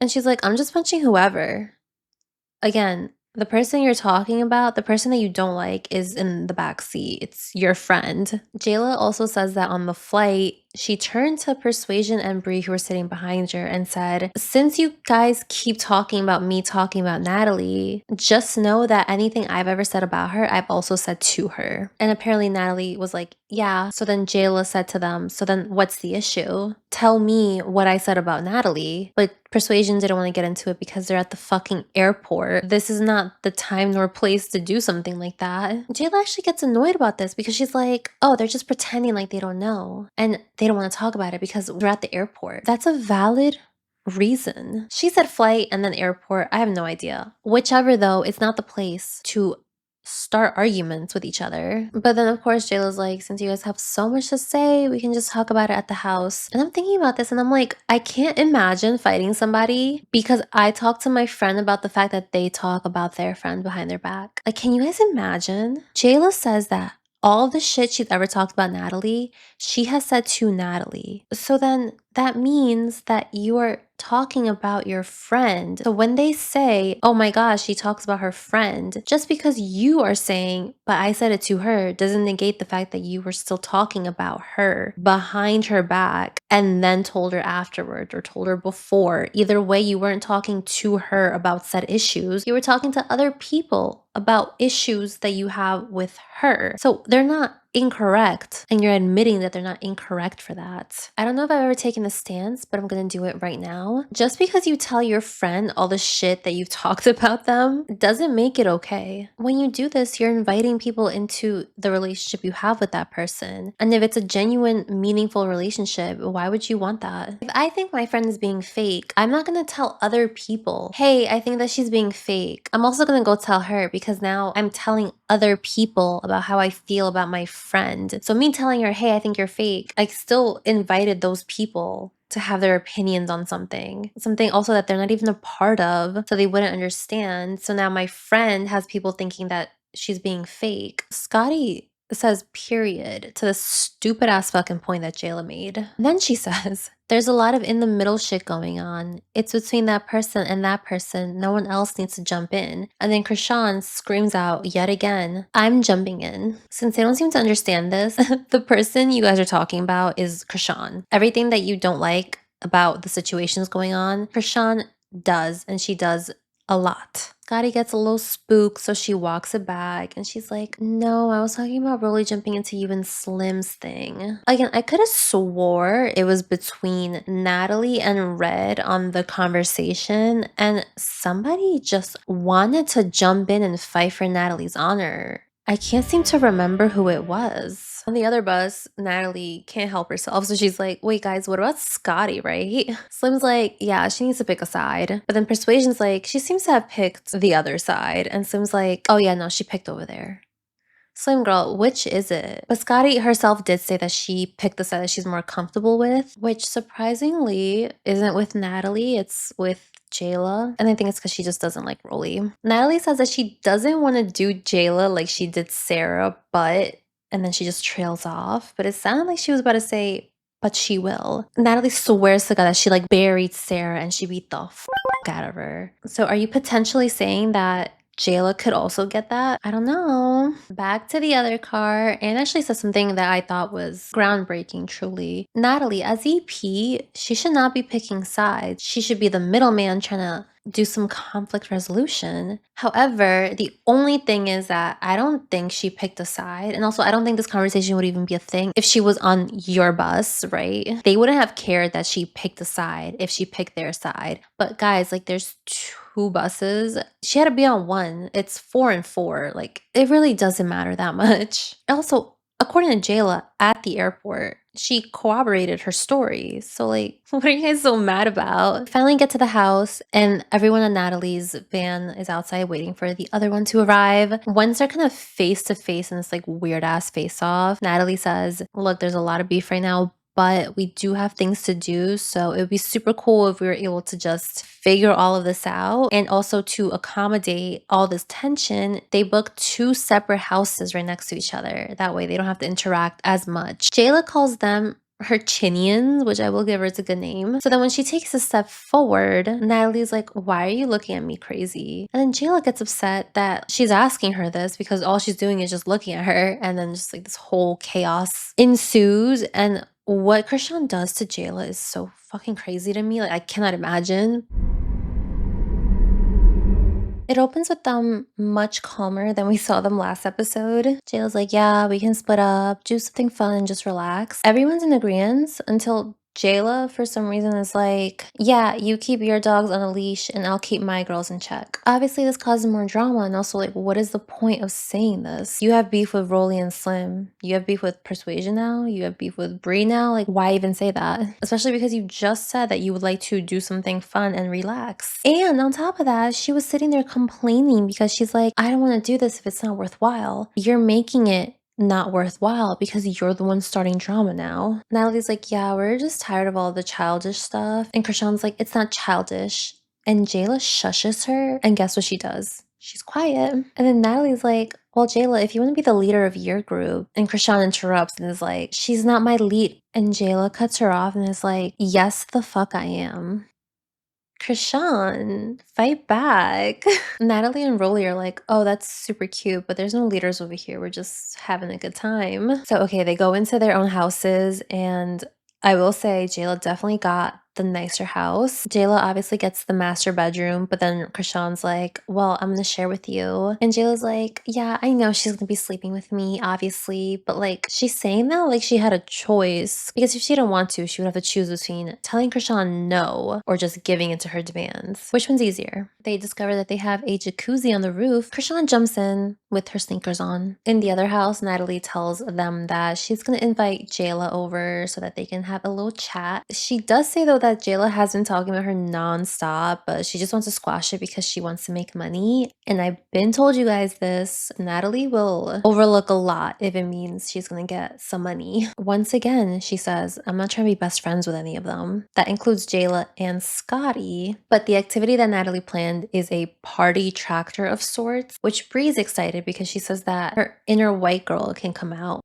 And she's like, I'm just punching whoever. Again, the person you're talking about, the person that you don't like, is in the back seat. It's your friend. Jayla also says that on the flight, she turned to Persuasion and Bree, who were sitting behind her, and said, since you guys keep talking about me talking about Natalie, just know that anything I've ever said about her, I've also said to her. And apparently Natalie was like, yeah. So then Jayla said to them, so then what's the issue? Tell me what I said about Natalie. But Persuasion didn't want to get into it because they're at the fucking airport. This is not the time nor place to do something like that. Jayla actually gets annoyed about this because she's like, oh, they're just pretending like they don't know. And they don't want to talk about it because we're at the airport. That's a valid reason. She said flight and then airport. I have no idea. Whichever though, it's not the place to start arguments with each other. But then of course Jayla's like, since you guys have so much to say, we can just talk about it at the house. And I'm thinking about this and I'm like, I can't imagine fighting somebody because I talked to my friend about the fact that they talk about their friend behind their back. Like, can you guys imagine? Jayla says that all the shit she's ever talked about Natalie, she has said to Natalie. So then that means that you are talking about your friend. So when they say, oh my gosh, she talks about her friend, just because you are saying, but I said it to her, doesn't negate the fact that you were still talking about her behind her back and then told her afterwards or told her before. Either way, you weren't talking to her about said issues. You were talking to other people about issues that you have with her. So they're not incorrect, and you're admitting that they're not incorrect for that. I don't know if I've ever taken a stance, but I'm gonna do it right now. Just because you tell your friend all the shit that you've talked about them doesn't make it okay. When you do this, you're inviting people into the relationship you have with that person. And if it's a genuine, meaningful relationship, why would you want that? If I think my friend is being fake, I'm not gonna tell other people, hey, I think that she's being fake. I'm also gonna go tell her because now I'm telling other people about how I feel about my friend. So me telling her, hey, I think you're fake, I still invited those people to have their opinions on something also that they're not even a part of, so they wouldn't understand. So now my friend has people thinking that she's being fake. Scotty says period to the stupid ass fucking point that Jayla made. And then she says, there's a lot of in the middle shit going on. It's between that person and that person. No one else needs to jump in. And then Krishan screams out yet again, I'm jumping in. Since they don't seem to understand this, the person you guys are talking about is Krishan. Everything that you don't like about the situations going on, Krishan does, and she does a lot. Scotty gets a little spooked, so she walks it back and she's like, no, I was talking about really jumping into you and Slim's thing. Again, I could have swore it was between Natalie and Red on the conversation, and somebody just wanted to jump in and fight for Natalie's honor. I can't seem to remember who it was. On the other bus, Natalie can't help herself, so she's like, wait guys, what about Scotty, right? Slim's like, yeah, she needs to pick a side. But then Persuasion's like, she seems to have picked the other side. And Slim's like, oh yeah, no, she picked over there. Slim girl, which is it? But Scotty herself did say that she picked the side that she's more comfortable with, which surprisingly isn't with Natalie, it's with Jayla. And I think it's because she just doesn't like Rolly. Natalie says that she doesn't want to do Jayla like she did Sarah, but and then she just trails off. But it sounded like she was about to say, but she will. Natalie swears to God that she like buried Sarah and she beat the out of her. So are you potentially saying that Jayla could also get that? I don't know. Back to the other car. Anne actually said something that I thought was groundbreaking, truly. Natalie, as EP, she should not be picking sides. She should be the middleman trying to do some conflict resolution. However, the only thing is that I don't think she picked a side. And also, I don't think this conversation would even be a thing if she was on your bus, right? They wouldn't have cared that she picked a side if she picked their side. But guys, like there's two buses. She had to be on one. It's 4 and 4. Like it really doesn't matter that much. Also, according to Jayla at the airport, she corroborated her story. So like, what are you guys so mad about? Finally get to the house and everyone in Natalie's van is outside waiting for the other one to arrive. Once they're kind of face to face in this like weird ass face off, Natalie says, look, there's a lot of beef right now, but we do have things to do. So it would be super cool if we were able to just figure all of this out. And also to accommodate all this tension, they booked 2 separate houses right next to each other. That way they don't have to interact as much. Jayla calls them her Chinians, which I will give her, it's a good name. So then when she takes a step forward, Natalie's like, why are you looking at me crazy? And then Jayla gets upset that she's asking her this because all she's doing is just looking at her, and then just like this whole chaos ensues. And what Krishan does to Jayla is so fucking crazy to me. Like, I cannot imagine. It opens with them much calmer than we saw them last episode. Jayla's like, yeah, we can split up, do something fun, and just relax. Everyone's in agreement until Jayla, for some reason, is like, yeah, you keep your dogs on a leash and I'll keep my girls in check. Obviously, this causes more drama, and also, like, what is the point of saying this? You have beef with Rolly and Slim. You have beef with Persuasion now. You have beef with Bree now. Like, why even say that? Especially because you just said that you would like to do something fun and relax. And on top of that, she was sitting there complaining because she's like, I don't want to do this if it's not worthwhile. You're making it not worthwhile because you're the one starting drama now. Natalie's like, yeah, we're just tired of all the childish stuff. And Krishan's like, it's not childish. And Jayla shushes her, and guess what she does? She's quiet. And then Natalie's like, well, Jayla, if you want to be the leader of your group. And Krishan interrupts and is like, she's not my lead. And Jayla cuts her off and is like, yes, the fuck I am. Krishan, fight back. Natalie and Rolly are like, oh, that's super cute, but there's no leaders over here. We're just having a good time. So, okay, they go into their own houses, and I will say Jayla definitely got the nicer house. Jayla obviously gets the master bedroom, but then Krishan's like, well, I'm gonna share with you. And Jayla's like, yeah, I know she's gonna be sleeping with me, obviously, but like she's saying that like she had a choice. Because if she didn't want to, she would have to choose between telling Krishan no or just giving into her demands. Which one's easier? They discover that they have a jacuzzi on the roof. Krishan jumps in with her sneakers on. In the other house, Natalie tells them that she's gonna invite Jayla over so that they can have a little chat. She does say though that Jayla has been talking about her nonstop, but she just wants to squash it because she wants to make money. And I've been told you guys this, Natalie will overlook a lot if it means she's gonna get some money. Once again, she says, I'm not trying to be best friends with any of them. That includes Jayla and Scotty. But the activity that Natalie planned is a party tractor of sorts, which Bree's excited because she says that her inner white girl can come out.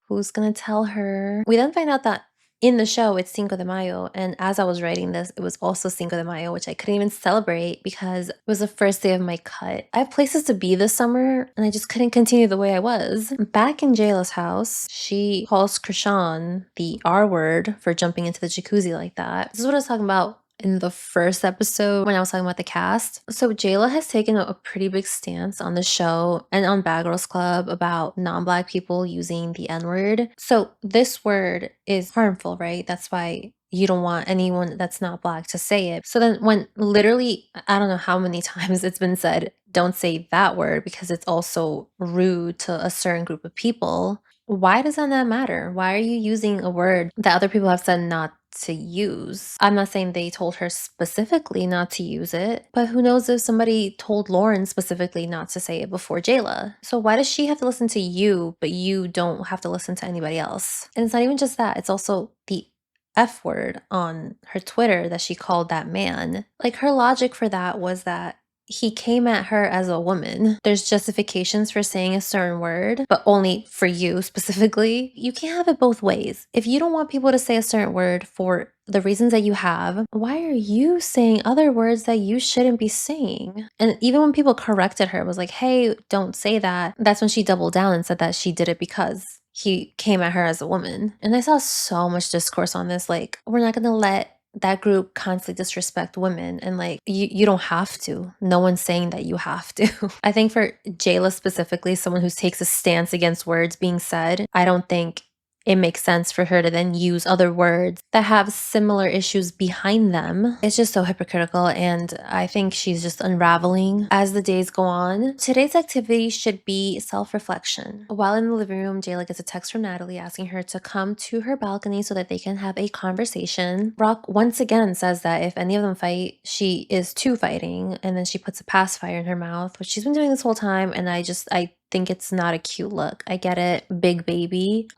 Who's gonna tell her? We then find out that in the show, it's Cinco de Mayo, and as I was writing this, it was also Cinco de Mayo, which I couldn't even celebrate because it was the first day of my cut. I have places to be this summer, and I just couldn't continue the way I was. Back in Jayla's house, she calls Krishan the R word for jumping into the jacuzzi like that. This is what I was talking about in the first episode when I was talking about the cast. So Jayla has taken a pretty big stance on the show and on Bad Girls Club about non-Black people using the N-word. So this word is harmful, right? That's why you don't want anyone that's not Black to say it. So then when literally, I don't know how many times it's been said, don't say that word because it's also rude to a certain group of people. Why does that not matter? Why are you using a word that other people have said not to use? I'm not saying they told her specifically not to use it, but who knows if somebody told Lauren specifically not to say it before Jayla. So why does she have to listen to you, but you don't have to listen to anybody else? And it's not even just that, it's also the F word on her Twitter that she called that man. Like her logic for that was that he came at her as a woman. There's justifications for saying a certain word, but only for you specifically. You can't have it both ways. If you don't want people to say a certain word for the reasons that you have, why are you saying other words that you shouldn't be saying? And even when people corrected her, it was like, hey, don't say that. That's when she doubled down and said that she did it because he came at her as a woman. And I saw so much discourse on this, like, we're not gonna let that group constantly disrespect women, and like you don't have to. No one's saying that you have to. I think for Jayla specifically, someone who takes a stance against words being said, I don't think it makes sense for her to then use other words that have similar issues behind them. It's just so hypocritical, and I think she's just unraveling as the days go on. Today's activity should be self-reflection. While in the living room, Jayla gets a text from Natalie asking her to come to her balcony so that they can have a conversation. Brock once again says that if any of them fight, she is too fighting, and then she puts a pacifier in her mouth, which she's been doing this whole time, and I think it's not a cute look. I get it, big baby.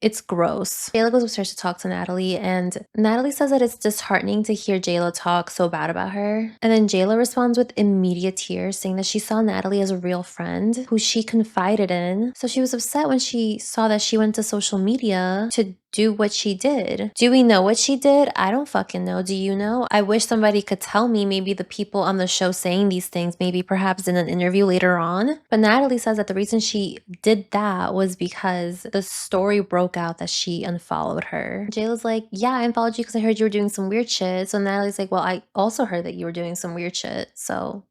It's gross. Jayla goes upstairs to talk to Natalie, and Natalie says that it's disheartening to hear Jayla talk so bad about her. And then Jayla responds with immediate tears, saying that she saw Natalie as a real friend who she confided in. So she was upset when she saw that she went to social media to do what she did. Do we know what she did? I don't fucking know. Do you know? I wish somebody could tell me. Maybe the people on the show saying these things, maybe perhaps in an interview later on. But Natalie says that the reason she did that was because the story broke out that she unfollowed her. Jayla's like, yeah, I unfollowed you because I heard you were doing some weird shit. So Natalie's like, well, I also heard that you were doing some weird shit. So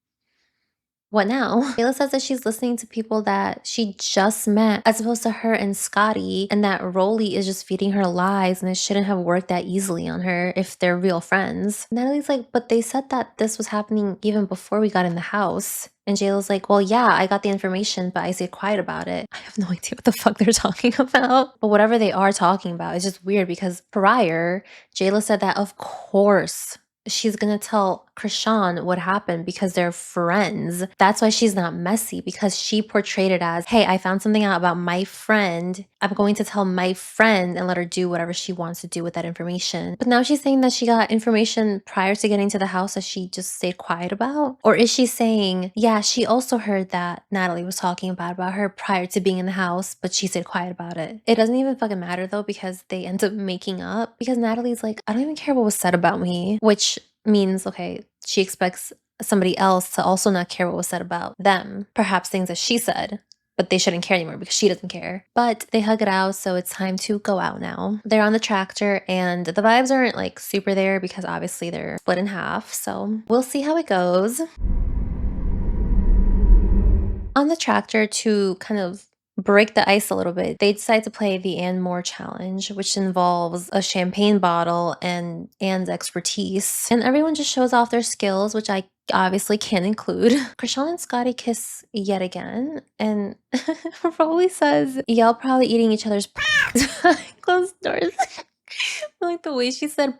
what now? Jayla says that she's listening to people that she just met as opposed to her and Scotty, and that Rolly is just feeding her lies and it shouldn't have worked that easily on her if they're real friends. Natalie's like, but they said that this was happening even before we got in the house. And Jayla's like, well, yeah, I got the information, but I stayed quiet about it. I have no idea what the fuck they're talking about. But whatever they are talking about, it's just weird because prior, Jayla said that, of course, she's gonna tell Krishan what happened because they're friends. That's why she's not messy, because she portrayed it as, hey, I found something out about my friend. I'm going to tell my friend and let her do whatever she wants to do with that information. But now she's saying that she got information prior to getting to the house that she just stayed quiet about? Or is she saying, yeah, she also heard that Natalie was talking bad about her prior to being in the house, but she stayed quiet about it? It doesn't even fucking matter though, because they end up making up, because Natalie's like, I don't even care what was said about me, which means, okay, she expects somebody else to also not care what was said about them. Perhaps things that she said, but they shouldn't care anymore because she doesn't care. But they hug it out, so it's time to go out now. They're on the tractor, and the vibes aren't like super there because obviously they're split in half, so we'll see how it goes. On the tractor, to kind of break the ice a little bit, they decide to play the and more challenge, which involves a champagne bottle and expertise. And everyone just shows off their skills, which I obviously can include. Krishan and Scotty kiss yet again, and Rolly says, y'all probably eating each other's closed doors. Like the way she said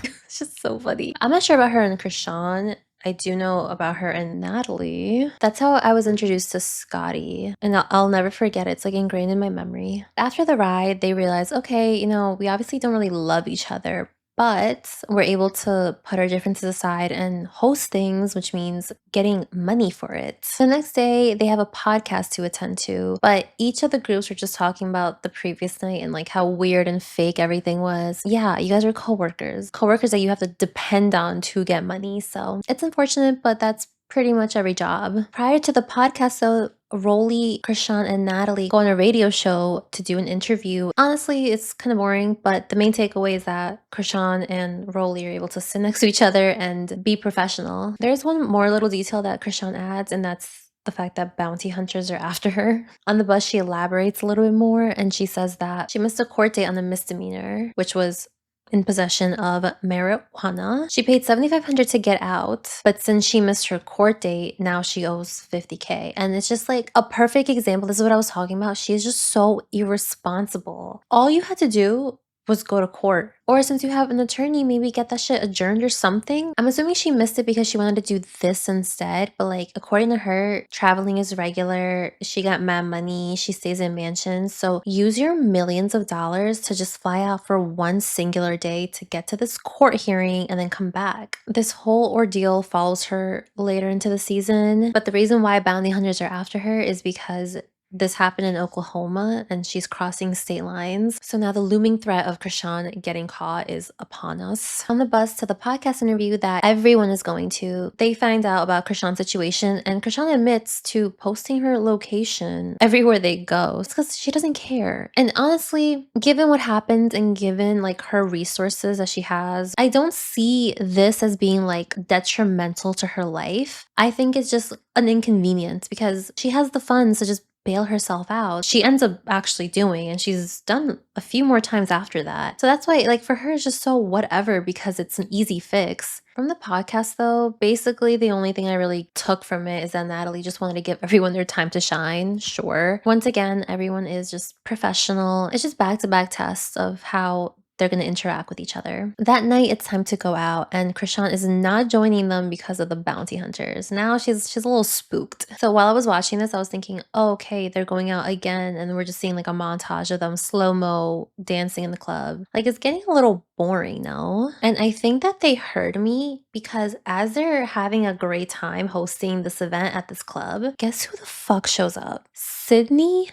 it's just so funny. I'm not sure about her and Krishan. I do know about her and Natalie. That's how I was introduced to Scotty, and I'll never forget it. It's like ingrained in my memory. After the ride, they realize, okay, you know, we obviously don't really love each other, but we're able to put our differences aside and host things, which means getting money for it. The next day, they have a podcast to attend to, but each of the groups were just talking about the previous night and like how weird and fake everything was. Yeah, you guys are coworkers that you have to depend on to get money. So it's unfortunate, but that's pretty much every job. Prior to the podcast, though, Rolly, Krishan, and Natalie go on a radio show to do an interview. Honestly, it's kind of boring, but the main takeaway is that Krishan and Rolly are able to sit next to each other and be professional. There's one more little detail that Krishan adds, and that's the fact that bounty hunters are after her. On the bus, she elaborates a little bit more, and she says that she missed a court date on a misdemeanor, which was in possession of marijuana. She paid $7,500 to get out, but since she missed her court date, now she owes $50K. And it's just like a perfect example. This is what I was talking about. She is just so irresponsible. All you had to do was go to court. Or since you have an attorney, maybe get that shit adjourned or something. I'm assuming she missed it because she wanted to do this instead. But like, according to her, traveling is regular. She got mad money. She stays in mansions. So use your millions of dollars to just fly out for one singular day to get to this court hearing and then come back. This whole ordeal follows her later into the season. But the reason why bounty hunters are after her is because this happened in Oklahoma and she's crossing state lines. So now the looming threat of Krishan getting caught is upon us. On the bus to the podcast interview that everyone is going to, they find out about Krishan's situation and Krishan admits to posting her location everywhere they go. It's because she doesn't care. And honestly, given what happened and given like her resources that she has, I don't see this as being like detrimental to her life. I think it's just an inconvenience because she has the funds to just bail herself out. She ends up actually doing, and she's done a few more times after that. So that's why, like, for her, it's just so whatever because it's an easy fix. From the podcast, though, basically the only thing I really took from it is that Natalie just wanted to give everyone their time to shine. Sure. Once again, everyone is just professional. It's just back-to-back tests of how they're going to interact with each other. That night, it's time to go out, and Krishan is not joining them because of the bounty hunters. Now she's a little spooked. So while I was watching this, I was thinking, oh, okay, they're going out again, and we're just seeing like a montage of them slow-mo dancing in the club. Like, it's getting a little boring now. And I think that they heard me because as they're having a great time hosting this event at this club, guess who the fuck shows up? Sydney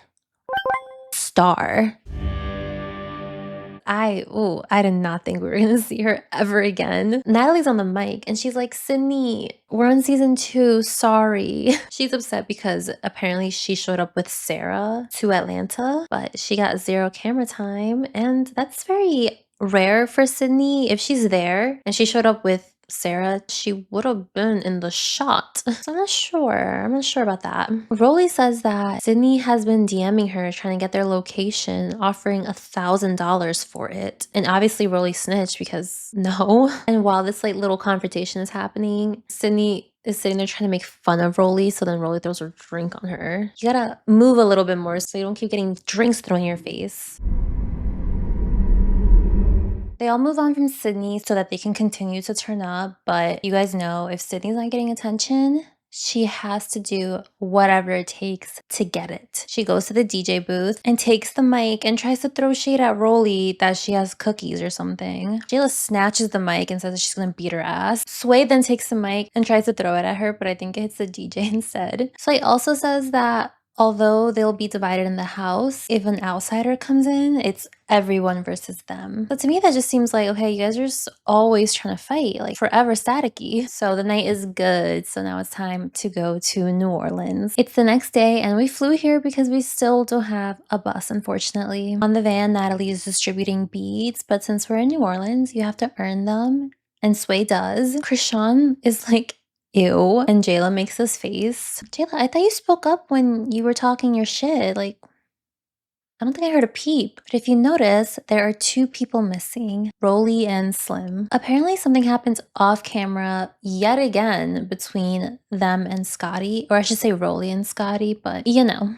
Star. I did not think we were gonna see her ever again. Natalie's on the mic and she's like, Sydney, we're on season 2, sorry. She's upset because apparently she showed up with Sarah to Atlanta, but she got 0 camera time, and that's very rare for Sydney. If she's there and she showed up with Sarah, she would have been in the shot. So I'm not sure. I'm not sure about that. Rolly says that Sydney has been DMing her trying to get their location, offering $1,000 for it. And obviously Rolly snitched because no. And while this like little confrontation is happening, Sydney is sitting there trying to make fun of Rolly, so then Rolly throws her drink on her. You gotta move a little bit more so you don't keep getting drinks thrown in your face. They all move on from Sydney so that they can continue to turn up, but you guys know if Sydney's not getting attention, she has to do whatever it takes to get it. She goes to the DJ booth and takes the mic and tries to throw shade at Rolly that she has cookies or something. Jayla snatches the mic and says that she's gonna beat her ass. Sway then takes the mic and tries to throw it at her, but I think it hits the DJ instead. Sway also says that although they'll be divided in the house, if an outsider comes in, it's everyone versus them. But to me, that just seems like, okay, you guys are just always trying to fight, like forever staticky. So the night is good. So now it's time to go to New Orleans. It's the next day and we flew here because we still don't have a bus, unfortunately. On the van, Natalie is distributing beads, but since we're in New Orleans, you have to earn them. And Sway does. Krishan is like, ew. And Jayla makes this face. Jayla, I thought you spoke up when you were talking your shit. Like, I don't think I heard a peep. But if you notice, there are 2 people missing, Rolly and Slim. Apparently something happens off camera yet again between them and Scotty. Or I should say Rolly and Scotty, but you know.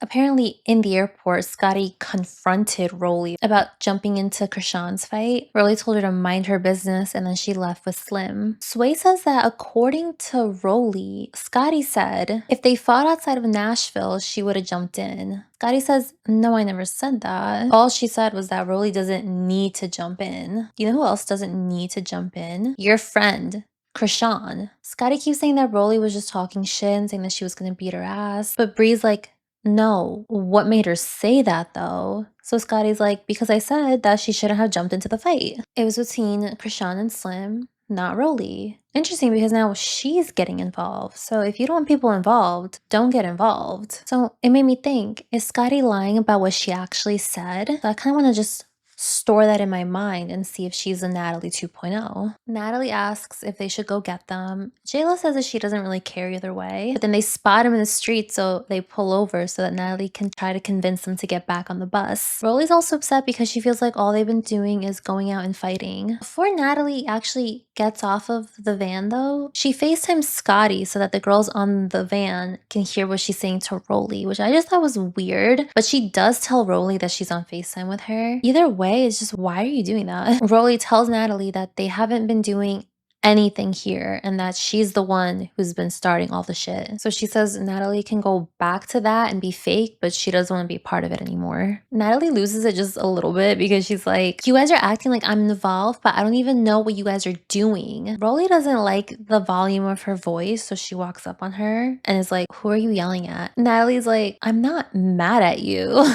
Apparently, in the airport, Scotty confronted Rolly about jumping into Krishan's fight. Rolly told her to mind her business and then she left with Slim. Sway says that according to Rolly, Scotty said if they fought outside of Nashville, she would have jumped in. Scotty says, no, I never said that. All she said was that Rolly doesn't need to jump in. You know who else doesn't need to jump in? Your friend, Krishan. Scotty keeps saying that Rolly was just talking shit and saying that she was gonna beat her ass. But Bree's like, no, what made her say that though? So Scotty's like, because I said that she shouldn't have jumped into the fight. It was between Krishan and Slim, not Rolly. Interesting because now she's getting involved. So if you don't want people involved, don't get involved. So it made me think, is Scotty lying about what she actually said? So I kind of want to just store that in my mind and see if she's a Natalie 2.0. Natalie asks if they should go get them. Jayla says that she doesn't really care either way, but then they spot him in the street, so they pull over so that Natalie can try to convince them to get back on the bus. Rolly's also upset because she feels like all they've been doing is going out and fighting. Before Natalie actually gets off of the van though, she FaceTimes Scotty so that the girls on the van can hear what she's saying to Rolly, which I just thought was weird, but she does tell Rolly that she's on FaceTime with her. Either way, it's just, why are you doing that? Rolly tells Natalie that they haven't been doing anything here and that she's the one who's been starting all the shit. So she says Natalie can go back to that and be fake, but she doesn't want to be a part of it anymore. Natalie loses it just a little bit because she's like, you guys are acting like I'm involved, but I don't even know what you guys are doing. Rolly doesn't like the volume of her voice, so she walks up on her and is like, who are you yelling at? Natalie's like, I'm not mad at you.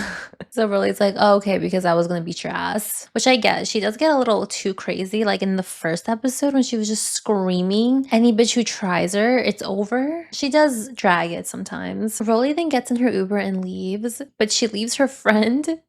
So Rolly's like, oh, okay, because I was gonna beat your ass. Which I get. She does get a little too crazy. Like in the first episode when she was just screaming, any bitch who tries her, it's over. She does drag it sometimes. Rolly then gets in her Uber and leaves, but she leaves her friend.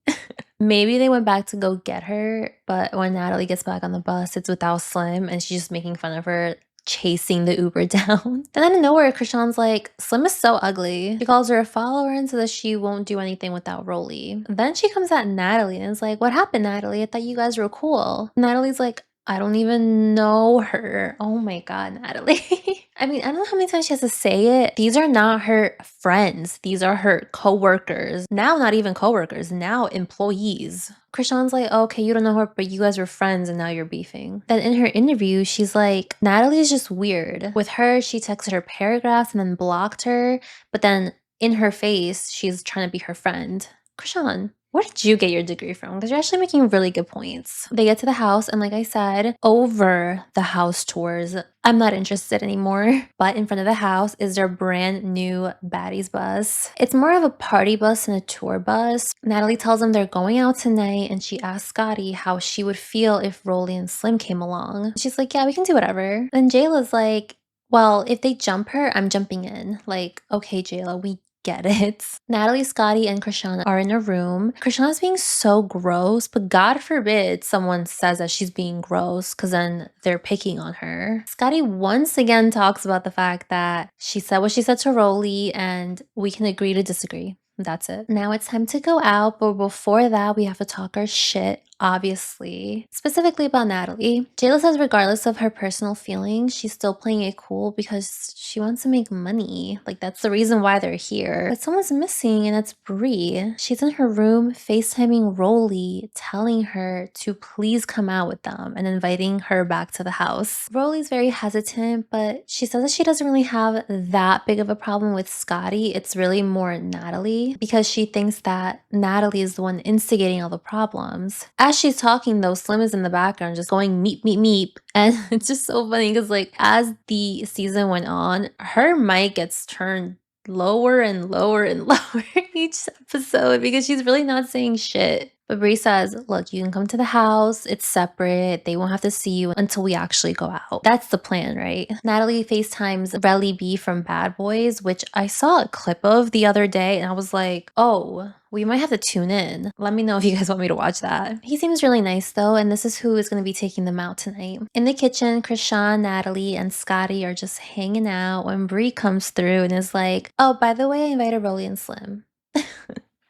Maybe they went back to go get her, but when Natalie gets back on the bus, it's without Slim and she's just making fun of her, chasing the Uber down. Then out of nowhere, Krishan's like, Slim is so ugly. She calls her a follower and says that she won't do anything without Rolly. Then she comes at Natalie and is like, what happened, Natalie? I thought you guys were cool. Natalie's like, I don't even know her. Oh my God, Natalie. I mean, I don't know how many times she has to say it. These are not her friends. These are her co-workers. Now, not even co-workers, now employees. Krishan's like, oh, okay, you don't know her, but you guys were friends and now you're beefing. Then in her interview, she's like, Natalie's just weird. With her, she texted her paragraphs and then blocked her, but then in her face, she's trying to be her friend. Krishan, where did you get your degree from? Because you're actually making really good points. They get to the house, and like I said, over the house tours, I'm not interested anymore. But in front of the house is their brand new Baddies bus. It's more of a party bus than a tour bus. Natalie tells them they're going out tonight, and she asks Scotty how she would feel if Rolly and Slim came along. She's like, yeah, we can do whatever. And Jayla's like, well, if they jump her, I'm jumping in. Like, okay, Jayla, we get it. Natalie, Scotty, and Krishan are in a room. Krishan is being so gross, but God forbid someone says that she's being gross because then they're picking on her. Scotty once again talks about the fact that she said what she said to Rolly and we can agree to disagree. That's it. Now it's time to go out, but before that, we have to talk our shit, obviously. Specifically about Natalie. Jayla says regardless of her personal feelings, she's still playing it cool because she wants to make money. Like, that's the reason why they're here. But someone's missing, and it's Bree. She's in her room FaceTiming Rolly, telling her to please come out with them and inviting her back to the house. Rolly's very hesitant, but she says that she doesn't really have that big of a problem with Scotty. It's really more Natalie, because she thinks that Natalie is the one instigating all the problems. As she's talking though, Slim is in the background just going meep, meep, meep. And it's just so funny because like as the season went on, her mic gets turned lower and lower and lower each episode because she's really not saying shit. But Bree says, look, you can come to the house. It's separate. They won't have to see you until we actually go out. That's the plan, right? Natalie FaceTimes Relly B from Bad Boys, which I saw a clip of the other day. And I was like, oh, we might have to tune in. Let me know if you guys want me to watch that. He seems really nice though. And this is who is going to be taking them out tonight. In the kitchen, Krishan, Natalie, and Scotty are just hanging out when Bree comes through and is like, oh, by the way, I invited Rolly and Slim.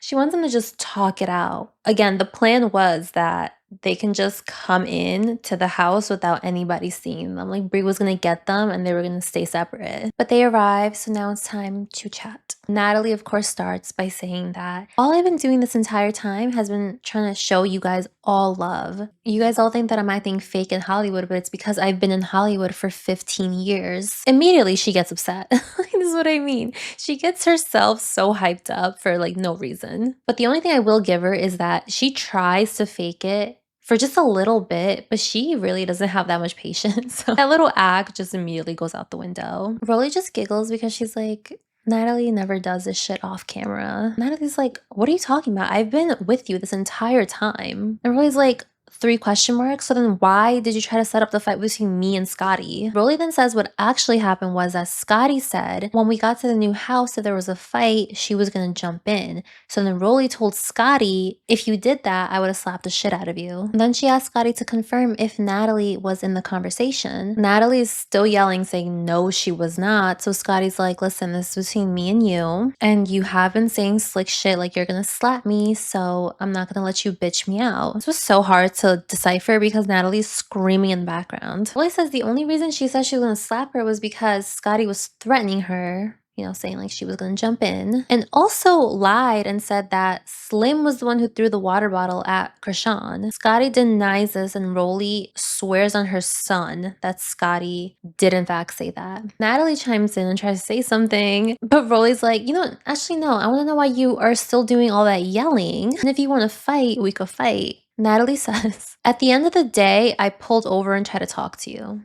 She wants them to just talk it out. Again, the plan was that they can just come in to the house without anybody seeing them. Like Bree was gonna get them and they were gonna stay separate. But they arrive, so now it's time to chat. Natalie, of course, starts by saying that all I've been doing this entire time has been trying to show you guys all love. You guys all think that I'm acting fake in Hollywood, but it's because I've been in Hollywood for 15 years. Immediately, she gets upset. This is what I mean. She gets herself so hyped up for like no reason. But the only thing I will give her is that she tries to fake it for just a little bit, but she really doesn't have that much patience. So that little act just immediately goes out the window. Rolly just giggles because she's like, Natalie never does this shit off camera. Natalie's like, what are you talking about? I've been with you this entire time. And Rolly's like, 3 question marks. So then why did you try to set up the fight between me and Scotty? Rolly then says what actually happened was that Scotty said when we got to the new house, if there was a fight, she was gonna jump in. So then Rolly told Scotty, if you did that, I would have slapped the shit out of you. And then she asked Scotty to confirm if Natalie was in the conversation. Natalie is still yelling, saying no, she was not. So Scotty's like, listen, this is between me and you. And you have been saying slick shit like you're gonna slap me, so I'm not gonna let you bitch me out. This was so hard to decipher because Natalie's screaming in the background. Rolly says the only reason she said she was gonna slap her was because Scotty was threatening her, you know, saying like she was gonna jump in, and also lied and said that Slim was the one who threw the water bottle at Krishan. Scotty denies this, and Rolly swears on her son that Scotty did in fact say that. Natalie chimes in and tries to say something, but Rolly's like, you know what? Actually, no, I want to know why you are still doing all that yelling. And if you want to fight, we could fight. Natalie says, at the end of the day, I pulled over and tried to talk to you.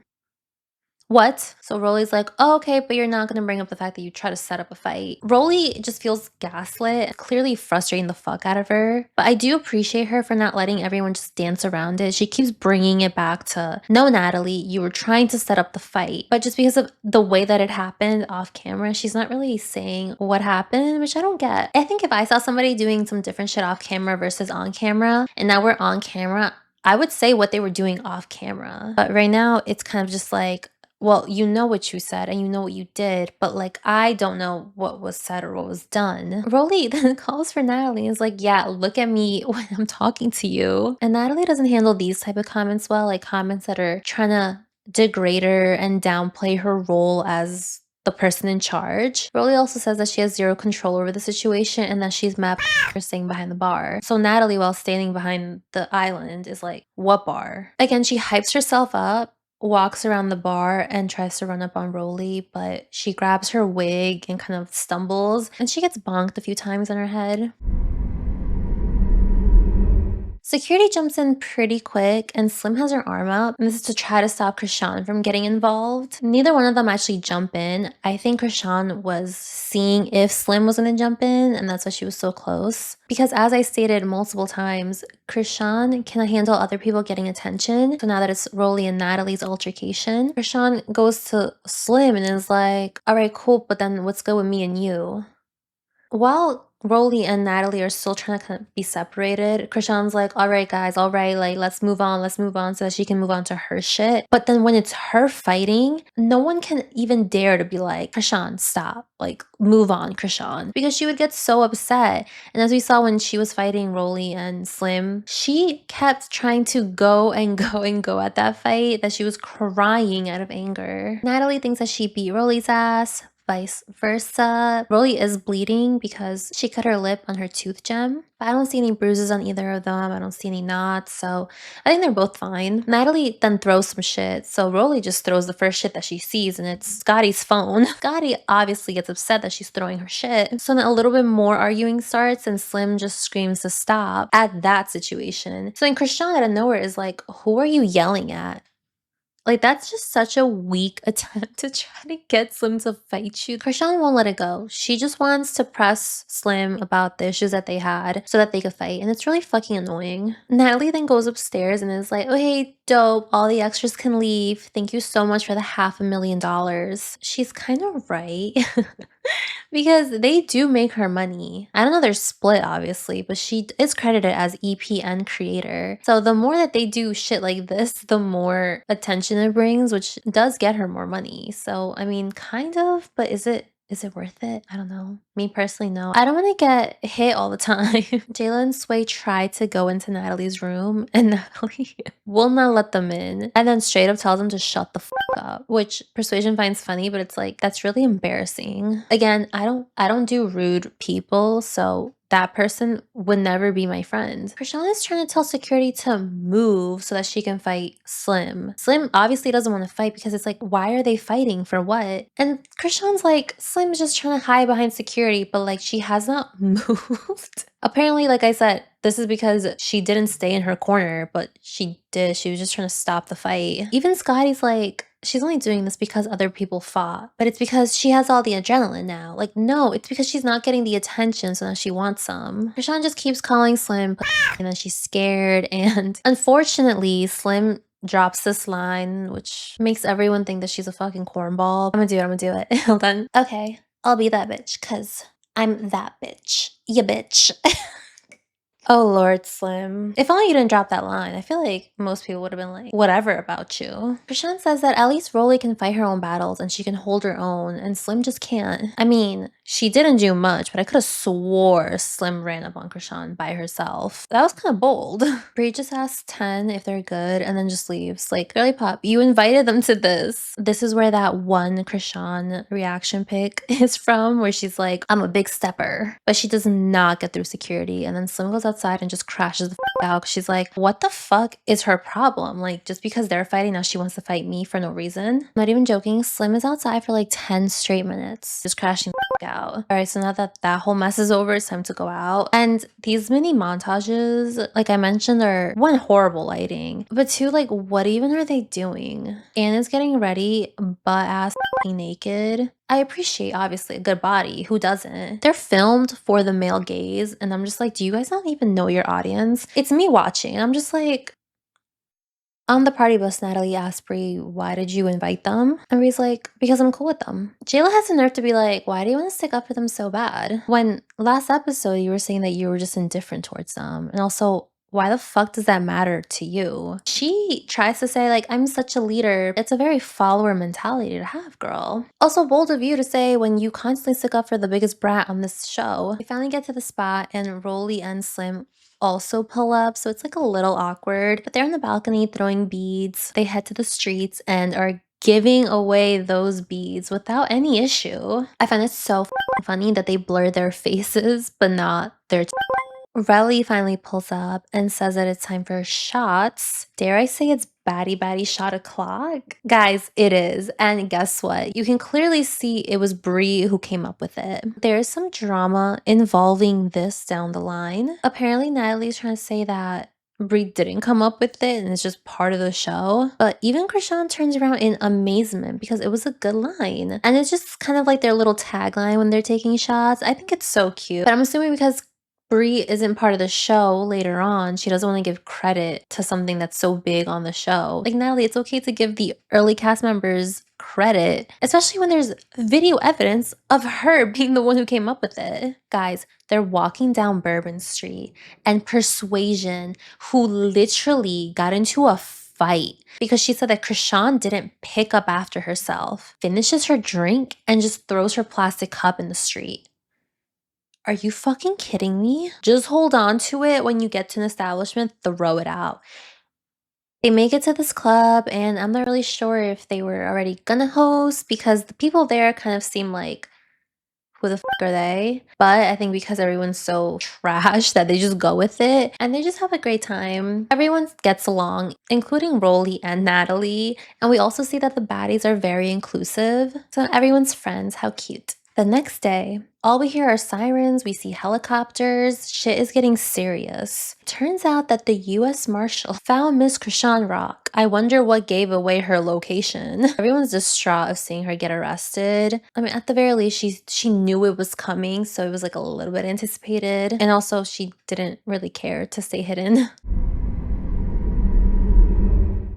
What? So Rolly's like, oh, okay, but you're not gonna bring up the fact that you try to set up a fight. Rolly just feels gaslit, clearly frustrating the fuck out of her. But I do appreciate her for not letting everyone just dance around it. She keeps bringing it back to, no, Natalie, you were trying to set up the fight. But just because of the way that it happened off camera, she's not really saying what happened, which I don't get. I think if I saw somebody doing some different shit off camera versus on camera, and now we're on camera, I would say what they were doing off camera. But right now, it's kind of just like, well, you know what you said and you know what you did, but like, I don't know what was said or what was done. Rolly then calls for Natalie and is like, yeah, look at me when I'm talking to you. And Natalie doesn't handle these type of comments well, like comments that are trying to degrade her and downplay her role as the person in charge. Rolly also says that she has zero control over the situation and that she's mad for staying behind the bar. So Natalie, while standing behind the island, is like, what bar? Again, she hypes herself up, walks around the bar and tries to run up on Rolly, but she grabs her wig and kind of stumbles, and she gets bonked a few times on her head. Security jumps in pretty quick, and Slim has her arm up, and this is to try to stop Krishan from getting involved. Neither one of them actually jump in. I think Krishan was seeing if Slim was gonna jump in, and that's why she was so close. Because as I stated multiple times, Krishan cannot handle other people getting attention. So now that it's Rolly and Natalie's altercation, Krishan goes to Slim and is like, all right, cool, but then what's good with me and you? While Rolly and Natalie are still trying to kind of be separated, Krishan's like, all right, guys, all right, like, let's move on, so that she can move on to her shit. But then when it's her fighting, no one can even dare to be like, Krishan, stop, like, move on, Krishan, because she would get so upset. And as we saw when she was fighting Rolly and Slim, she kept trying to go and go and go at that fight that she was crying out of anger. Natalie thinks that she beat Rolly's ass, vice versa. Rolly is bleeding because she cut her lip on her tooth gem, but I don't see any bruises on either of them. I don't see any knots, so I think they're both fine. Natalie then throws some shit, so Rolly just throws the first shit that she sees, and it's Scotty's phone. Scotty obviously gets upset that she's throwing her shit, so then a little bit more arguing starts, and Slim just screams to stop at that situation. So then Krishan out of nowhere is like, who are you yelling at? Like, that's just such a weak attempt to try to get Slim to fight you. Krishan won't let it go. She just wants to press Slim about the issues that they had so that they could fight, and it's really fucking annoying. Natalie then goes upstairs and is like, oh, hey, dope, all the extras can leave. Thank you so much for the $500,000. She's kind of right. Because they do make her money. I don't know, they're split obviously, but she is credited as EP and creator. So the more that they do shit like this, the more attention it brings, which does get her more money. So I mean, kind of, but is it worth it? I don't know. Me personally, no. I don't want to get hit all the time. Jayla and Sway try to go into Natalie's room, and Natalie will not let them in, and then straight up tells them to shut the fuck up, which Persuasion finds funny, but it's like, that's really embarrassing. Again, I don't do rude people, so that person would never be my friend. Krishan is trying to tell security to move so that she can fight Slim. Slim obviously doesn't want to fight because it's like, why are they fighting? For what? And Krishan's like, Slim's just trying to hide behind security, but like, she has not moved. Apparently, like I said, this is because she didn't stay in her corner, but she did. She was just trying to stop the fight. Even Scotty's like, she's only doing this because other people fought, but it's because she has all the adrenaline now. Like, no, it's because she's not getting the attention, so now she wants some. Krishan just keeps calling Slim and then she's scared, and unfortunately, Slim drops this line, which makes everyone think that she's a fucking cornball. I'm gonna do it. Hold on. Okay, I'll be that bitch, cause I'm that bitch. Ya bitch. Oh Lord, Slim. If only you didn't drop that line. I feel like most people would have been like, whatever about you. Krishan says that at least Rolly can fight her own battles and she can hold her own, and Slim just can't. I mean, she didn't do much, but I could have swore Slim ran up on Krishan by herself. That was kind of bold. Bree just asks 10 if they're good and then just leaves. Like, girly pop, you invited them to this. This is where that one Krishan reaction pic is from, where she's like, I'm a big stepper. But she does not get through security, and then Slim goes outside and just crashes the out. She's like, what the fuck is her problem? Like, just because they're fighting, now she wants to fight me for no reason? Not even joking, Slim is outside for like 10 straight minutes, just crashing the out. All right, so now that that whole mess is over, it's time to go out. And these mini montages, like I mentioned, are one, horrible lighting, but two, like, what even are they doing? Anna's getting ready, butt ass naked. I appreciate, obviously, a good body. Who doesn't? They're filmed for the male gaze, and I'm just like, do you guys not even know your audience? It's me watching, and I'm just like, on the party bus, Natalie asked Bree, why did you invite them? And Bree's like, because I'm cool with them. Jayla has the nerve to be like, why do you want to stick up for them so bad? When last episode, you were saying that you were just indifferent towards them. And also, why the fuck does that matter to you? She tries to say, like, I'm such a leader. It's a very follower mentality to have, girl. Also bold of you to say when you constantly stick up for the biggest brat on this show. We finally get to the spot, and Rolly and Slim also pull up, so it's like a little awkward, but they're on the balcony throwing beads. They head to the streets and are giving away those beads without any issue. I find it so funny that they blur their faces but not their Relly finally pulls up and says that it's time for shots. Dare I say it's baddie shot o'clock? Guys, it is. And guess what? You can clearly see it was Bree who came up with it. There's some drama involving this down the line. Apparently, Natalie's trying to say that Bree didn't come up with it and it's just part of the show. But even Krishan turns around in amazement because it was a good line. And it's just kind of like their little tagline when they're taking shots. I think it's so cute. But I'm assuming because Bree isn't part of the show later on, she doesn't want to give credit to something that's so big on the show. Like, Natalie, it's okay to give the early cast members credit, especially when there's video evidence of her being the one who came up with it. Guys, they're walking down Bourbon Street, and Persuasion, who literally got into a fight because she said that Krishan didn't pick up after herself, finishes her drink and just throws her plastic cup in the street. Are you fucking kidding me? Just hold on to it. When you get to an establishment, throw it out. They make it to this club, and I'm not really sure if they were already gonna host because the people there kind of seem like, who the fuck are they? But I think because everyone's so trash that they just go with it and they just have a great time. Everyone gets along, including Rolly and Natalie. And we also see that the baddies are very inclusive. So everyone's friends. How cute. The next day, all we hear are sirens, we see helicopters, shit is getting serious. Turns out that the US Marshal found Miss Krishan Rock. I wonder what gave away her location. Everyone's distraught of seeing her get arrested. I mean, at the very least, she knew it was coming, so it was like a little bit anticipated. And also, she didn't really care to stay hidden.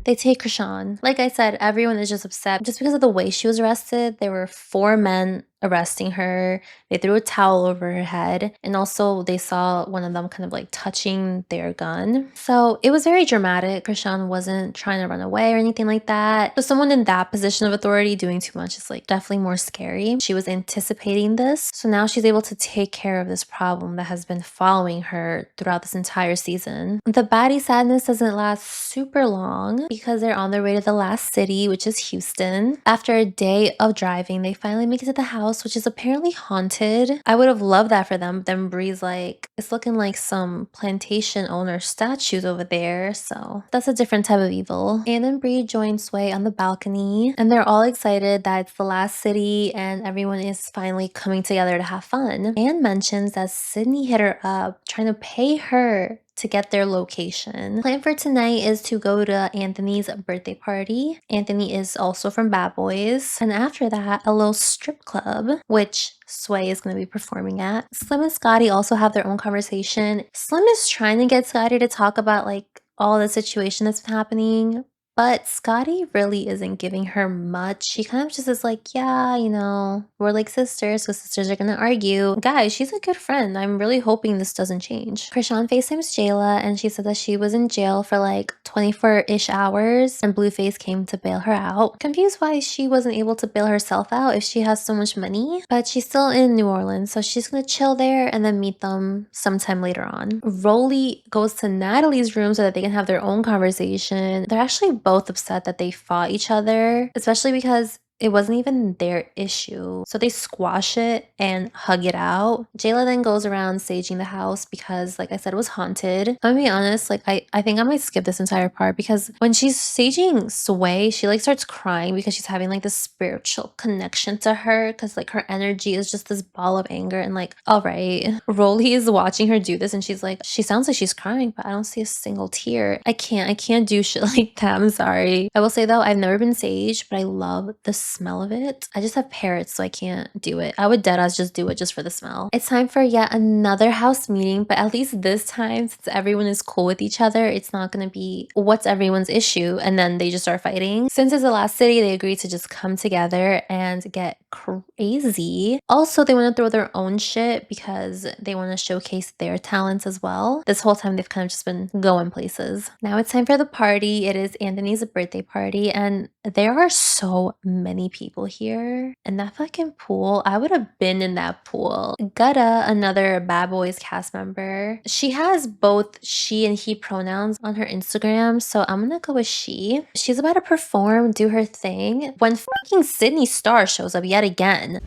They take Krishan. Like I said, everyone is just upset just because of the way she was arrested. There were 4 men arresting her. They threw a towel over her head, and also they saw one of them kind of like touching their gun. So it was very dramatic. Krishan wasn't trying to run away or anything like that. So someone in that position of authority doing too much is like definitely more scary. She was anticipating this, so now she's able to take care of this problem that has been following her throughout this entire season. The baddie sadness doesn't last super long because they're on their way to the last city, which is Houston. After a day of driving, they finally make it to the house, which is apparently haunted. I would have loved that for them. Then Bree's like, it's looking like some plantation owner statues over there. So that's a different type of evil. And then Bree joins Sway on the balcony, and they're all excited that it's the last city and everyone is finally coming together to have fun. Anne mentions that Sydney hit her up trying to pay her to get their location. Plan for tonight is to go to Anthony's birthday party. Anthony is also from Bad Boys. And after that, a little strip club, which Sway is going to be performing at. Slim and Scotty also have their own conversation. Slim is trying to get Scotty to talk about like all the situation that's been happening, but Scotty really isn't giving her much. She kind of just is like, yeah, you know, we're like sisters, so sisters are gonna argue. Guys, she's a good friend. I'm really hoping this doesn't change. Krishan FaceTimes Jayla, and she said that she was in jail for like 24-ish hours, and Blueface came to bail her out. Confused why she wasn't able to bail herself out if she has so much money, but she's still in New Orleans, so she's gonna chill there and then meet them sometime later on. Rolly goes to Natalie's room so that they can have their own conversation. They're actually both upset that they fought each other, especially because it wasn't even their issue. So they squash it and hug it out. Jayla then goes around saging the house because, like I said, it was haunted. I'm gonna be honest, like I think I might skip this entire part because when she's saging Sway, she like starts crying because she's having like this spiritual connection to her because like her energy is just this ball of anger and like, all right. Rolly is watching her do this and she's like, she sounds like she's crying, but I don't see a single tear. I can't do shit like that. I'm sorry. I will say though, I've never been saged, but I love the smell of it. I just have parrots, so I can't do it. I would deadass just do it just for the smell. It's time for yet another house meeting, but at least this time, since everyone is cool with each other, it's not gonna be what's everyone's issue and then they just start fighting. Since it's the last city, they agreed to just come together and get crazy. Also, they want to throw their own shit because they want to showcase their talents as well. This whole time, they've kind of just been going places. Now it's time for the party. It is Anthony's birthday party, and there are so many people here. And that fucking pool, I would have been in that pool. Gutta, another Bad Boys cast member, she has both she and he pronouns on her Instagram, so I'm gonna go with she. She's about to perform, do her thing, when fucking Sydney Star shows up yet again.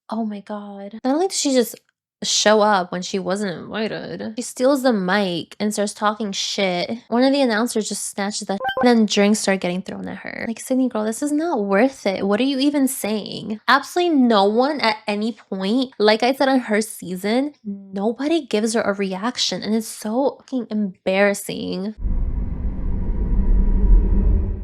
Oh my god. Not only did she just show up when she wasn't invited, she steals the mic and starts talking shit. One of the announcers just snatches that and then drinks start getting thrown at her. Like, Sydney girl, this is not worth it. What are you even saying? Absolutely no one at any point, like I said on her season, nobody gives her a reaction and it's so fucking embarrassing.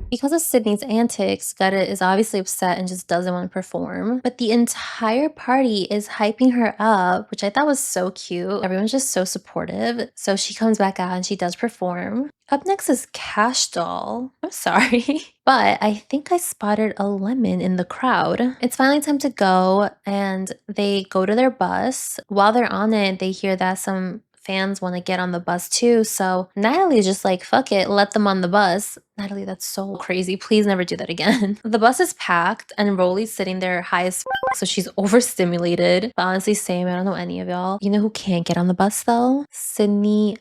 Because of Sydney's antics, Gutta is obviously upset and just doesn't want to perform. But the entire party is hyping her up, which I thought was so cute. Everyone's just so supportive. So she comes back out and she does perform. Up next is Cash Doll. I'm sorry. But I think I spotted a lemon in the crowd. It's finally time to go and they go to their bus. While they're on it, they hear that some fans want to get on the bus too, so Natalie's just like, fuck it, let them on the bus. Natalie, that's so crazy. Please never do that again. The bus is packed and Rolly's sitting there high as so she's overstimulated. But honestly, same, I don't know any of y'all. You know who can't get on the bus though? Sydney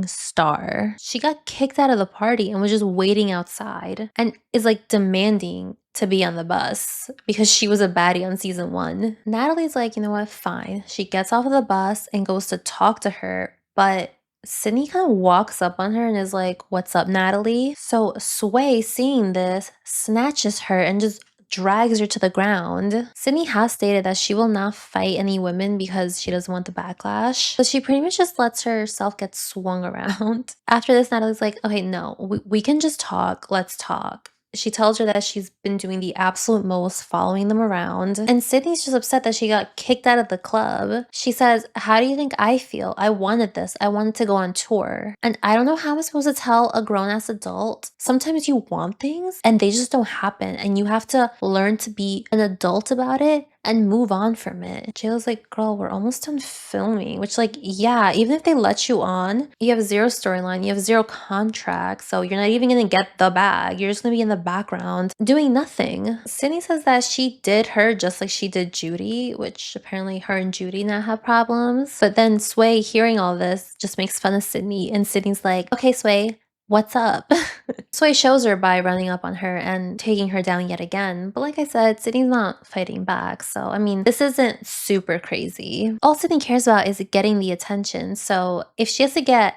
Star. She got kicked out of the party and was just waiting outside and is like demanding to be on the bus because she was a baddie on season 1. Natalie's like, you know what, fine. She gets off of the bus and goes to talk to her, but Sydney kind of walks up on her and is like, what's up, Natalie? So Sway, seeing this, snatches her and just drags her to the ground. Sydney has stated that she will not fight any women because she doesn't want the backlash. So she pretty much just lets herself get swung around. After this, Natalie's like, okay, no, we can just talk. Let's talk. She tells her that she's been doing the absolute most following them around. And Sydney's just upset that she got kicked out of the club. She says, how do you think I feel? I wanted this. I wanted to go on tour. And I don't know how I'm supposed to tell a grown-ass adult. Sometimes you want things and they just don't happen. And you have to learn to be an adult about it and move on from it. Jayla's like, girl, we're almost done filming. Which, like, yeah, even if they let you on, you have zero storyline, you have zero contract, so you're not even gonna get the bag. You're just gonna be in the background doing nothing. Sydney says that she did her just like she did Judy, which apparently her and Judy now have problems. But then Sway, hearing all this, just makes fun of Sydney, and Sydney's like, okay, Sway, what's up? Sway shows her by running up on her and taking her down yet again. But like I said, Sydney's not fighting back. So, I mean, this isn't super crazy. All Sydney cares about is getting the attention. So if she has to get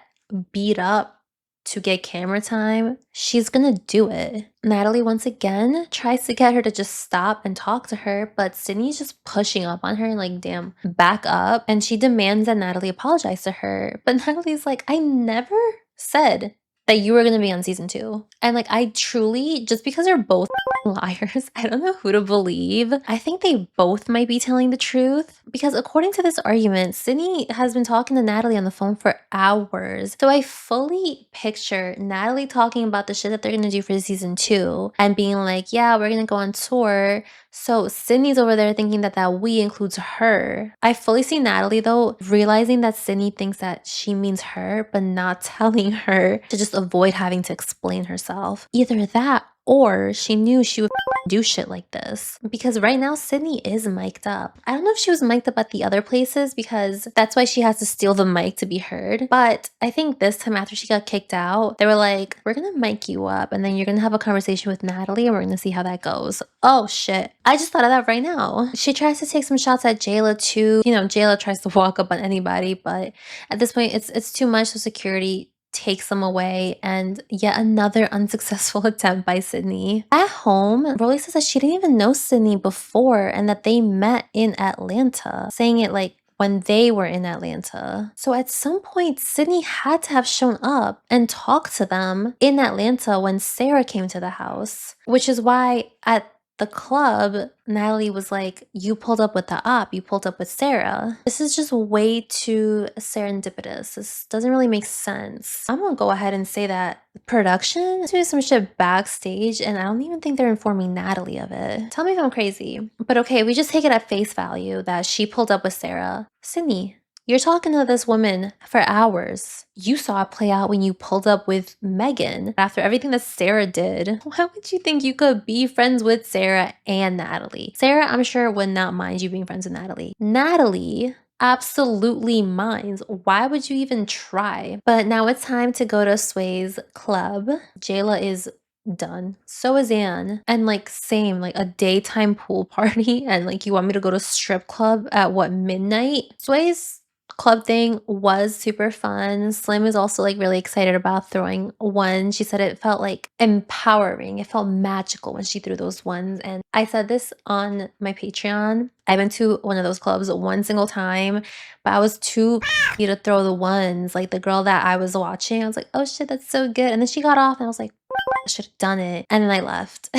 beat up to get camera time, she's gonna do it. Natalie once again tries to get her to just stop and talk to her, but Sydney's just pushing up on her like, damn, back up. And she demands that Natalie apologize to her. But Natalie's like, I never said that you were gonna be on season 2. And like, I truly, just because they're both liars, I don't know who to believe. I think they both might be telling the truth because according to this argument, Sydney has been talking to Natalie on the phone for hours. So I fully picture Natalie talking about the shit that they're gonna do for season 2 and being like, yeah, we're gonna go on tour. So Sydney's over there thinking that that we includes her. I fully see Natalie though realizing that Sydney thinks that she means her, but not telling her to just avoid having to explain herself. Either that or she knew she would do shit like this. Because right now, Sydney is mic'd up. I don't know if she was mic'd up at the other places because that's why she has to steal the mic to be heard. But I think this time after she got kicked out, they were like, we're gonna mic you up and then you're gonna have a conversation with Natalie and we're gonna see how that goes. Oh shit. I just thought of that right now. She tries to take some shots at Jayla too. You know, Jayla tries to walk up on anybody, but at this point, it's too much, so security takes them away, and yet another unsuccessful attempt by Sydney. At home, Rolly says that she didn't even know Sydney before and that they met in Atlanta, saying it like when they were in Atlanta. So at some point, Sydney had to have shown up and talked to them in Atlanta when Sarah came to the house, which is why at the club, Natalie was like, you pulled up with the op, you pulled up with Sarah. This is just way too serendipitous. This doesn't really make sense. I'm gonna go ahead and say that production is doing some shit backstage and I don't even think they're informing Natalie of it. Tell me if I'm crazy. But okay, we just take it at face value that she pulled up with Sarah. Sydney, you're talking to this woman for hours. You saw it play out when you pulled up with Megan after everything that Sarah did. Why would you think you could be friends with Sarah and Natalie? Sarah, I'm sure, would not mind you being friends with Natalie. Natalie absolutely minds. Why would you even try? But now it's time to go to Sway's club. Jayla is done. So is Anne. And like same, like a daytime pool party and like you want me to go to strip club at what, midnight? Sway's club thing was super fun. Slim is also like really excited about throwing one. She said it felt like empowering. It felt magical when she threw those ones. And I said this on my Patreon. I went to one of those clubs one single time, but I was too to throw the ones. Like the girl that I was watching, I was like, oh shit, that's so good. And then she got off and I was like, I should have done it. And then I left.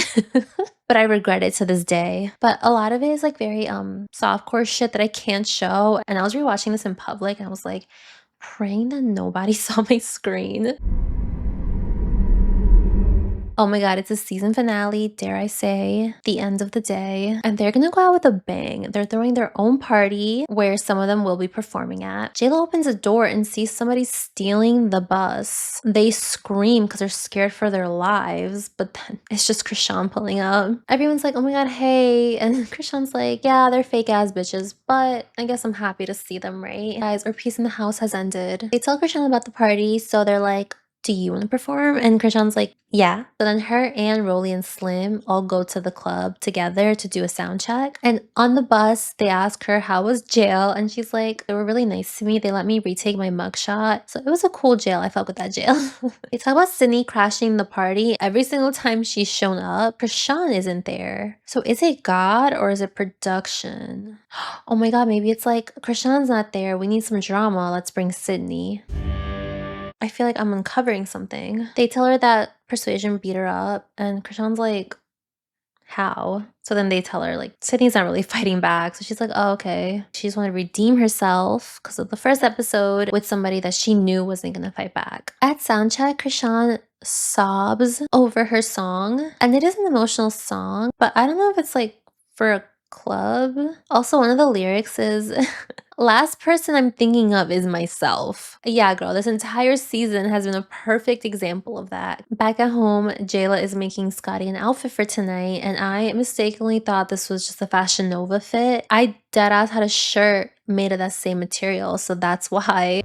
But I regret it to this day. But a lot of it is like very softcore shit that I can't show. And I was rewatching this in public and I was like praying that nobody saw my screen. Oh my god, it's a season finale, dare I say, the end of the day. And they're gonna go out with a bang. They're throwing their own party where some of them will be performing at. Jayla opens a door and sees somebody stealing the bus. They scream because they're scared for their lives, but then it's just Krishan pulling up. Everyone's like, oh my god, hey. And Krishan's like, yeah, they're fake ass bitches, but I guess I'm happy to see them, right? Guys, our peace in the house has ended. They tell Krishan about the party, so they're like, do you want to perform? And Krishan's like, yeah. So then her and Rolly and Slim all go to the club together to do a sound check. And on the bus, they ask her, how was jail? And she's like, they were really nice to me. They let me retake my mugshot. So it was a cool jail. I fuck with that jail. They talk about Sydney crashing the party. Every single time she's shown up, Krishan isn't there. So is it God or is it production? Oh my god, maybe it's like, Krishan's not there. We need some drama. Let's bring Sydney. I feel like I'm uncovering something. They tell her that Persuasion beat her up, and Krishan's like, how? So then they tell her, like, Sydney's not really fighting back. So she's like, oh, okay. She just wanted to redeem herself because of the first episode with somebody that she knew wasn't gonna fight back. At soundcheck, Krishan sobs over her song, and it is an emotional song, but I don't know if it's like for a club. Also, one of the lyrics is last person I'm thinking of is myself. Yeah, girl, this entire season has been a perfect example of that. Back at home, Jayla is making Scotty an outfit for tonight, and I mistakenly thought this was just a Fashion Nova fit. I deadass had a shirt made of that same material, so that's why.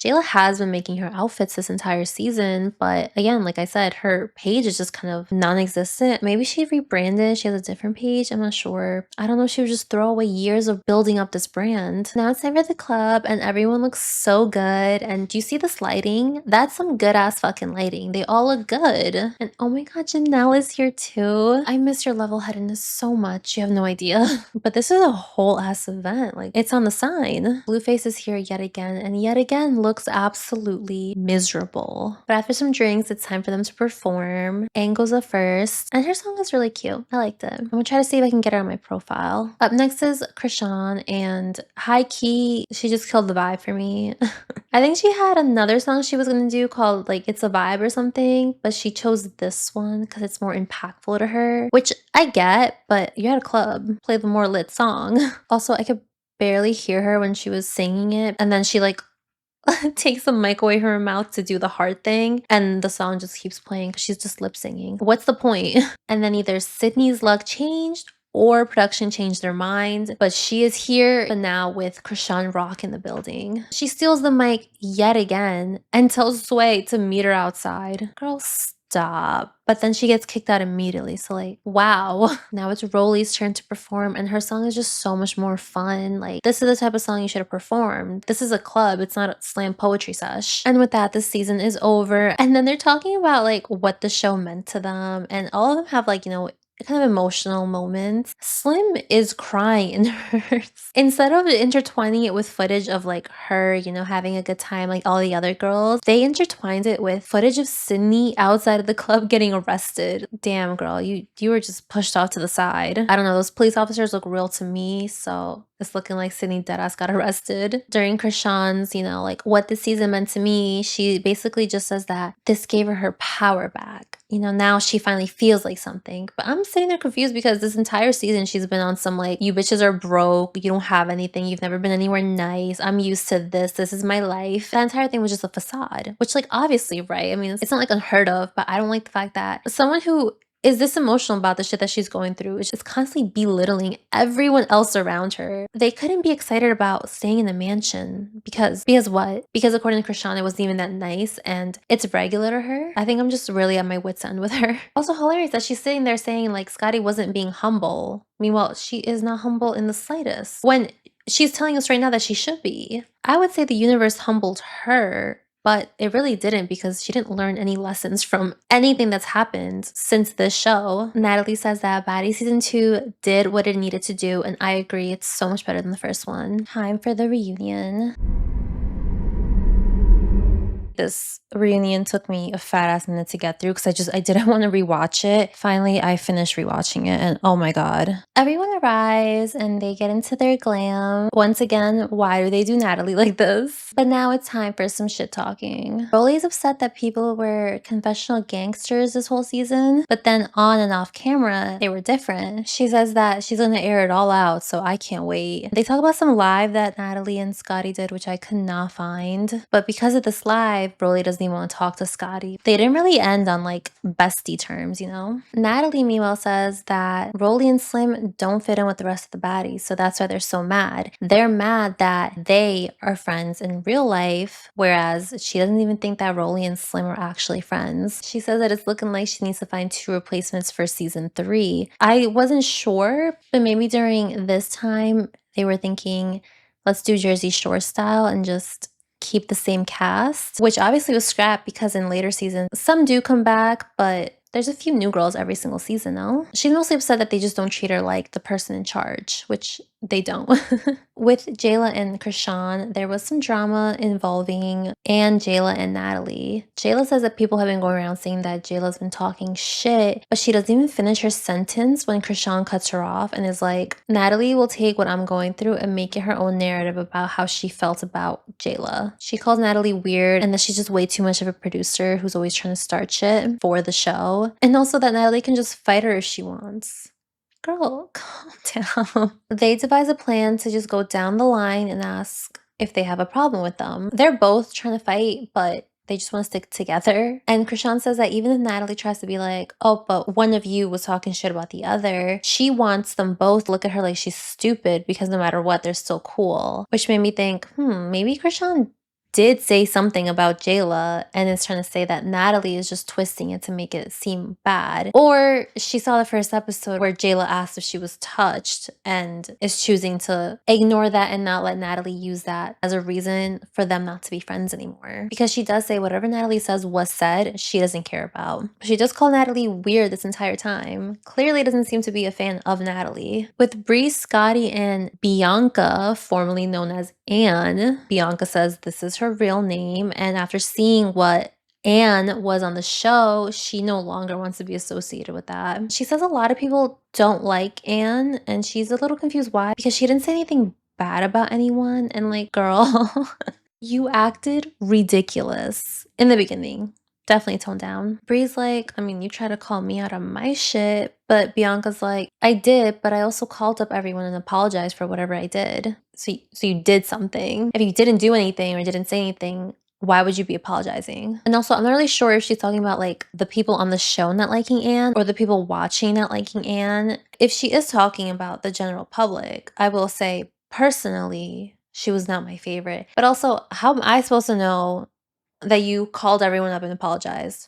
Jayla has been making her outfits this entire season, but again, like I said, her page is just kind of non-existent. Maybe she rebranded, she has a different page, I'm not sure. I don't know if she would just throw away years of building up this brand. Now it's time for the club and everyone looks so good. And do you see this lighting? That's some good ass fucking lighting. They all look good. And oh my god, Janelle is here too. I miss your level-headedness so much, you have no idea. But this is a whole ass event. Like, it's on the sign. Blueface is here yet again, and yet again looks absolutely miserable. But after some drinks, it's time for them to perform. Aang goes up first, and her song is really cute. I liked it. I'm gonna try to see if I can get her on my profile. Up next is Krishan, and high key, she just killed the vibe for me. I think she had another song she was gonna do called like It's a Vibe or something, but she chose this one because it's more impactful to her, which I get, but you're at a club, play the more lit song. Also, I could barely hear her when she was singing it, and then she like takes the mic away from her mouth to do the hard thing, and the song just keeps playing because she's just lip singing. What's the point? And then either Sydney's luck changed or production changed their mind, but she is here now with Krishan Rock in the building. She steals the mic yet again and tells Sway to meet her outside. Girl, stop. But then she gets kicked out immediately. So like, wow. Now it's Rolly's turn to perform and her song is just so much more fun. Like, this is the type of song you should have performed. This is a club. It's not a slam poetry sesh. And with that, the season is over. And then they're talking about like what the show meant to them. And all of them have like, you know, kind of emotional moments. Slim is crying in hers. Instead of intertwining it with footage of like her, you know, having a good time like all the other girls, they intertwined it with footage of Sydney outside of the club getting arrested. Damn, girl, you were just pushed off to the side. I don't know, those police officers look real to me, so it's looking like Sydney deadass got arrested. During Krishan's, you know, like what this season meant to me, she basically just says that this gave her power back. You know, now she finally feels like something. But I'm sitting there confused because this entire season she's been on some like, you bitches are broke, you don't have anything, you've never been anywhere nice, I'm used to this is my life. That entire thing was just a facade, which like obviously, right? I mean, it's not like unheard of, but I don't like the fact that someone who is this emotional about the shit that she's going through is just constantly belittling everyone else around her. They couldn't be excited about staying in the mansion because what? Because according to Krishan, it wasn't even that nice and it's regular to her. I think I'm just really at my wit's end with her. Also hilarious that she's sitting there saying like Scotty wasn't being humble. Meanwhile, she is not humble in the slightest. When she's telling us right now that she should be. I would say the universe humbled her, but it really didn't because she didn't learn any lessons from anything that's happened since this show. Natalie says that Baddies season 2 did what it needed to do, and I agree, it's so much better than the first one. Time for the reunion. This reunion took me a fat ass minute to get through because I didn't want to rewatch it. Finally, I finished rewatching it and oh my god. Everyone arrives and they get into their glam. Once again, why do they do Natalie like this? But now it's time for some shit talking. Rolly's upset that people were confessional gangsters this whole season, but then on and off camera, they were different. She says that she's gonna air it all out, so I can't wait. They talk about some live that Natalie and Scotty did, which I could not find. But because of this live, Broly doesn't even want to talk to Scotty. They didn't really end on like bestie terms, you know? Natalie meanwhile says that Broly and Slim don't fit in with the rest of the baddies, so that's why they're so mad. They're mad that they are friends in real life, whereas she doesn't even think that Broly and Slim are actually friends. She says that it's looking like she needs to find 2 replacements for season 3. I wasn't sure, but maybe during this time they were thinking, let's do Jersey Shore style and just keep the same cast, which obviously was scrapped because in later seasons, some do come back, but there's a few new girls every single season, though. She's mostly upset that they just don't treat her like the person in charge, which they don't. With Jayla and Krishan, there was some drama involving Jayla and Natalie. Jayla says that people have been going around saying that Jayla's been talking shit, but she doesn't even finish her sentence when Krishan cuts her off and is like, Natalie will take what I'm going through and make it her own narrative about how she felt about Jayla. She calls Natalie weird and that she's just way too much of a producer who's always trying to start shit for the show. And also that Natalie can just fight her if she wants. Girl, calm down. They devise a plan to just go down the line and ask if they have a problem with them. They're both trying to fight, but they just want to stick together. And Krishan says that even if Natalie tries to be like, oh, but one of you was talking shit about the other, she wants them both to look at her like she's stupid because no matter what, they're still cool. Which made me think, maybe Krishan did say something about Jayla and is trying to say that Natalie is just twisting it to make it seem bad. Or she saw the first episode where Jayla asked if she was touched and is choosing to ignore that and not let Natalie use that as a reason for them not to be friends anymore. Because she does say whatever Natalie says was said, she doesn't care about. She just called Natalie weird this entire time. Clearly doesn't seem to be a fan of Natalie. With Bree, Scotty, and Bianca, formerly known as Anne, Bianca says this is her real name, and after seeing what Anne was on the show, she no longer wants to be associated with that. She says a lot of people don't like Anne, and she's a little confused why, because she didn't say anything bad about anyone, and like, girl, you acted ridiculous in the beginning. Definitely tone down. Bree's like, I mean, you try to call me out on my shit, but Bianca's like, I did, but I also called up everyone and apologized for whatever I did. So you did something. If you didn't do anything or didn't say anything, why would you be apologizing? And also, I'm not really sure if she's talking about like the people on the show not liking Anne or the people watching not liking Anne. If she is talking about the general public, I will say personally, she was not my favorite. But also, how am I supposed to know that you called everyone up and apologized?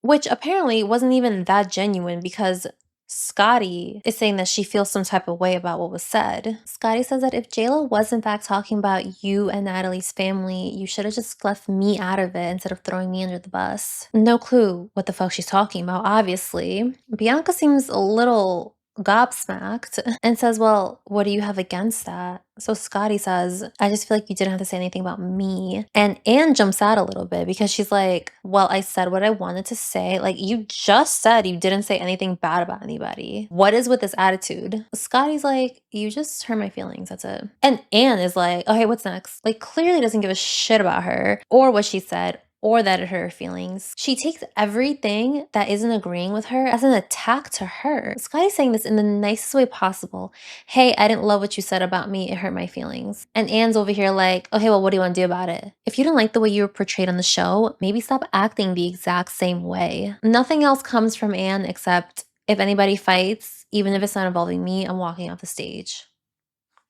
Which apparently wasn't even that genuine because Scotty is saying that she feels some type of way about what was said. Scotty says that if Jayla was in fact talking about you and Natalie's family, you should have just left me out of it instead of throwing me under the bus. No clue what the fuck she's talking about, obviously. Bianca seems a little gobsmacked and says, well, what do you have against that? So Scotty says, I just feel like you didn't have to say anything about me. And Anne jumps out a little bit because she's like, well, I said what I wanted to say. Like, you just said you didn't say anything bad about anybody. What is with this attitude? Scotty's like, you just hurt my feelings. That's it. And Anne is like, okay, what's next? Like, clearly doesn't give a shit about her or what she said or that it hurt her feelings. She takes everything that isn't agreeing with her as an attack to her. Scotty's saying this in the nicest way possible. Hey, I didn't love what you said about me. It hurt my feelings. And Anne's over here like, okay, well, what do you want to do about it? If you don't like the way you were portrayed on the show, maybe stop acting the exact same way. Nothing else comes from Anne except if anybody fights, even if it's not involving me, I'm walking off the stage.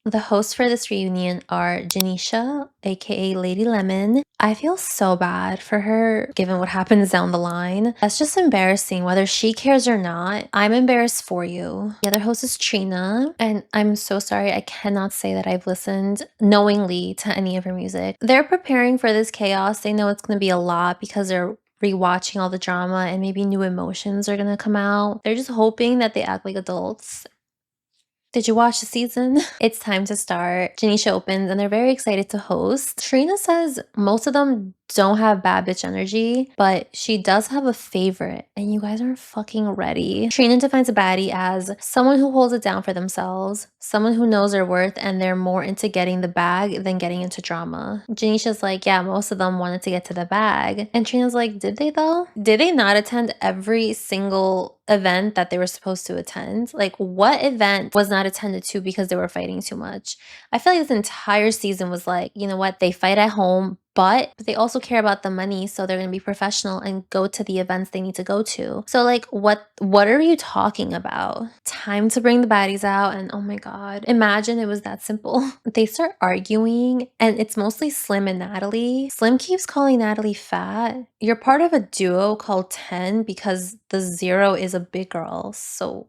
The hosts for this reunion are Janisha, aka Lady Lemon. I feel so bad for her given what happens down the line. That's just embarrassing whether she cares or not. I'm embarrassed for you. The other host is Trina, and I'm so sorry I cannot say that I've listened knowingly to any of her music. They're preparing for this chaos. They know it's going to be a lot because they're rewatching all the drama and maybe new emotions are going to come out. They're just hoping that they act like adults. Did you watch the season? It's time to start. Janisha opens and they're very excited to host. Trina says most of them don't have bad bitch energy, but she does have a favorite and you guys are fucking ready. Trina defines a baddie as someone who holds it down for themselves, someone who knows their worth and they're more into getting the bag than getting into drama. Janisha's like, yeah, most of them wanted to get to the bag. And Trina's like, did they though? Did they not attend every single event that they were supposed to attend? Like, what event was not attended to because they were fighting too much? I feel like this entire season was like, you know what, they fight at home, but they also care about the money, so they're gonna be professional and go to the events they need to go to. So like, what are you talking about? Time to bring the baddies out, and oh my god, imagine it was that simple. They start arguing and it's mostly Slim and Natalie. Slim keeps calling Natalie fat. You're part of a duo called 10 because the 0 is a big girl, so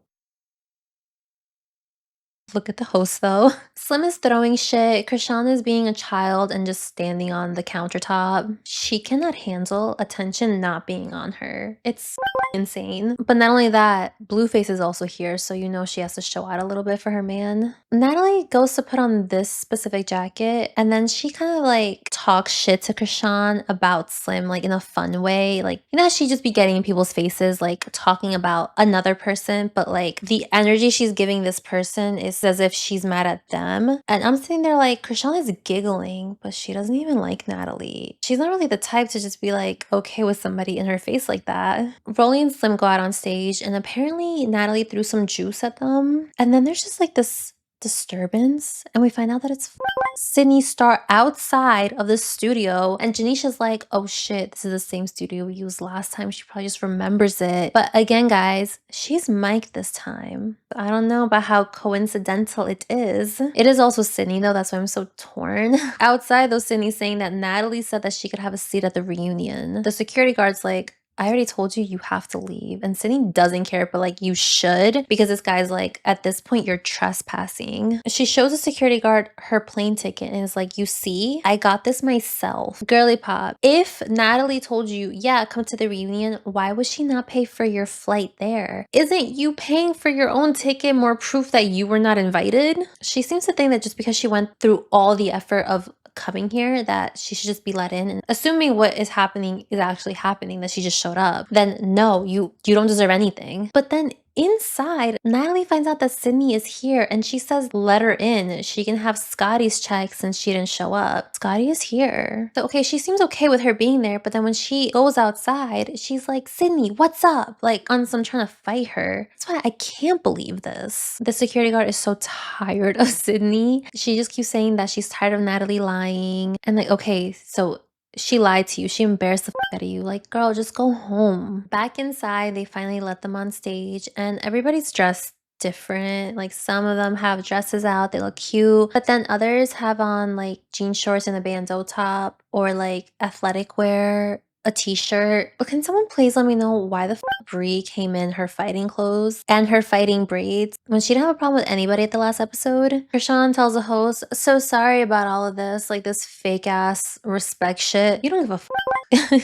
look at the host though. Slim is throwing shit. Krishan is being a child and just standing on the countertop. She cannot handle attention not being on her. It's insane. But not only that, Blueface is also here, so you know she has to show out a little bit for her man. Natalie goes to put on this specific jacket and then she kind of like talks shit to Krishan about Slim like in a fun way. Like, you know how she just be getting in people's faces like talking about another person, but like the energy she's giving this person is as if she's mad at them. And I'm sitting there like, Krishan is giggling, but she doesn't even like Natalie. She's not really the type to just be like okay with somebody in her face like that. Rolly and Slim go out on stage and apparently Natalie threw some juice at them. And then there's just like this disturbance, and we find out that it's Sydney Star outside of the studio, and Janisha's like, oh shit, this is the same studio we used last time. She probably just remembers it. But again, guys, she's mic'd this time. I don't know about how coincidental it is. It is also Sydney though, that's why I'm so torn. Outside though, Sydney's saying that Natalie said that she could have a seat at the reunion. The security guard's like, I already told you have to leave. And Sydney doesn't care, but like you should, because this guy's like, at this point, you're trespassing. She shows the security guard her plane ticket and is like, you see, I got this myself. Girly pop. If Natalie told you, yeah, come to the reunion, why would she not pay for your flight there? Isn't you paying for your own ticket more proof that you were not invited? She seems to think that just because she went through all the effort of coming here that she should just be let in, and assuming what is happening is actually happening, that she just showed up, then no, you don't deserve anything. But then inside, Natalie finds out that Sydney is here and she says let her in. She can have Scotty's check since she didn't show up. Scotty is here. So okay, she seems okay with her being there, but then when she goes outside, she's like, Sydney, what's up? Like on some trying to fight her. That's why I can't believe this. The security guard is so tired of Sydney. She just keeps saying that she's tired of Natalie lying. And like, okay, so she lied to you. She embarrassed the out of you. Like, girl, just go home. Back inside, they finally let them on stage and everybody's dressed different. Like some of them have dresses out, they look cute, but then others have on like jean shorts and a bandeau top, or like athletic wear, a t-shirt. But can someone please let me know why the Brie came in her fighting clothes and her fighting braids when she didn't have a problem with anybody at the last episode? Krishan tells the host, so sorry about all of this, like this fake ass respect shit. You don't give a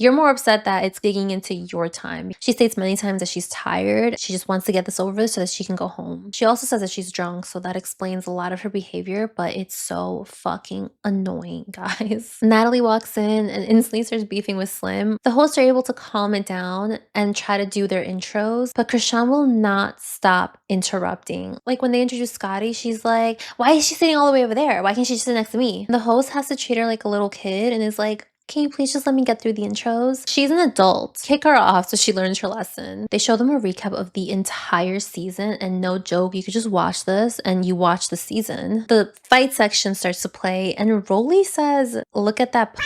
you're more upset that it's digging into your time. She states many times that she's tired. She just wants to get this over with so that she can go home. She also says that she's drunk, so that explains a lot of her behavior, but it's so fucking annoying, guys. Natalie walks in and instantly starts beefing with Slim. The hosts are able to calm it down and try to do their intros, but Krishan will not stop interrupting. Like when they introduce Scotty, she's like, why is she sitting all the way over there? Why can't she just sit next to me? And the host has to treat her like a little kid and is like, can you please just let me get through the intros? She's an adult. Kick her off so she learns her lesson. They show them a recap of the entire season, and no joke, you could just watch this and you watch the season. The fight section starts to play and Rolly says, look at that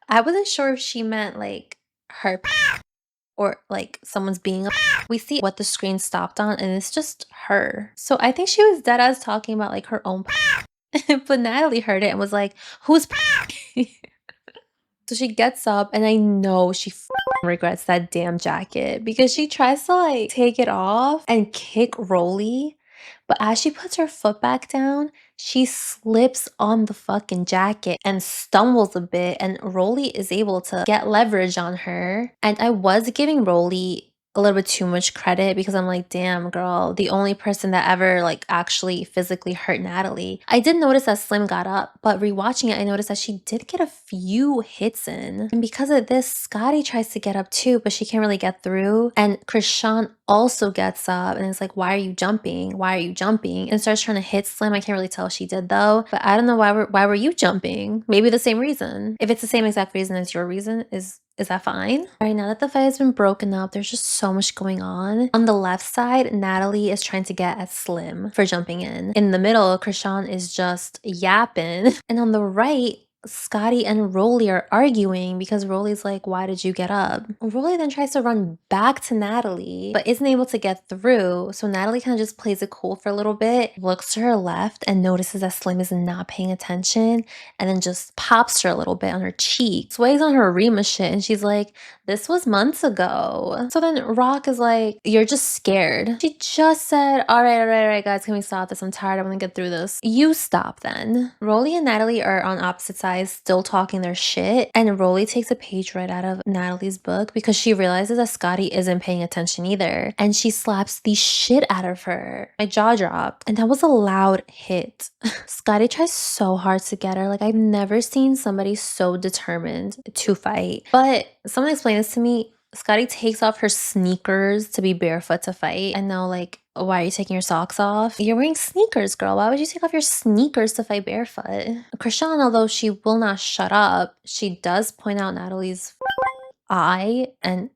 I wasn't sure if she meant like her or like someone's being a we see what the screen stopped on and it's just her. So I think she was dead ass talking about like her own but Natalie heard it and was like, who's So she gets up and I know she regrets that damn jacket because she tries to like take it off and kick Rolly. But as she puts her foot back down, she slips on the fucking jacket and stumbles a bit, and Rolly is able to get leverage on her. And I was giving Rolly a little bit too much credit because I'm like, damn girl, the only person that ever like actually physically hurt Natalie. I did notice that Slim got up, but rewatching it, I noticed that she did get a few hits in. And because of this, Scotty tries to get up too, but she can't really get through. And Krishan also gets up and is like, why are you jumping? Why are you jumping? And starts trying to hit Slim. I can't really tell if she did though, but I don't know why were you jumping? Maybe the same reason. If it's the same exact reason as your reason, is that fine? All right, now that the fight has been broken up, there's just so much going on. On the left side, Natalie is trying to get at Slim for jumping in. In the middle, Krishan is just yapping. And on the right, Scotty and Rolly are arguing because Rolly's like, why did you get up? Rolly then tries to run back to Natalie, but isn't able to get through. So Natalie kind of just plays it cool for a little bit, looks to her left and notices that Slim is not paying attention and then just pops her a little bit on her cheek, sways on her Rima shit, and she's like, this was months ago. So then Rock is like, you're just scared. She just said, all right, guys, can we stop this? I'm tired. I want to get through this. You stop then. Rolly and Natalie are on opposite sides, still talking their shit, and Rolly takes a page right out of Natalie's book because she realizes that Scotty isn't paying attention either, and she slaps the shit out of her. My jaw dropped, and that was a loud hit. Scotty tries so hard to get her. Like, I've never seen somebody so determined to fight. But someone explained this to me. Scotty takes off her sneakers to be barefoot to fight. I know, like, why are you taking your socks off? You're wearing sneakers, girl. Why would you take off your sneakers to fight barefoot? Krishan, although she will not shut up, she does point out Natalie's eye and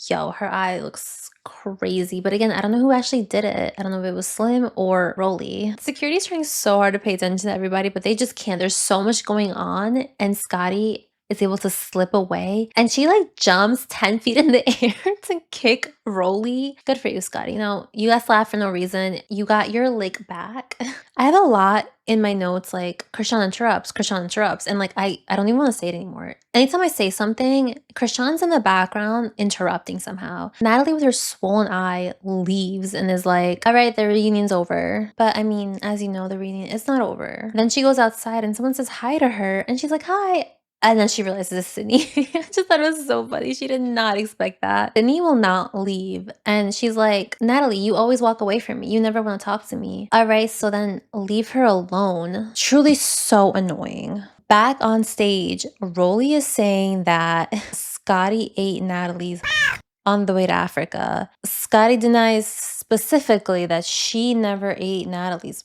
yo, her eye looks crazy. But again, I don't know who actually did it. I don't know if it was Slim or Rolly. Security's trying so hard to pay attention to everybody, but they just can't. There's so much going on, and Scotty is able to slip away, and she like jumps 10 feet in the air to kick Rolly. Good for you, Scotty. Now, you guys laugh for no reason. You got your lick back. I have a lot in my notes like Krishan interrupts, and like I don't even want to say it anymore. Anytime I say something, Krishan's in the background interrupting somehow. Natalie with her swollen eye leaves and is like, all right, the reunion's over. But I mean, as you know, the reunion is not over. Then she goes outside and someone says hi to her and she's like, hi. And then she realizes it's Sydney. I just thought it was so funny. She did not expect that. Sydney will not leave. And she's like, Natalie, you always walk away from me. You never want to talk to me. All right, so then leave her alone. Truly so annoying. Back on stage, Rolly is saying that Scotty ate Natalie's on the way to Africa. Scotty denies specifically that she never ate Natalie's.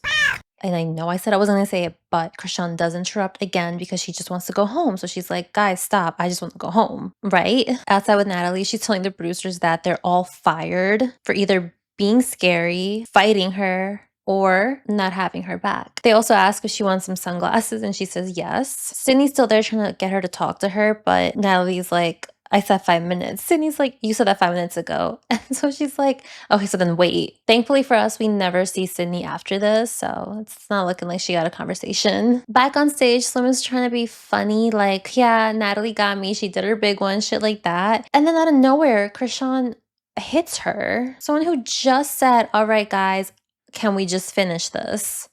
And I know I said I wasn't going to say it, but Krishan does interrupt again because she just wants to go home. So she's like, guys, stop. I just want to go home, right? Outside with Natalie, she's telling the producers that they're all fired for either being scary, fighting her, or not having her back. They also ask if she wants some sunglasses and she says yes. Sydney's still there trying to get her to talk to her, but Natalie's like, I said 5 minutes. Sydney's like, you said that 5 minutes ago. And so she's like, okay, so then wait. Thankfully for us, we never see Sydney after this. So it's not looking like she got a conversation. Back on stage, Slim is trying to be funny. Like, yeah, Natalie got me. She did her big one, shit like that. And then out of nowhere, Krishan hits her. Someone who just said, all right, guys, can we just finish this?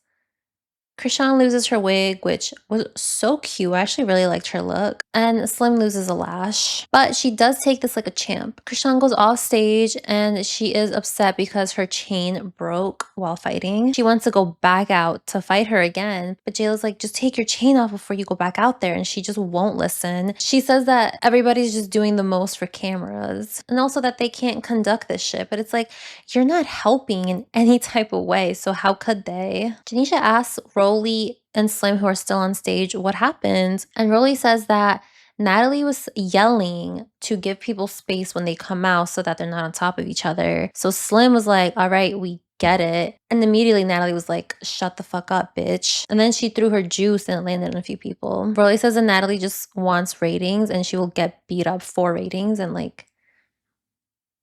Krishan loses her wig, which was so cute. I actually really liked her look. And Slim loses a lash. But she does take this like a champ. Krishan goes off stage and she is upset because her chain broke while fighting. She wants to go back out to fight her again. But Jayla's like, just take your chain off before you go back out there. And she just won't listen. She says that everybody's just doing the most for cameras. And also that they can't conduct this shit. But it's like, you're not helping in any type of way. So how could they? Janisha asks Rolly and Slim, who are still on stage, what happened. And Rolly says that Natalie was yelling to give people space when they come out so that they're not on top of each other. So Slim was like, all right, we get it. And immediately Natalie was like, shut the fuck up, bitch. And then she threw her juice and it landed on a few people. Rolly says that Natalie just wants ratings and she will get beat up for ratings. And like,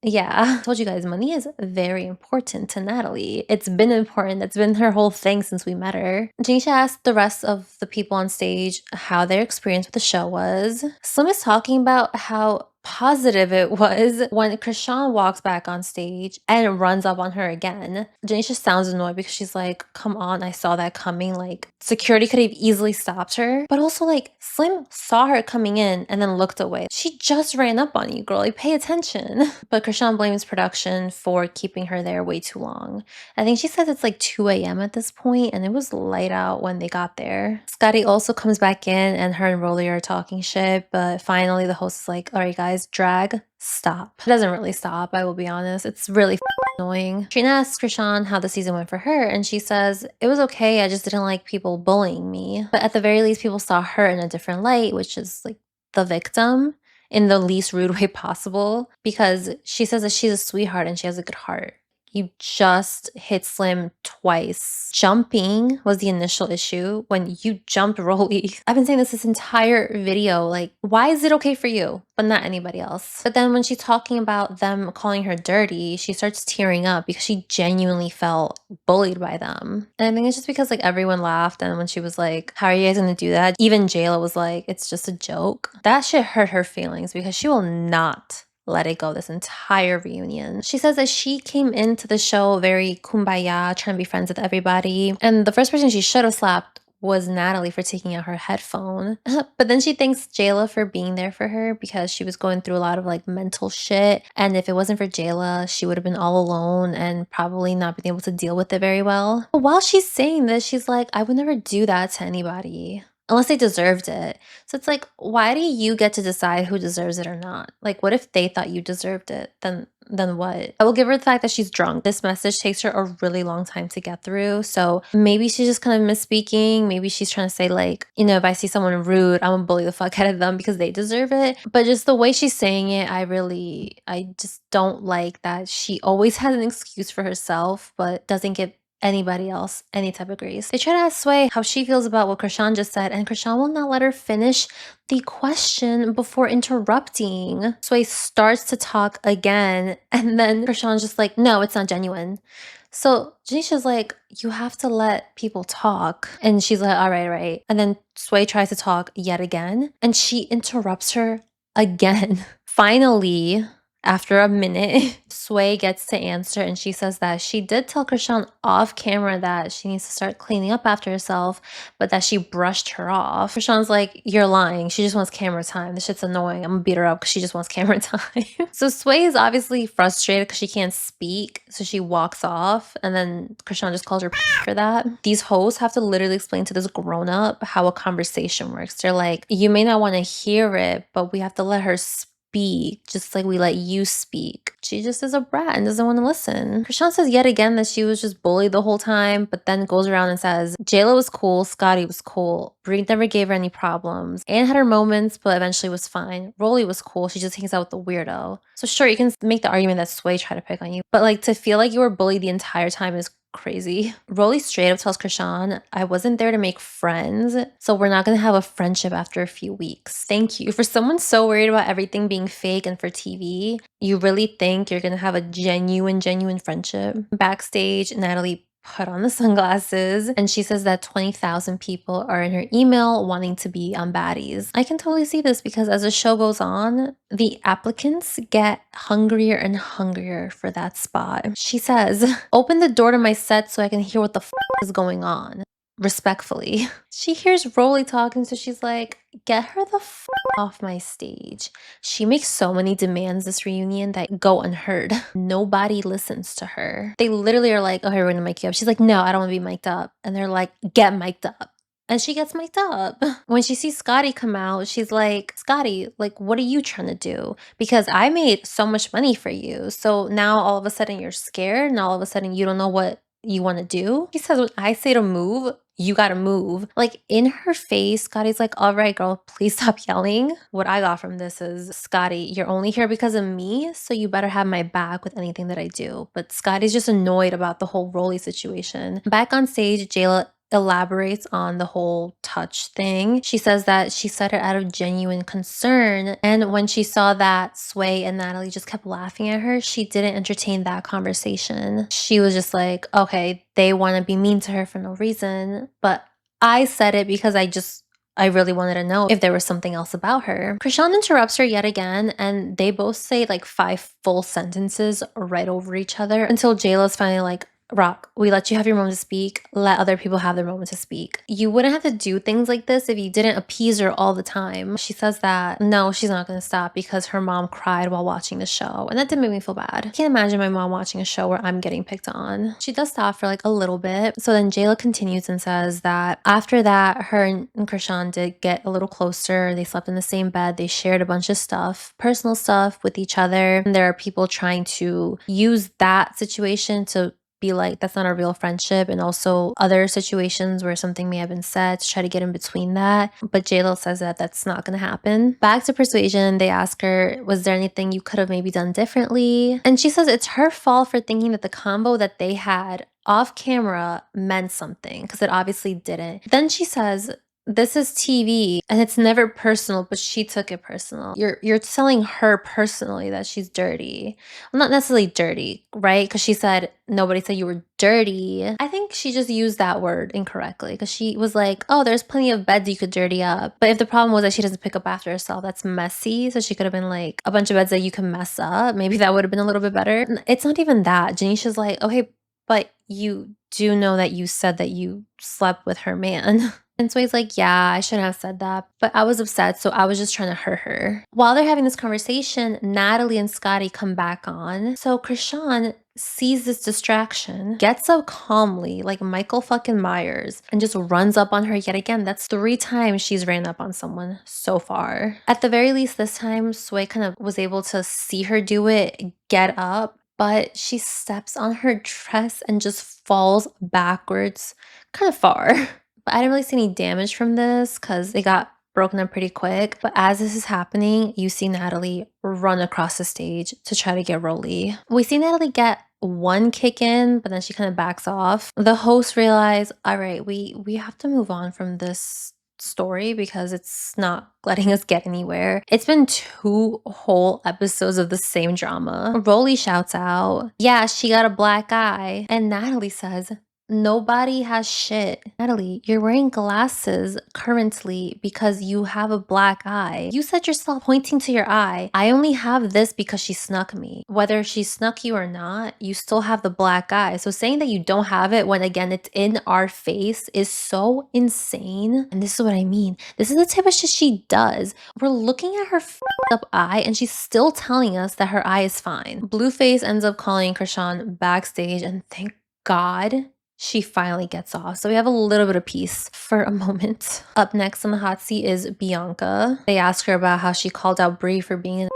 yeah, I told you guys, money is very important to Natalie. It's been important. That's been her whole thing since we met her. Janisha asked the rest of the people on stage how their experience with the show was. Slim is talking about how positive it was when Krishan walks back on stage and runs up on her again. Janisha sounds annoyed because she's like, come on, I saw that coming. Like, security could have easily stopped her. But also, like, Slim saw her coming in and then looked away. She just ran up on you, girl. Like, pay attention. But Krishan blames production for keeping her there way too long. I think she says it's like 2 a.m. at this point, and it was light out when they got there. Scotty also comes back in, and her and Rolly are talking shit, but finally the host is like, all right, guys, drag, stop. It doesn't really stop, I will be honest. It's really annoying. Trina asks Krishan how the season went for her, and she says, it was okay, I just didn't like people bullying me. But at the very least, people saw her in a different light, which is like the victim in the least rude way possible, because she says that she's a sweetheart and she has a good heart. You just hit Slim twice. Jumping was the initial issue when you jumped Rolly. I've been saying this entire video, like, why is it okay for you, but not anybody else? But then when she's talking about them calling her dirty, she starts tearing up because she genuinely felt bullied by them. And I think it's just because like everyone laughed, and when she was like, how are you guys gonna do that? Even Jayla was like, it's just a joke. That shit hurt her feelings because she will not let it go this entire reunion. She says that she came into the show very kumbaya, trying to be friends with everybody. And the first person she should have slapped was Natalie for taking out her headphone. But then she thanks Jayla for being there for her because she was going through a lot of like mental shit. And if it wasn't for Jayla, she would have been all alone and probably not been able to deal with it very well. But while she's saying this, she's like, I would never do that to anybody. unless they deserved it. So it's like, why do you get to decide who deserves it or not? Like, what if they thought you deserved it? Then what? I will give her the fact that she's drunk. This message takes her a really long time to get through. So maybe she's just kind of misspeaking. Maybe she's trying to say, like, if I see someone rude, I'm gonna bully the fuck out of them because they deserve it. But just the way she's saying it, I just don't like that she always has an excuse for herself, but doesn't give anybody else any type of grace. They try to ask Sway how she feels about what Krishan just said, and Krishan will not let her finish the question before interrupting. Sway starts to talk again, and then Krishan's just like, no, it's not genuine. So Janisha's like, you have to let people talk. And she's like, all right, right. And then Sway tries to talk yet again, and she interrupts her again. Finally, after a minute, Sway gets to answer, and she says that she did tell Krishan off camera that she needs to start cleaning up after herself, but that she brushed her off. Krishan's like, you're lying. She just wants camera time. This shit's annoying. I'm gonna beat her up because she just wants camera time. So Sway is obviously frustrated because she can't speak, so she walks off, and then Krishan just calls her for that. These hosts have to literally explain to this grown-up how a conversation works. They're like, you may not want to hear it, but we have to let her speak just like we let you speak. She just is a brat and doesn't want to listen. Krishan says yet again that she was just bullied the whole time, but then goes around and says Jayla was cool, Scotty was cool, Bree never gave her any problems, Anne had her moments but eventually was fine, Rolly was cool, she just hangs out with the weirdo. So sure, you can make the argument that Sway tried to pick on you, but like to feel like you were bullied the entire time is crazy. Rolly straight up tells Krishan, I wasn't there to make friends, so we're not gonna have a friendship after a few weeks. Thank you. For someone so worried about everything being fake and for TV, you really think you're gonna have a genuine friendship? Backstage, Natalie put on the sunglasses and she says that 20,000 people are in her email wanting to be on Baddies. I can totally see this because as the show goes on, the applicants get hungrier and hungrier for that spot. She says, open the door to my set so I can hear what the is going on. Respectfully. She hears Rolly talking, so she's like, get her the off my stage. She makes so many demands this reunion that go unheard. Nobody listens to her. They literally are like, okay, we're gonna mic you up. She's like, no, I don't want to be mic'd up. And they're like, get mic'd up. And she gets mic'd up. When she sees Scotty come out, she's like, Scotty, like, what are you trying to do? Because I made so much money for you. So now all of a sudden you're scared. Now all of a sudden you don't know what you want to do. He says, when I say to move, you gotta move. Like in her face, Scotty's like, all right, girl, please stop yelling. What I got from this is, Scotty, you're only here because of me, so you better have my back with anything that I do. But Scotty's just annoyed about the whole Rolly situation. Back on stage, Jayla elaborates on the whole touch thing. She says that she said it out of genuine concern, and when she saw that Sway and Natalie just kept laughing at her, she didn't entertain that conversation. She was just like, okay, they want to be mean to her for no reason, but I said it because I really wanted to know if there was something else about her. Krishan interrupts her yet again, and they both say like 5 full sentences right over each other until Jayla's finally like, Rock, we let you have your moment to speak. Let other people have their moment to speak. You wouldn't have to do things like this if you didn't appease her all the time. She says that no, she's not going to stop because her mom cried while watching the show. And that did make me feel bad. I can't imagine my mom watching a show where I'm getting picked on. She does stop for like a little bit. So then Jayla continues and says that after that, her and Krishan did get a little closer. They slept in the same bed. They shared a bunch of stuff, personal stuff with each other. And there are people trying to use that situation to be like, that's not a real friendship, and also other situations where something may have been said to try to get in between that. But JLo says that that's not going to happen. Back to Persuasion, they ask her, was there anything you could have maybe done differently? And she says it's her fault for thinking that the combo that they had off camera meant something, because it obviously didn't. Then she says, this is TV and it's never personal, but she took it personal. You're telling her personally that she's dirty. Well, not necessarily dirty, right? Because she said, nobody said you were dirty. I think she just used that word incorrectly because she was like, oh, there's plenty of beds you could dirty up. But if the problem was that she doesn't pick up after herself, that's messy. So she could have been like, a bunch of beds that you can mess up. Maybe that would have been a little bit better. It's not even that. Janisha's like, okay, but you do know that you said that you slept with her man. And so he's like, yeah, I shouldn't have said that, but I was upset, so I was just trying to hurt her. While they're having this conversation, Natalie and Scotty come back on. So Krishan sees this distraction, gets up calmly, like Michael fucking Myers, and just runs up on her yet again. That's 3 times she's ran up on someone so far. At the very least, this time, Sway kind of was able to see her do it, get up, but she steps on her dress and just falls backwards kind of far. But I didn't really see any damage from this because it got broken up pretty quick. But as this is happening, you see Natalie run across the stage to try to get Rolly. We see Natalie get one kick in, but then she kind of backs off. The hosts realize, all right, we have to move on from this story because it's not letting us get anywhere. It's been 2 whole episodes of the same drama. Rolly shouts out, yeah, she got a black eye. And Natalie says, nobody has shit. Natalie, you're wearing glasses currently because you have a black eye. You said yourself pointing to your eye. I only have this because she snuck me. Whether she snuck you or not, you still have the black eye. So saying that you don't have it when again it's in our face is so insane. And this is what I mean. This is the type of shit she does. We're looking at her up eye and she's still telling us that her eye is fine. Blueface ends up calling Krishan backstage and thank God she finally gets off. So we have a little bit of peace for a moment. Up next on the hot seat is Bianca. They ask her about how she called out Brie for being in.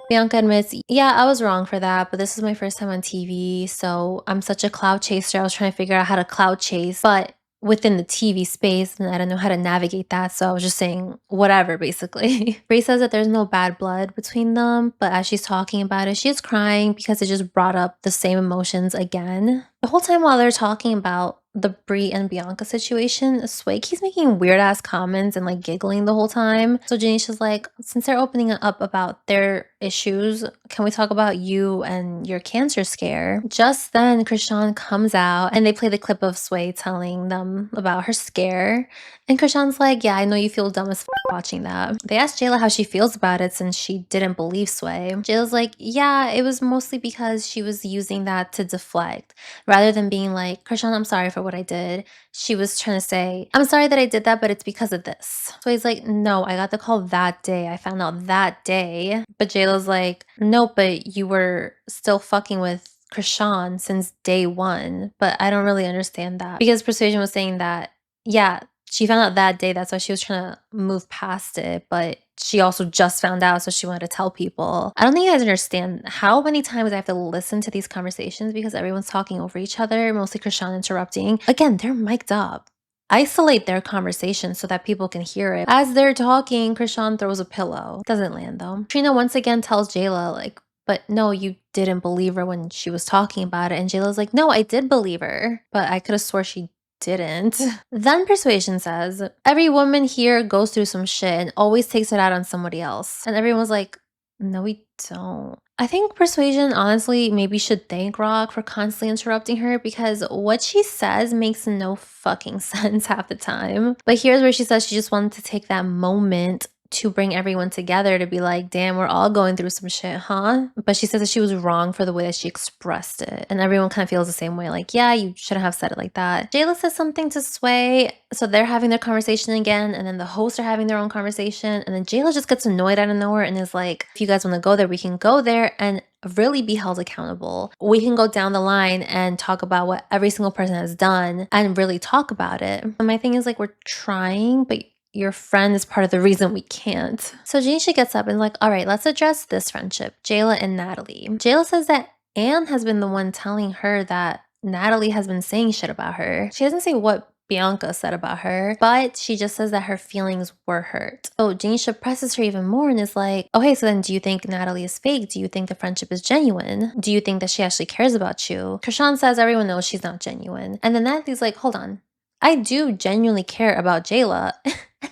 Bianca admits, yeah, I was wrong for that, but this is my first time on TV, so I'm such a cloud chaser. I was trying to figure out how to cloud chase, but within the TV space, and I don't know how to navigate that, so I was just saying whatever, basically. Brie says that there's no bad blood between them, but as she's talking about it, she is crying because it just brought up the same emotions again. The whole time while they're talking about the Brie and Bianca situation, Sway keeps making weird ass comments and like giggling the whole time. So Janisha's like, since they're opening up about their issues, can we talk about you and your cancer scare? Just then, Krishan comes out and they play the clip of Sway telling them about her scare. And Krishan's like, yeah, I know you feel dumb as watching that. They asked Jayla how she feels about it since she didn't believe Sway. Jayla's like, yeah, it was mostly because she was using that to deflect. Rather than being like, Krishan, I'm sorry for what I did, she was trying to say, I'm sorry that I did that, but it's because of this. So he's like, no, I got the call that day. I found out that day. But Jayla's like, no, but you were still fucking with Krishan since day 1. But I don't really understand that. Because Persuasion was saying that, yeah, she found out that day. That's why she was trying to move past it. But she also just found out, so she wanted to tell people. I don't think you guys understand how many times I have to listen to these conversations because everyone's talking over each other, mostly Krishan interrupting. Again, they're mic'd up. Isolate their conversation so that people can hear it. As they're talking, Krishan throws a pillow. Doesn't land though. Trina once again tells Jayla, like, but no, you didn't believe her when she was talking about it. And Jayla's like, no, I did believe her, but I could have swore she didn't. Then Persuasion says, every woman here goes through some shit and always takes it out on somebody else. And everyone's like, no, we don't. I think Persuasion honestly maybe should thank Rock for constantly interrupting her because what she says makes no fucking sense half the time. But here's where she says she just wanted to take that moment to bring everyone together to be like, damn, we're all going through some shit, huh? But she says that she was wrong for the way that she expressed it. And everyone kind of feels the same way, like, yeah, you shouldn't have said it like that. Jayla says something to Sway. So they're having their conversation again, and then the hosts are having their own conversation. And then Jayla just gets annoyed out of nowhere and is like, if you guys want to go there, we can go there and really be held accountable. We can go down the line and talk about what every single person has done and really talk about it. And my thing is like, we're trying, but your friend is part of the reason we can't. So Janisha gets up and is like, all right, let's address this friendship, Jayla and Natalie. Jayla says that Anne has been the one telling her that Natalie has been saying shit about her. She doesn't say what Bianca said about her, but she just says that her feelings were hurt. So Janisha presses her even more and is like, okay, so then do you think Natalie is fake? Do you think the friendship is genuine? Do you think that she actually cares about you? Krishan says everyone knows she's not genuine. And then Natalie's like, hold on. I do genuinely care about Jayla.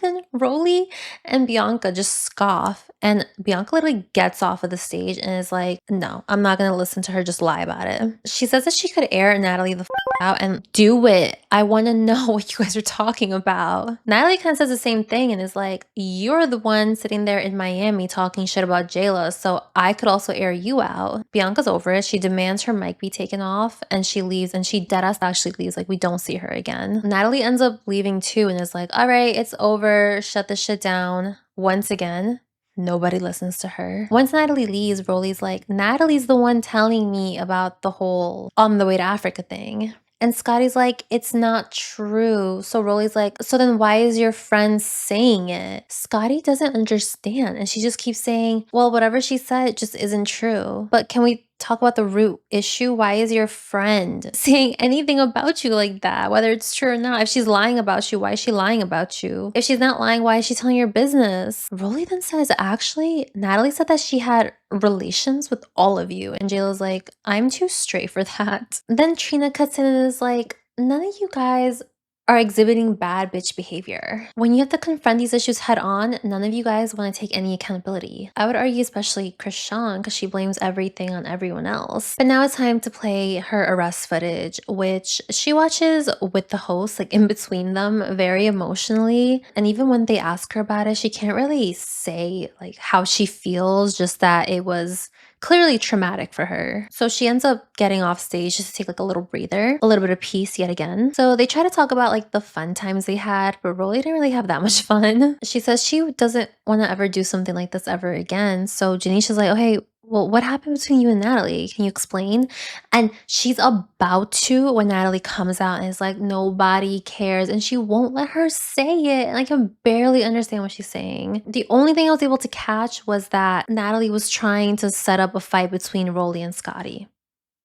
And then Rolly and Bianca just scoff, and Bianca literally gets off of the stage and is like, no, I'm not gonna listen to her just lie about it. She says that she could air Natalie the out and do it. I want to know what you guys are talking about. Natalie kind of says the same thing and is like, you're the one sitting there in Miami talking shit about Jayla, so I could also air you out. Bianca's over it. She demands her mic be taken off and she leaves, and she deadass actually leaves. Like, we don't see her again. Natalie ends up leaving too and is like, all right, it's over. Shut this shit down. Once again, nobody listens to her. Once Natalie leaves, Rolly's like, Natalie's the one telling me about the whole on the way to Africa thing. And Scotty's like, it's not true. So Rolly's like, so then why is your friend saying it? Scotty doesn't understand. And she just keeps saying, well, whatever she said just isn't true. But can we talk about the root issue? Why is your friend saying anything about you like that, whether it's true or not? If she's lying about you, why is she lying about you? If she's not lying, why is she telling your business? Rolly then says, actually, Natalie said that she had relations with all of you. And Jayla's like, I'm too straight for that. Then Trina cuts in and is like, none of you guys are exhibiting bad bitch behavior. When you have to confront these issues head on, none of you guys want to take any accountability. I would argue especially Krishan, because she blames everything on everyone else. But now it's time to play her arrest footage, which she watches with the host, like in between them, very emotionally. And even when they ask her about it, she can't really say like how she feels, just that it was clearly traumatic for her. So she ends up getting off stage just to take like a little breather, a little bit of peace yet again. So they try to talk about like the fun times they had, but Rolly didn't really have that much fun. She says she doesn't want to ever do something like this ever again. So Janisha's like, okay, well, what happened between you and Natalie? Can you explain? And she's about to when Natalie comes out and is like, nobody cares. And she won't let her say it. And I can barely understand what she's saying. The only thing I was able to catch was that Natalie was trying to set up a fight between Rolly and Scotty.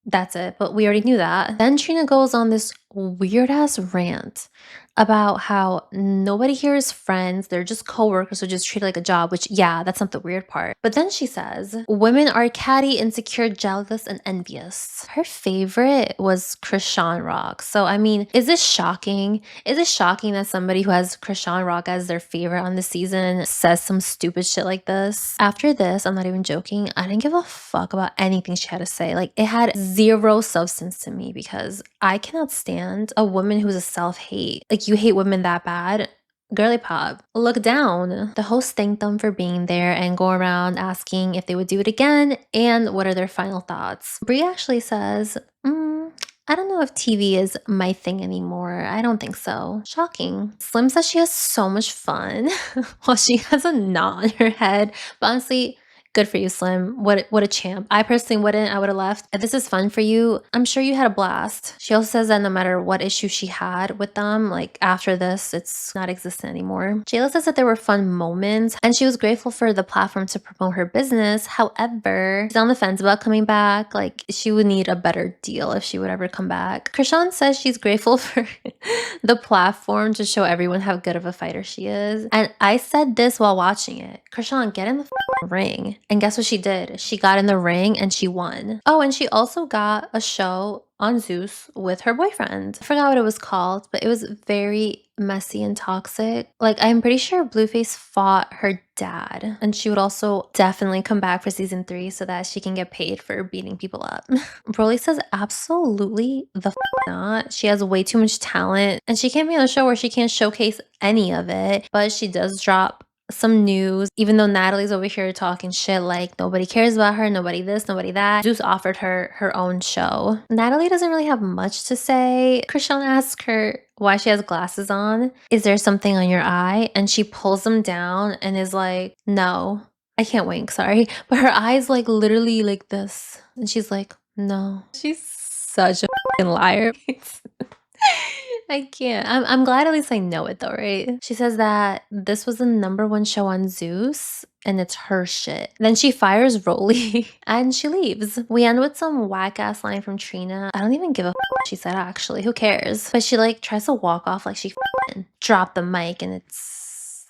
That's it, but we already knew that. Then Trina goes on this weird ass rant about how nobody here is friends, they're just coworkers who just treat it like a job, which yeah, that's not the weird part. But then she says, women are catty, insecure, jealous, and envious. Her favorite was Krishan Rock. So I mean, is this shocking? Is it shocking that somebody who has Krishan Rock as their favorite on the season says some stupid shit like this? After this, I'm not even joking, I didn't give a fuck about anything she had to say. Like, it had zero substance to me because I cannot stand a woman who's a self-hate. Like, you hate women that bad? Girly pop, look down. The host thanked them for being there and go around asking if they would do it again and what are their final thoughts. Brie actually says, I don't know if TV is my thing anymore. I don't think so. Shocking. Slim says she has so much fun while she has a knot on her head. But honestly, good for you, Slim. What a champ. I personally wouldn't. I would have left. If this is fun for you, I'm sure you had a blast. She also says that no matter what issue she had with them, like after this, it's not existent anymore. Jayla says that there were fun moments and she was grateful for the platform to promote her business. However, she's on the fence about coming back. Like, she would need a better deal if she would ever come back. Krishan says she's grateful for the platform to show everyone how good of a fighter she is. And I said this while watching it. Krishan, get in the ring. And guess what she did? She got in the ring and she won. Oh, and she also got a show on Zeus with her boyfriend. I forgot what it was called, but it was very messy and toxic. Like, I'm pretty sure Blueface fought her dad, and she would also definitely come back for season 3 so that she can get paid for beating people up. Broly says absolutely the not. She has way too much talent, and she can't be on a show where she can't showcase any of it, but she does drop some news, even though Natalie's over here talking shit like nobody cares about her, nobody this, nobody that. Zeus offered her her own show. Natalie doesn't really have much to say. Krishan asks her why she has glasses on. Is there something on your eye? And she pulls them down and is like, no, I can't wink, sorry. But her eyes like literally like this. And she's like, no. She's such a fucking liar. I can't. I'm glad at least I know it though, right? She says that this was the #1 show on Zeus and it's her shit. Then she fires Rolly and she leaves. We end with some whack ass line from Trina. I don't even give a she said, actually. Who cares? But she like tries to walk off like she dropped the mic, and it's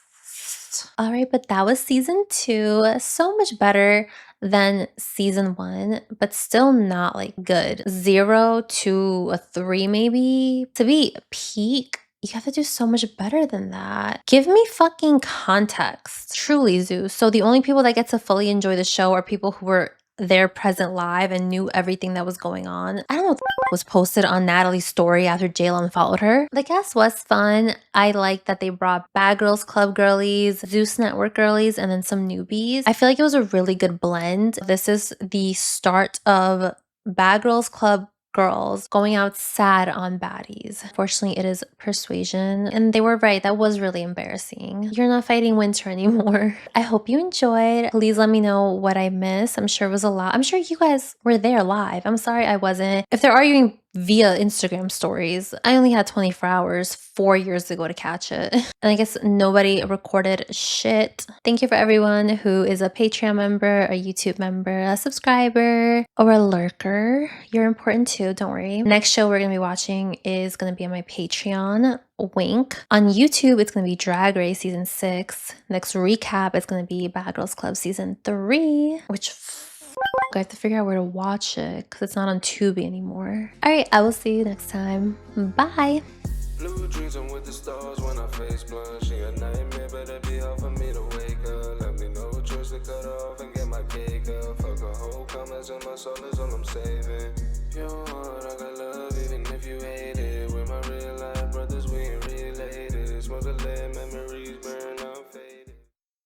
all right. But that was season 2. So much better than season 1, but still not like good. 0 to a 3 maybe. To be peak You have to do so much better than that. Give me fucking context. Truly, Zeus. So the only people that get to fully enjoy the show are people who were there present live and knew everything that was going on. I don't know what was posted on Natalie's story after Jayla unfollowed her. The cast was fun. I like that they brought Bad Girls Club girlies, Zeus Network girlies, and then some newbies. I feel like it was a really good blend. This is the start of Bad Girls Club girls going out sad on Baddies. Fortunately, it is Persuasion. And they were right. That was really embarrassing. You're not fighting winter anymore. I hope you enjoyed. Please let me know what I missed. I'm sure it was a lot. I'm sure you guys were there live. I'm sorry I wasn't. If they're arguing via Instagram stories, I only had 24 hours 4 years ago to catch it. And I guess nobody recorded shit. Thank you for everyone who is a Patreon member, a YouTube member, a subscriber, or a lurker. You're important too, don't worry. Next show we're gonna be watching is gonna be on my Patreon. Wink. On YouTube, it's gonna be Drag Race Season 6. Next recap is gonna be Bad Girls Club Season 3, which I have to figure out where to watch it because it's not on Tubi anymore. All right, I will see you next time. Bye. Blue dreams, I'm with the stars when I face blunt. She a nightmare, but it'd be hard for me to wake up. Let me know what choice to cut off and get my cake up. Fuck a whole comments and my soul is